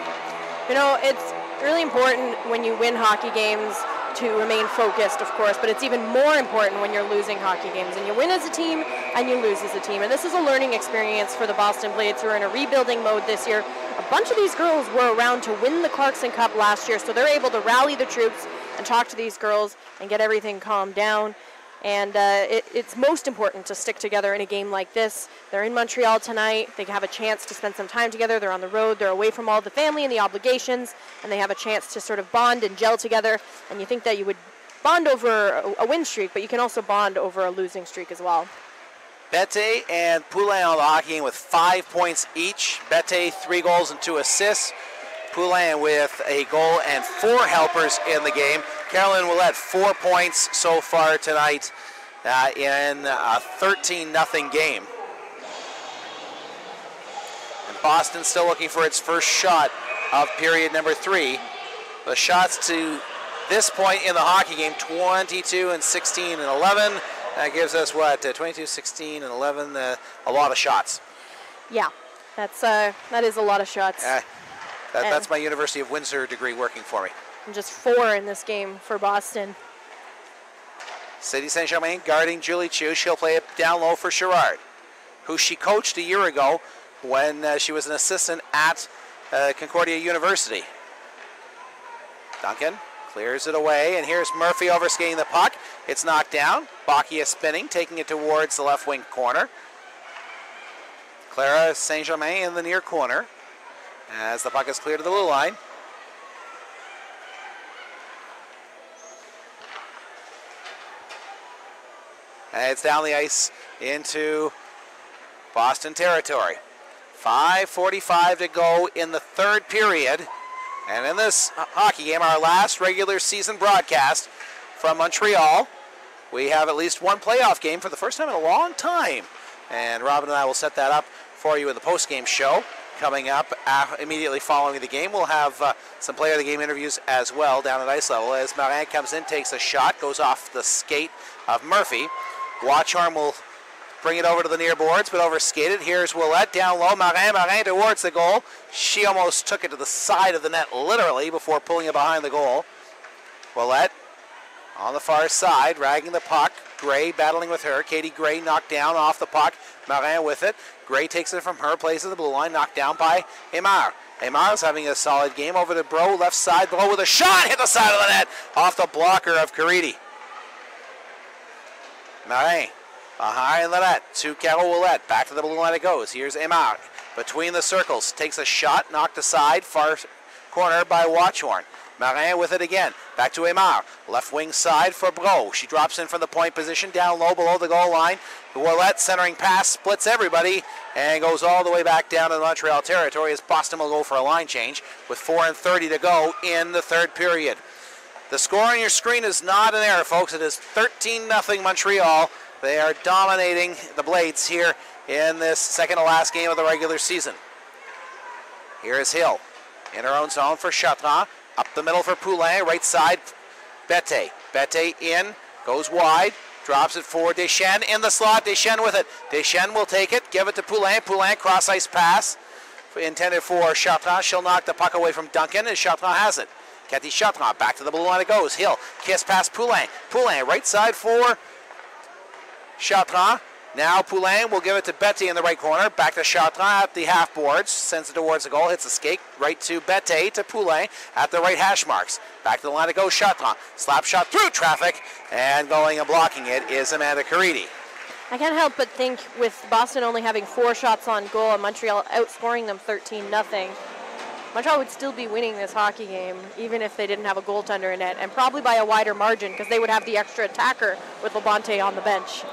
You know, it's really important when you win hockey games to remain focused, of course, but it's even more important when you're losing hockey games. And you win as a team and you lose as a team. And this is a learning experience for the Boston Blades, who are in a rebuilding mode this year. A bunch of these girls were around to win the Clarkson Cup last year, so they're able to rally the troops and talk to these girls and get everything calmed down. And it's most important to stick together in a game like this. They're in Montreal tonight. They have a chance to spend some time together. They're on the road. They're away from all the family and the obligations, and they have a chance to sort of bond and gel together. And you think that you would bond over a win streak, but you can also bond over a losing streak as well. Bette and Poulin on the hockey game with 5 points each. Bette 3 goals and 2 assists. Poulin with a goal and 4 helpers in the game. Caroline Ouellette 4 points so far tonight in a 13-0 game. And Boston still looking for its first shot of period number 3. The shots to this point in the hockey game, 22 and 16 and 11. That gives us what, 22, 16 and 11, a lot of shots. Yeah, that is a lot of shots. That's my University of Windsor degree working for me. And just 4 in this game for Boston. City Saint-Germain guarding Julie Chu. She'll play it down low for Sherrard, who she coached a year ago when she was an assistant at Concordia University. Duncan clears it away, and here's Murphy overskating the puck. It's knocked down. Bacchia spinning, taking it towards the left wing corner. Clara Saint-Germain in the near corner as the puck is cleared to the blue line. And it's down the ice into Boston territory. 5:45 to go in the third period. And in this hockey game, our last regular season broadcast from Montreal, we have at least one playoff game for the first time in a long time. And Robin and I will set that up for you in the post-game show. Coming up immediately following the game, we'll have some player of the game interviews as well down at ice level. As Marin comes in, takes a shot, goes off the skate of Murphy. Watchorn will bring it over to the near boards, but overskated. Here's Ouellette down low. Marin towards the goal. She almost took it to the side of the net, literally, before pulling it behind the goal. Ouellette on the far side, ragging the puck. Gray battling with her. Katie Gray knocked down off the puck. Marin with it. Gray takes it from her, plays to the blue line, knocked down by Aymar. Aymar is having a solid game. Over to Bro, left side. Bro with a shot, hit the side of the net, off the blocker of Caridi. Marin behind the net to Carole Ouellette. Back to the blue line it goes. Here's Aymar between the circles. Takes a shot, knocked aside, far corner by Watchorn. Marin with it again. Back to Aymar. Left wing side for Bro. She drops in from the point position, down low below the goal line. Ouellette centering pass, splits everybody, and goes all the way back down to the Montreal territory as Boston will go for a line change with 4:30 to go in the third period. The score on your screen is not an error, folks. It is 13-0 Montreal. They are dominating the Blades here in this second to last game of the regular season. Here is Hill in her own zone for Chartrand. Up the middle for Poulin, right side, Bette. Bette in, goes wide, drops it for Deschênes in the slot. Deschênes with it. Deschênes will take it, give it to Poulin. Poulin cross-ice pass intended for Chartrand. She'll knock the puck away from Duncan as Chartrand has it. Cathy Chartrand back to the blue line it goes. Hill, kiss past Poulin. Poulin right side for Chartrand. Now Poulin will give it to Bette in the right corner. Back to Chartrand at the half boards. Sends it towards the goal. Hits a skate. Right to Bette to Poulin at the right hash marks. Back to the line it goes. Chartrand. Slap shot through traffic. And going and blocking it is Amanda Caridi. I can't help but think with Boston only having 4 shots on goal and Montreal outscoring them 13-0, Montreal would still be winning this hockey game even if they didn't have a goaltender in it, and probably by a wider margin because they would have the extra attacker with Labonte on the bench.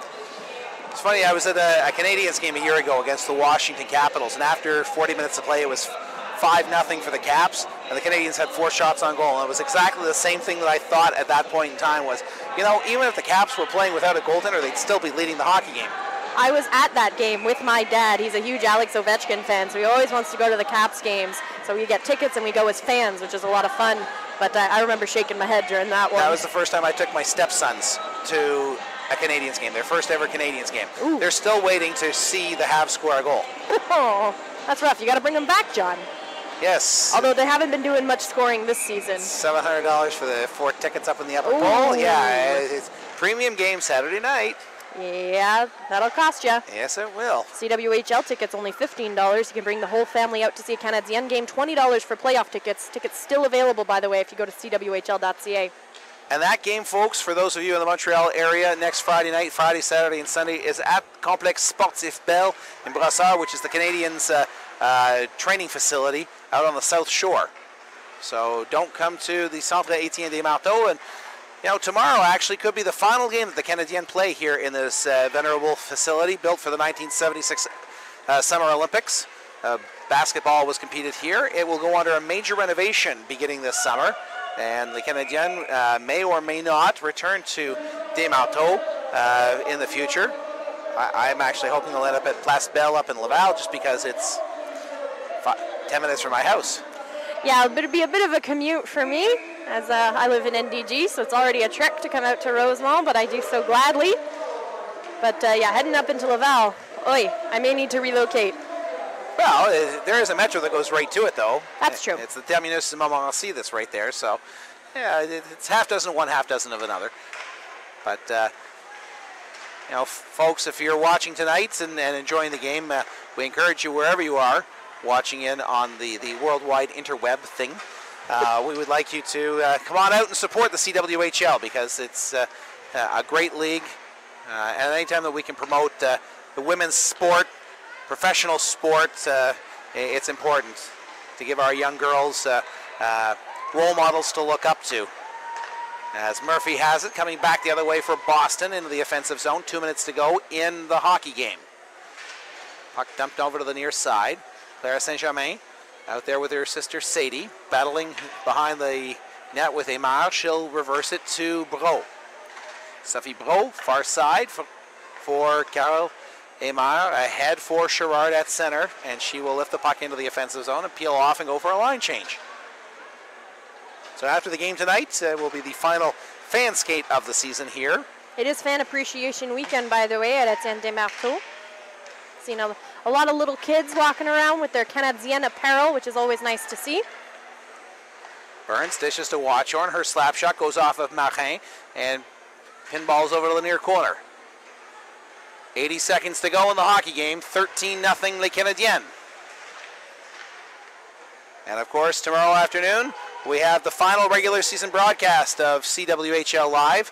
It's funny, I was at a Canadiens game a year ago against the Washington Capitals, and after 40 minutes of play, it was 5-0 for the Caps, and the Canadiens had 4 shots on goal. And it was exactly the same thing that I thought at that point in time was, you know, even if the Caps were playing without a goaltender, they'd still be leading the hockey game. I was at that game with my dad. He's a huge Alex Ovechkin fan, so he always wants to go to the Caps games. So we get tickets and we go as fans, which is a lot of fun. But I remember shaking my head during that one. That was the first time I took my stepsons to a Canadiens game, their first ever Canadiens game. Ooh. They're still waiting to see the Habs score a goal. Oh, that's rough. You got to bring them back, John. Yes. Although they haven't been doing much scoring this season. $700 for the 4 tickets up in the upper bowl. Yeah, it's premium game Saturday night. Yeah, that'll cost you. Yes, it will. CWHL tickets only $15. You can bring the whole family out to see a Canadienne game. $20 for playoff tickets. Tickets still available, by the way, if you go to CWHL.ca. And that game, folks, for those of you in the Montreal area, next Friday night, Friday, Saturday, and Sunday, is at Complexe Sportif Bell in Brossard, which is the Canadiens' training facility out on the South Shore. So don't come to the Centre Étienne des Marteaux. And, you know, tomorrow actually could be the final game that the Canadiens play here in this venerable facility built for the 1976 Summer Olympics. Basketball was competed here. It will go under a major renovation beginning this summer. And the Canadiens may or may not return to Des Marteaux in the future. I'm actually hoping they'll end up at Place Belle up in Laval just because it's 10 minutes from my house. Yeah, it'd be a bit of a commute for me as I live in NDG, so it's already a trek to come out to Rosemont, but I do so gladly. But yeah, heading up into Laval, oi, I may need to relocate. Well, there is a metro that goes right to it, though. That's true. It's the Terminus de Montmorency that's right there. So, yeah, it's half dozen of one, half dozen of another. But, you know, folks, if you're watching tonight and enjoying the game, we encourage you wherever you are watching in on the worldwide interweb thing. We would like you to come on out and support the CWHL because it's a great league. And anytime that we can promote the women's sport, professional sport, it's important to give our young girls role models to look up to. As Murphy has it, coming back the other way for Boston into the offensive zone. 2 minutes to go in the hockey game. Puck dumped over to the near side. Clara Saint-Germain out there with her sister Sadie, battling behind the net with Aymar. She'll reverse it to Bro. Sophie Bro, far side for Carol Aymar, ahead for Sherrard at center, and she will lift the puck into the offensive zone and peel off and go for a line change. So after the game tonight will be the final fan skate of the season here. It is Fan Appreciation Weekend, by the way, at Étienne des Marteaux. Seen a lot of little kids walking around with their Canadienne apparel, which is always nice to see. Burns dishes to Watchorn. Her slap shot goes off of Marin and pinballs over to the near corner. 80 seconds to go in the hockey game. 13-0 Les Canadiennes. And of course, tomorrow afternoon, we have the final regular season broadcast of CWHL Live.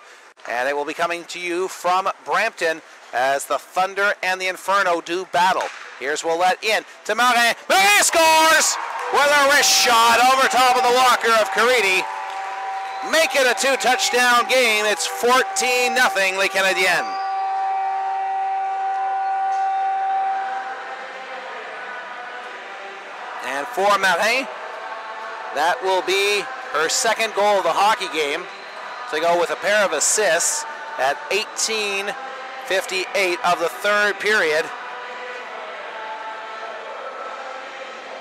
And it will be coming to you from Brampton as the Thunder and the Inferno do battle. Here's Ouellette in to Marin. Marin scores with a wrist shot over top of the locker of Caridi. make it a 2-touchdown game. It's 14-0 Les Canadiennes. And for Marin, that will be her second goal of the hockey game. To go with a pair of assists at 18:58 of the third period.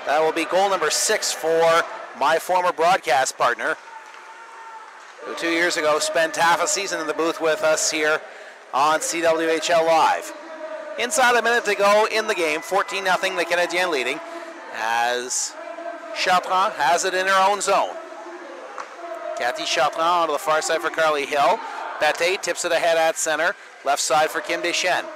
That will be goal number 6 for my former broadcast partner, who 2 years ago spent half a season in the booth with us here on CWHL Live. Inside a minute to go in the game, 14-0 the Canadiens leading, as Chartrand has it in her own zone. Cathy Chartrand onto the far side for Carly Hill. Bette tips it ahead at center, left side for Kim Deschênes.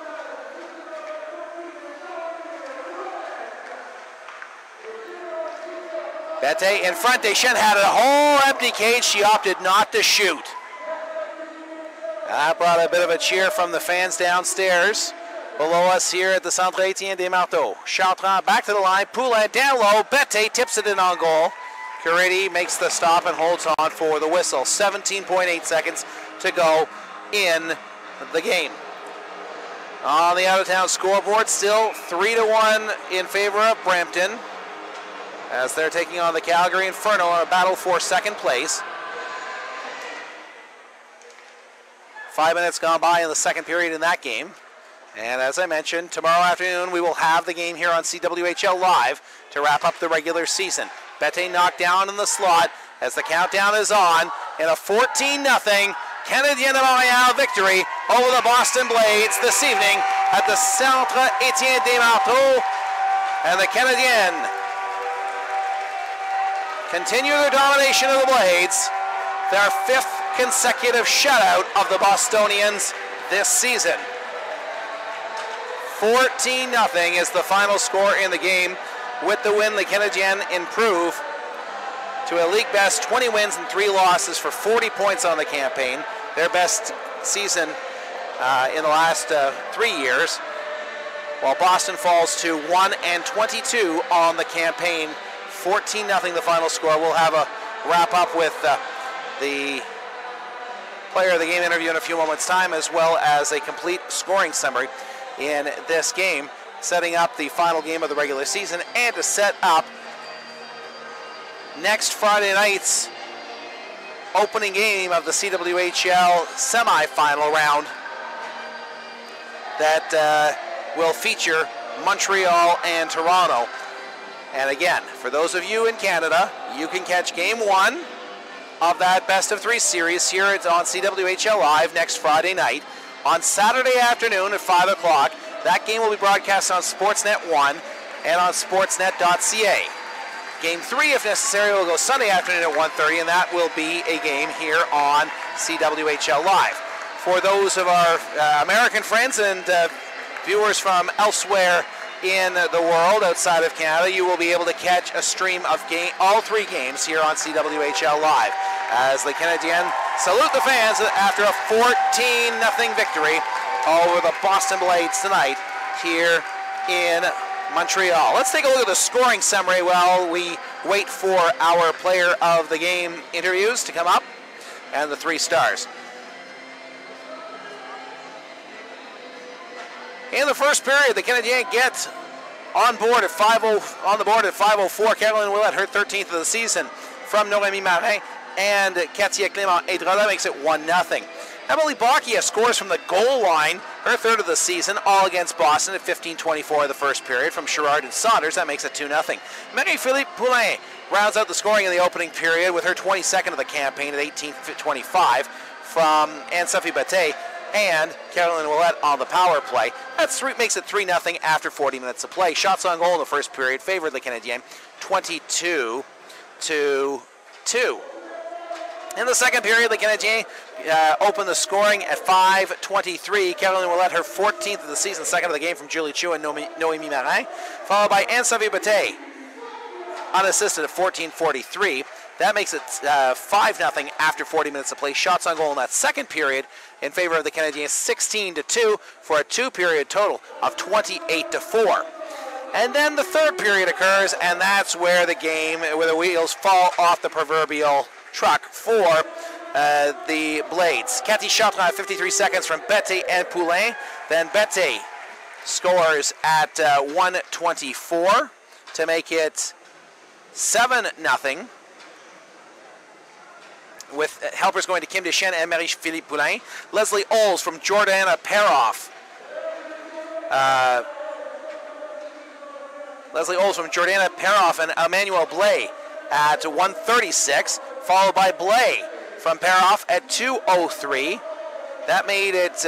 Bette in front. Deschênes had a whole empty cage. She opted not to shoot. That brought a bit of a cheer from the fans downstairs below us here at the Centre Étienne des Marteaux. Chartrand back to the line. Poulin down low. Bette tips it in on goal. Curity makes the stop and holds on for the whistle. 17.8 seconds to go in the game. On the out-of-town scoreboard, still 3-1 in favor of Brampton, as they're taking on the Calgary Inferno in a battle for second place. 5 minutes gone by in the second period in that game. And as I mentioned, tomorrow afternoon we will have the game here on CWHL Live to wrap up the regular season. Bette knocked down in the slot as the countdown is on in a 14-0 Canadiens de Montréal victory over the Boston Blades this evening at the Centre Étienne des Marteaux. And the Canadiens continue their domination of the Blades, their 5th consecutive shutout of the Bostonians this season. 14-0 is the final score in the game. With the win, the Canadiens improve to a league best 20 wins and 3 losses for 40 points on the campaign, their best season in the last 3 years, while Boston falls to 1-22 on the campaign. 14-0 the final score. We'll have a wrap up with the player of the game interview in a few moments' time, as well as a complete scoring summary in this game, setting up the final game of the regular season and to set up next Friday night's opening game of the CWHL semifinal round that will feature Montreal and Toronto. And again, for those of you in Canada, you can catch game 1 of that best of 3 series here on CWHL Live next Friday night. On Saturday afternoon at 5 o'clock, that game will be broadcast on Sportsnet 1 and on sportsnet.ca. Game 3, if necessary, will go Sunday afternoon at 1:30, and that will be a game here on CWHL Live. For those of our American friends and viewers from elsewhere in the world outside of Canada, you will be able to catch a stream of all 3 games here on CWHL Live, as the Canadiens salute the fans after a 14-0 victory over the Boston Blades tonight here in Montreal. Let's take a look at the scoring summary while we wait for our player of the game interviews to come up and the 3 stars. In the first period, the Canadiens get on board at 5:04. Caroline Ouellette, her 13th of the season, from Noémie Marin and Katia Clément-Aydra. That makes it 1-0. Emily Bocchia scores from the goal line, her 3rd of the season, all against Boston at 15:24 of the first period from Sherrard and Saunders. That makes it 2-0. Marie-Philippe Poulin rounds out the scoring in the opening period with her 22nd of the campaign at 18:25 from Ann-Sophie Bette and Caroline Ouellette on the power play. That makes it 3-0 after 40 minutes of play. Shots on goal in the first period favored the Canadiens 22-2. In the second period, the Canadiens opened the scoring at 5:23. Caroline Ouellette, her 14th of the season, 2nd of the game from Julie Chu and Noémie Marin, followed by Ann-Sophie Bette, unassisted at 14:43. That makes it 5-0 after 40 minutes of play. Shots on goal in that second period in favor of the Canadiens, 16-2 for a 2-period total of 28-4. And then the third period occurs, and that's where the wheels fall off the proverbial truck for the Blades. Cathy Chartrand at 53 seconds from Bette and Poulain. Then Bette scores at 1:24 to make it 7-0. With helpers going to Kim Deschênes and Marie-Philippe Poulain. Leslie Oles from Jordana Peroff. Leslie Oles from Jordana Peroff and Emmanuel Blais at 1:36, followed by Blais from Peroff at 2:03. That made it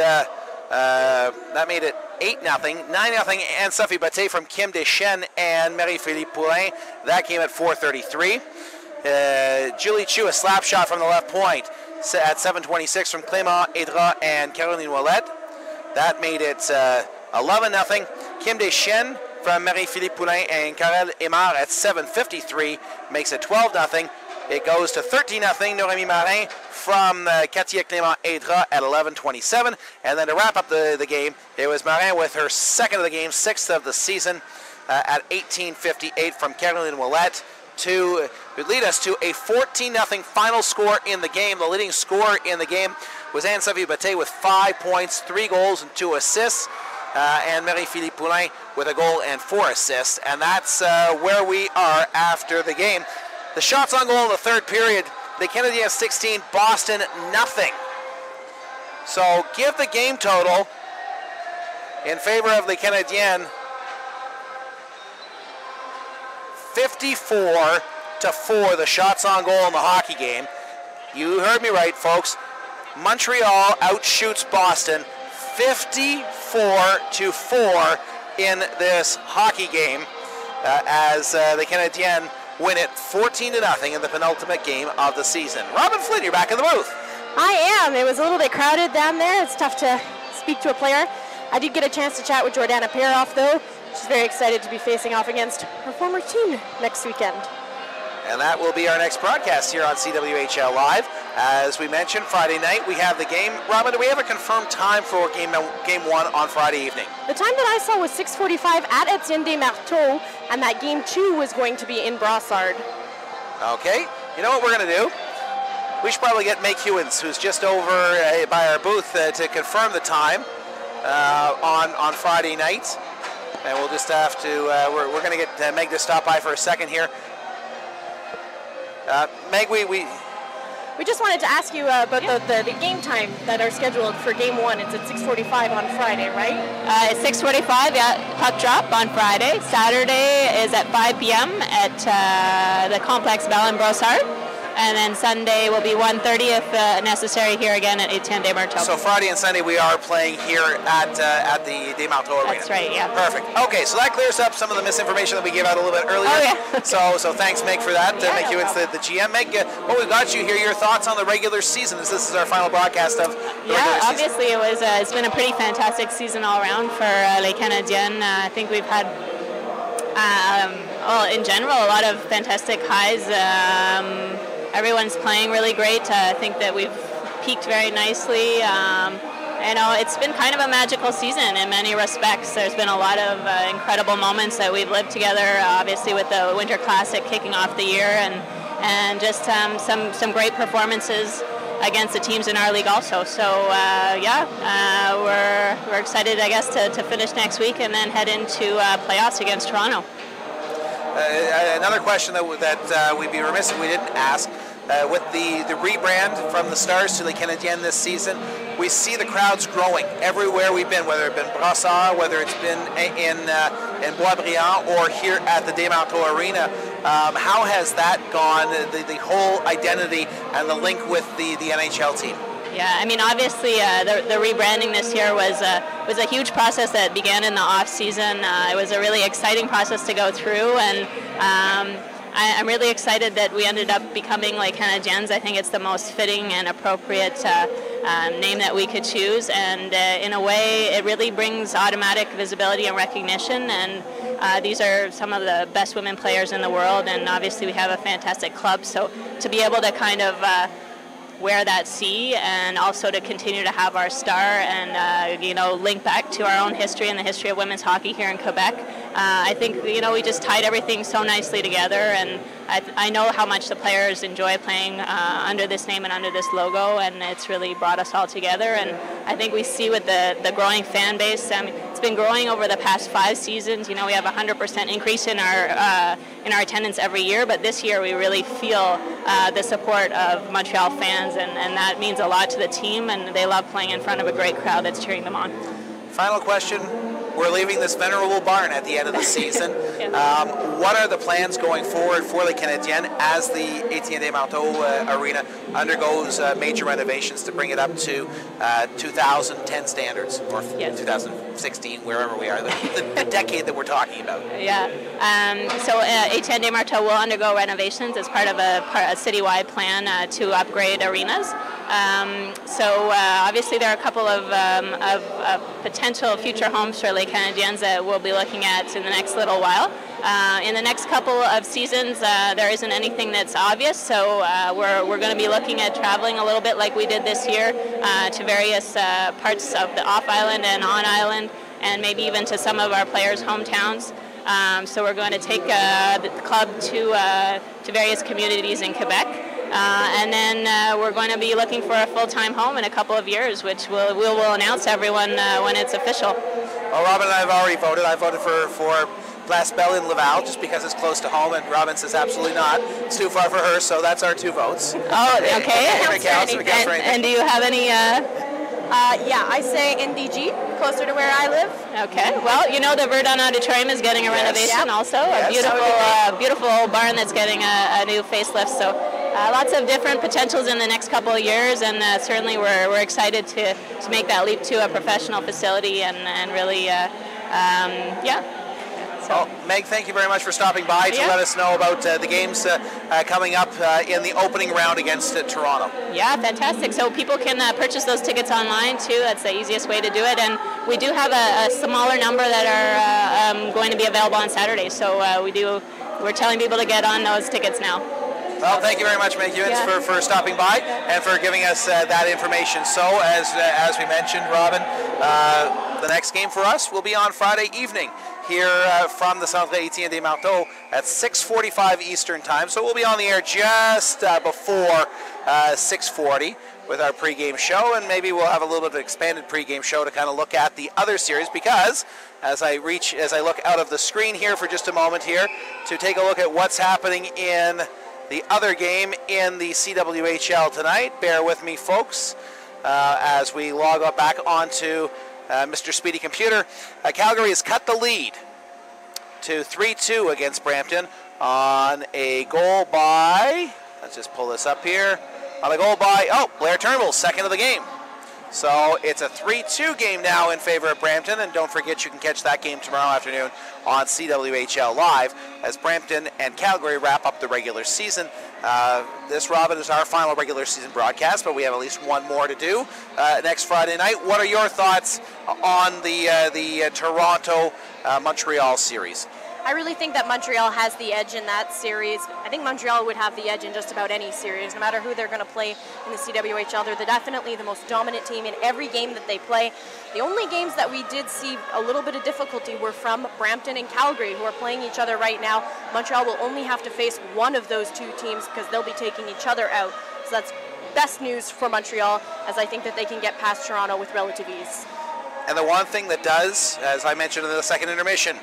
8-0. 9-0. Ann-Sophie Bate from Kim Deschênes and Marie-Philippe Poulain. That came at 4:33. Julie Chu, a slap shot from the left point at 7:26 from Clément Aydra and Caroline Ouellette. That made it 11-0. Kim Deschênes from Marie-Philippe Poulain and Karel Aymar at 7:53 makes it 12-0. It goes to 13-0. Noémie Marin from Katia Clément Aydra at 11:27. And then to wrap up the game, it was Marin with her second of the game, sixth of the season at 18:58 from Caroline Ouellette. Would lead us to a 14-0 final score in the game. The leading scorer in the game was Ann-Sophie Bate with 5 points, 3 goals, and 2 assists. And Marie-Philippe Poulain with a goal and 4 assists. And that's where we are after the game. The shots on goal in the third period, the Canadiens 16, Boston nothing. So give the game total in favor of the Canadiens 54-4, the shots on goal in the hockey game. You heard me right, folks. Montreal outshoots Boston 54-4 in this hockey game as the Canadiens win it 14-0 in the penultimate game of the season. Robin Flynn, you're back in the booth. I am. It was a little bit crowded down there. It's tough to speak to a player. I did get a chance to chat with Jordana Peroff, though. She's very excited to be facing off against her former team next weekend. And that will be our next broadcast here on CWHL Live. As we mentioned, Friday night we have the game. Robin, do we have a confirmed time for game 1 on Friday evening? The time that I saw was 6:45 at Etienne Desmarteaux, and that game 2 was going to be in Brossard. Okay, you know what we're going to do? We should probably get Meg Hewins, who's just over by our booth, to confirm the time on Friday night. And we'll just have to, we're going to get Meg to stop by for a second here. Meg, we just wanted to ask you about the game time that are scheduled for game 1. It's at 6:45 on Friday, right? It's 6:45, yeah, puck drop on Friday. Saturday is at 5 p.m. at the Complex Bell in Brossard. And then Sunday will be 1:30 if necessary here again at Etienne Desmarteaux. So Friday and Sunday we are playing here at the Desmarteaux Arena. That's right, yeah. Perfect. Okay, so that clears up some of the misinformation that we gave out a little bit earlier. Oh, yeah. So thanks, Meg, for that. Yeah, Meg Hewins, the GM. Meg, we've got you here. Your thoughts on the regular season as this is our final broadcast of the regular season. Obviously it was. It's been a pretty fantastic season all around for Les Canadiennes. I think we've had, in general, a lot of fantastic highs. Everyone's playing really great. I think that we've peaked very nicely. It's been kind of a magical season in many respects. There's been a lot of incredible moments that we've lived together, obviously with the Winter Classic kicking off the year, and just some great performances against the teams in our league also. So we're excited, I guess, to finish next week and then head into playoffs against Toronto. Another question that we'd be remiss if we didn't ask, with the rebrand from the Stars to the Canadiennes this season, we see the crowds growing everywhere we've been, whether it's been Brossard, whether it's been in Boisbriand, or here at the Desmarteaux Arena. How has that gone, the whole identity and the link with the NHL team? Yeah, I mean, obviously the rebranding this year was a huge process that began in the off season. It was a really exciting process to go through, and I'm really excited that we ended up becoming Les Canadiennes. I think it's the most fitting and appropriate name that we could choose, and in a way it really brings automatic visibility and recognition, and these are some of the best women players in the world, and obviously we have a fantastic club, so to be able to kind of wear that C, and also to continue to have our star and link back to our own history and the history of women's hockey here in Quebec. I think, you know, we just tied everything so nicely together, and I know how much the players enjoy playing under this name and under this logo, and it's really brought us all together. And I think we see with the growing fan base, I mean, it's been growing over the past 5 seasons. You know, we have a 100% increase in our attendance every year, but this year we really feel the support of Montreal fans, and that means a lot to the team, and they love playing in front of a great crowd that's cheering them on. Final question. We're leaving this venerable barn at the end of the season. What are the plans going forward for the Canadiennes as the Étienne des Marteaux arena undergoes major renovations to bring it up to 2010 standards, or 2016, wherever we are, the decade that we're talking about? Yeah. So Étienne des Marteaux will undergo renovations as part of a citywide plan to upgrade arenas. So obviously there are a couple of potential future homes for Les Canadiennes that we'll be looking at in the next little while. In the next couple of seasons, there isn't anything that's obvious, so we're going to be looking at traveling a little bit like we did this year to various parts of the off-island and on-island, and maybe even to some of our players' hometowns. So we're going to take the club to various communities in Quebec. And then we're going to be looking for a full-time home in a couple of years, which we'll announce to everyone when it's official. Well, Robin and I have already voted. I voted for Place Belle in Laval just because it's close to home, and Robin says absolutely not. It's too far for her, so that's our 2 votes. Oh, okay. It counts for anything. And do you have any? Yeah, I say NDG, closer to where I live. Okay. Well, you know the Verdun Auditorium is getting a renovation also. A beautiful old barn that's getting a new facelift. So lots of different potentials in the next couple of years, and certainly we're excited to make that leap to a professional facility and really, yeah. Well, Meg, thank you very much for stopping by to let us know about the games coming up in the opening round against Toronto. Yeah, fantastic. So people can purchase those tickets online too. That's the easiest way to do it. And we do have a smaller number that are going to be available on Saturday. So we're telling people to get on those tickets now. Well, thank you very much, Meg Ewens, for stopping by and for giving us that information. So, as we mentioned, Robin, the next game for us will be on Friday evening here from the Centre Étienne des Marteaux at 6:45 Eastern Time. So we'll be on the air just before 6:40 with our pregame show, and maybe we'll have a little bit of an expanded pregame show to kind of look at the other series, because as I look out of the screen here for just a moment here to take a look at what's happening in the other game in the CWHL tonight. Bear with me, folks, as we log up back onto Mr. Speedy Computer. Calgary has cut the lead to 3-2 against Brampton on a goal by, let's just pull this up here, on a goal by, Blair Turnbull, second of the game. So it's a 3-2 game now in favor of Brampton, and don't forget you can catch that game tomorrow afternoon on CWHL Live as Brampton and Calgary wrap up the regular season. This, Robin, is our final regular season broadcast, but we have at least one more to do next Friday night. What are your thoughts on the Toronto-Montreal series? I really think that Montreal has the edge in that series. I think Montreal would have the edge in just about any series, no matter who they're going to play in the CWHL. They're definitely the most dominant team in every game that they play. The only games that we did see a little bit of difficulty were from Brampton and Calgary, who are playing each other right now. Montreal will only have to face one of those two teams because they'll be taking each other out. So that's best news for Montreal, as I think that they can get past Toronto with relative ease. And the one thing that does, as I mentioned in the second intermission,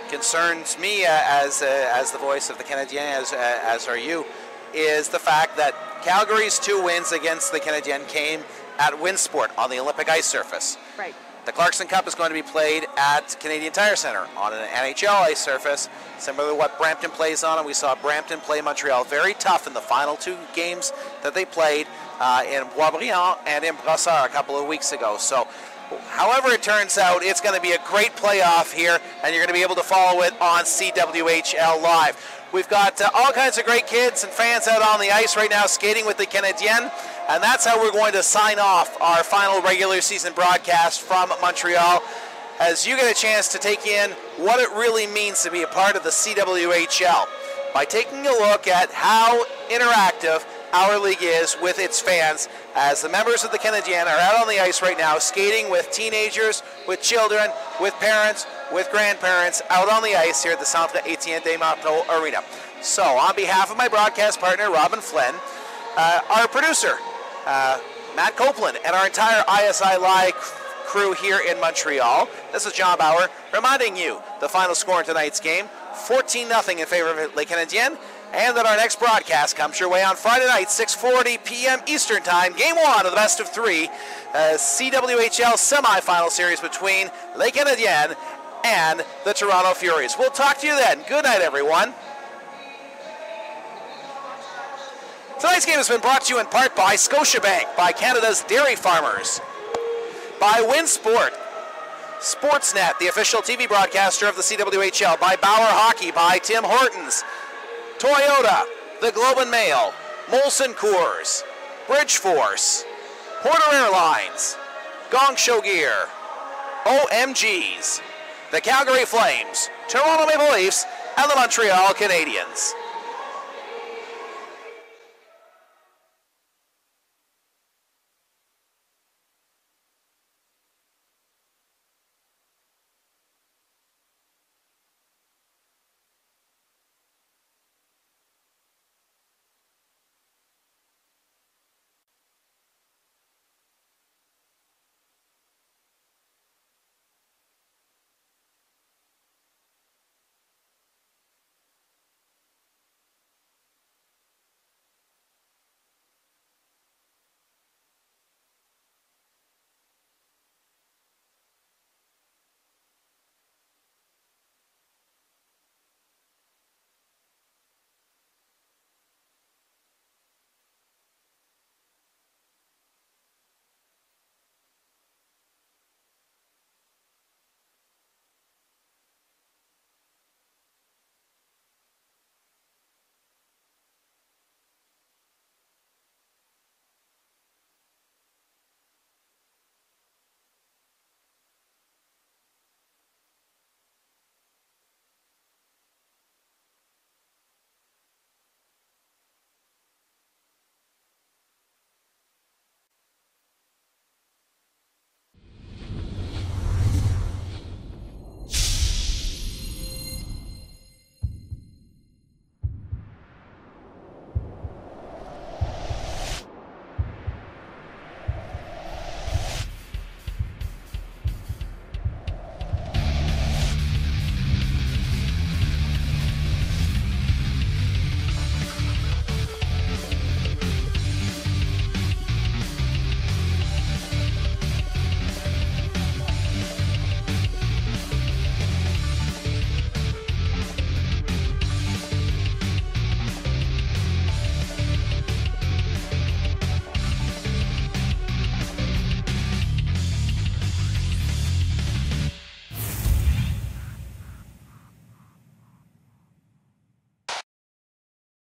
concerns me as the voice of the Canadiens, as are you, is the fact that Calgary's 2 wins against the Canadiens came at Winsport on the Olympic ice surface. Right. The Clarkson Cup is going to be played at Canadian Tire Centre on an NHL ice surface, similar to what Brampton plays on, and we saw Brampton play Montreal very tough in the final 2 games that they played in Boisbriand and in Brossard a couple of weeks ago. So however it turns out, it's going to be a great playoff here, and you're going to be able to follow it on CWHL Live. We've got all kinds of great kids and fans out on the ice right now skating with the Canadiennes, and that's how we're going to sign off our final regular season broadcast from Montreal, as you get a chance to take in what it really means to be a part of the CWHL by taking a look at how interactive our league is with its fans, as the members of the Canadiennes are out on the ice right now skating with teenagers, with children, with parents, with grandparents, out on the ice here at the Centre Étienne Desmarteau Arena. So, on behalf of my broadcast partner, Robin Flynn, our producer, Matt Copeland, and our entire ISI Live crew here in Montreal, this is John Bauer reminding you the final score in tonight's game, 14-0 in favor of Les Canadiennes, and that our next broadcast comes your way on Friday night, 6:40 p.m. Eastern Time, Game 1 of the best of 3 CWHL semifinal series between Les Canadiennes and the Toronto Furies. We'll talk to you then. Good night, everyone. Tonight's game has been brought to you in part by Scotiabank, by Canada's dairy farmers, by WinSport, Sportsnet, the official TV broadcaster of the CWHL, by Bauer Hockey, by Tim Hortons, Toyota, the Globe and Mail, Molson Coors, Bridgeforce, Porter Airlines, Gong Show Gear, OMGs, the Calgary Flames, Toronto Maple Leafs, and the Montreal Canadiens.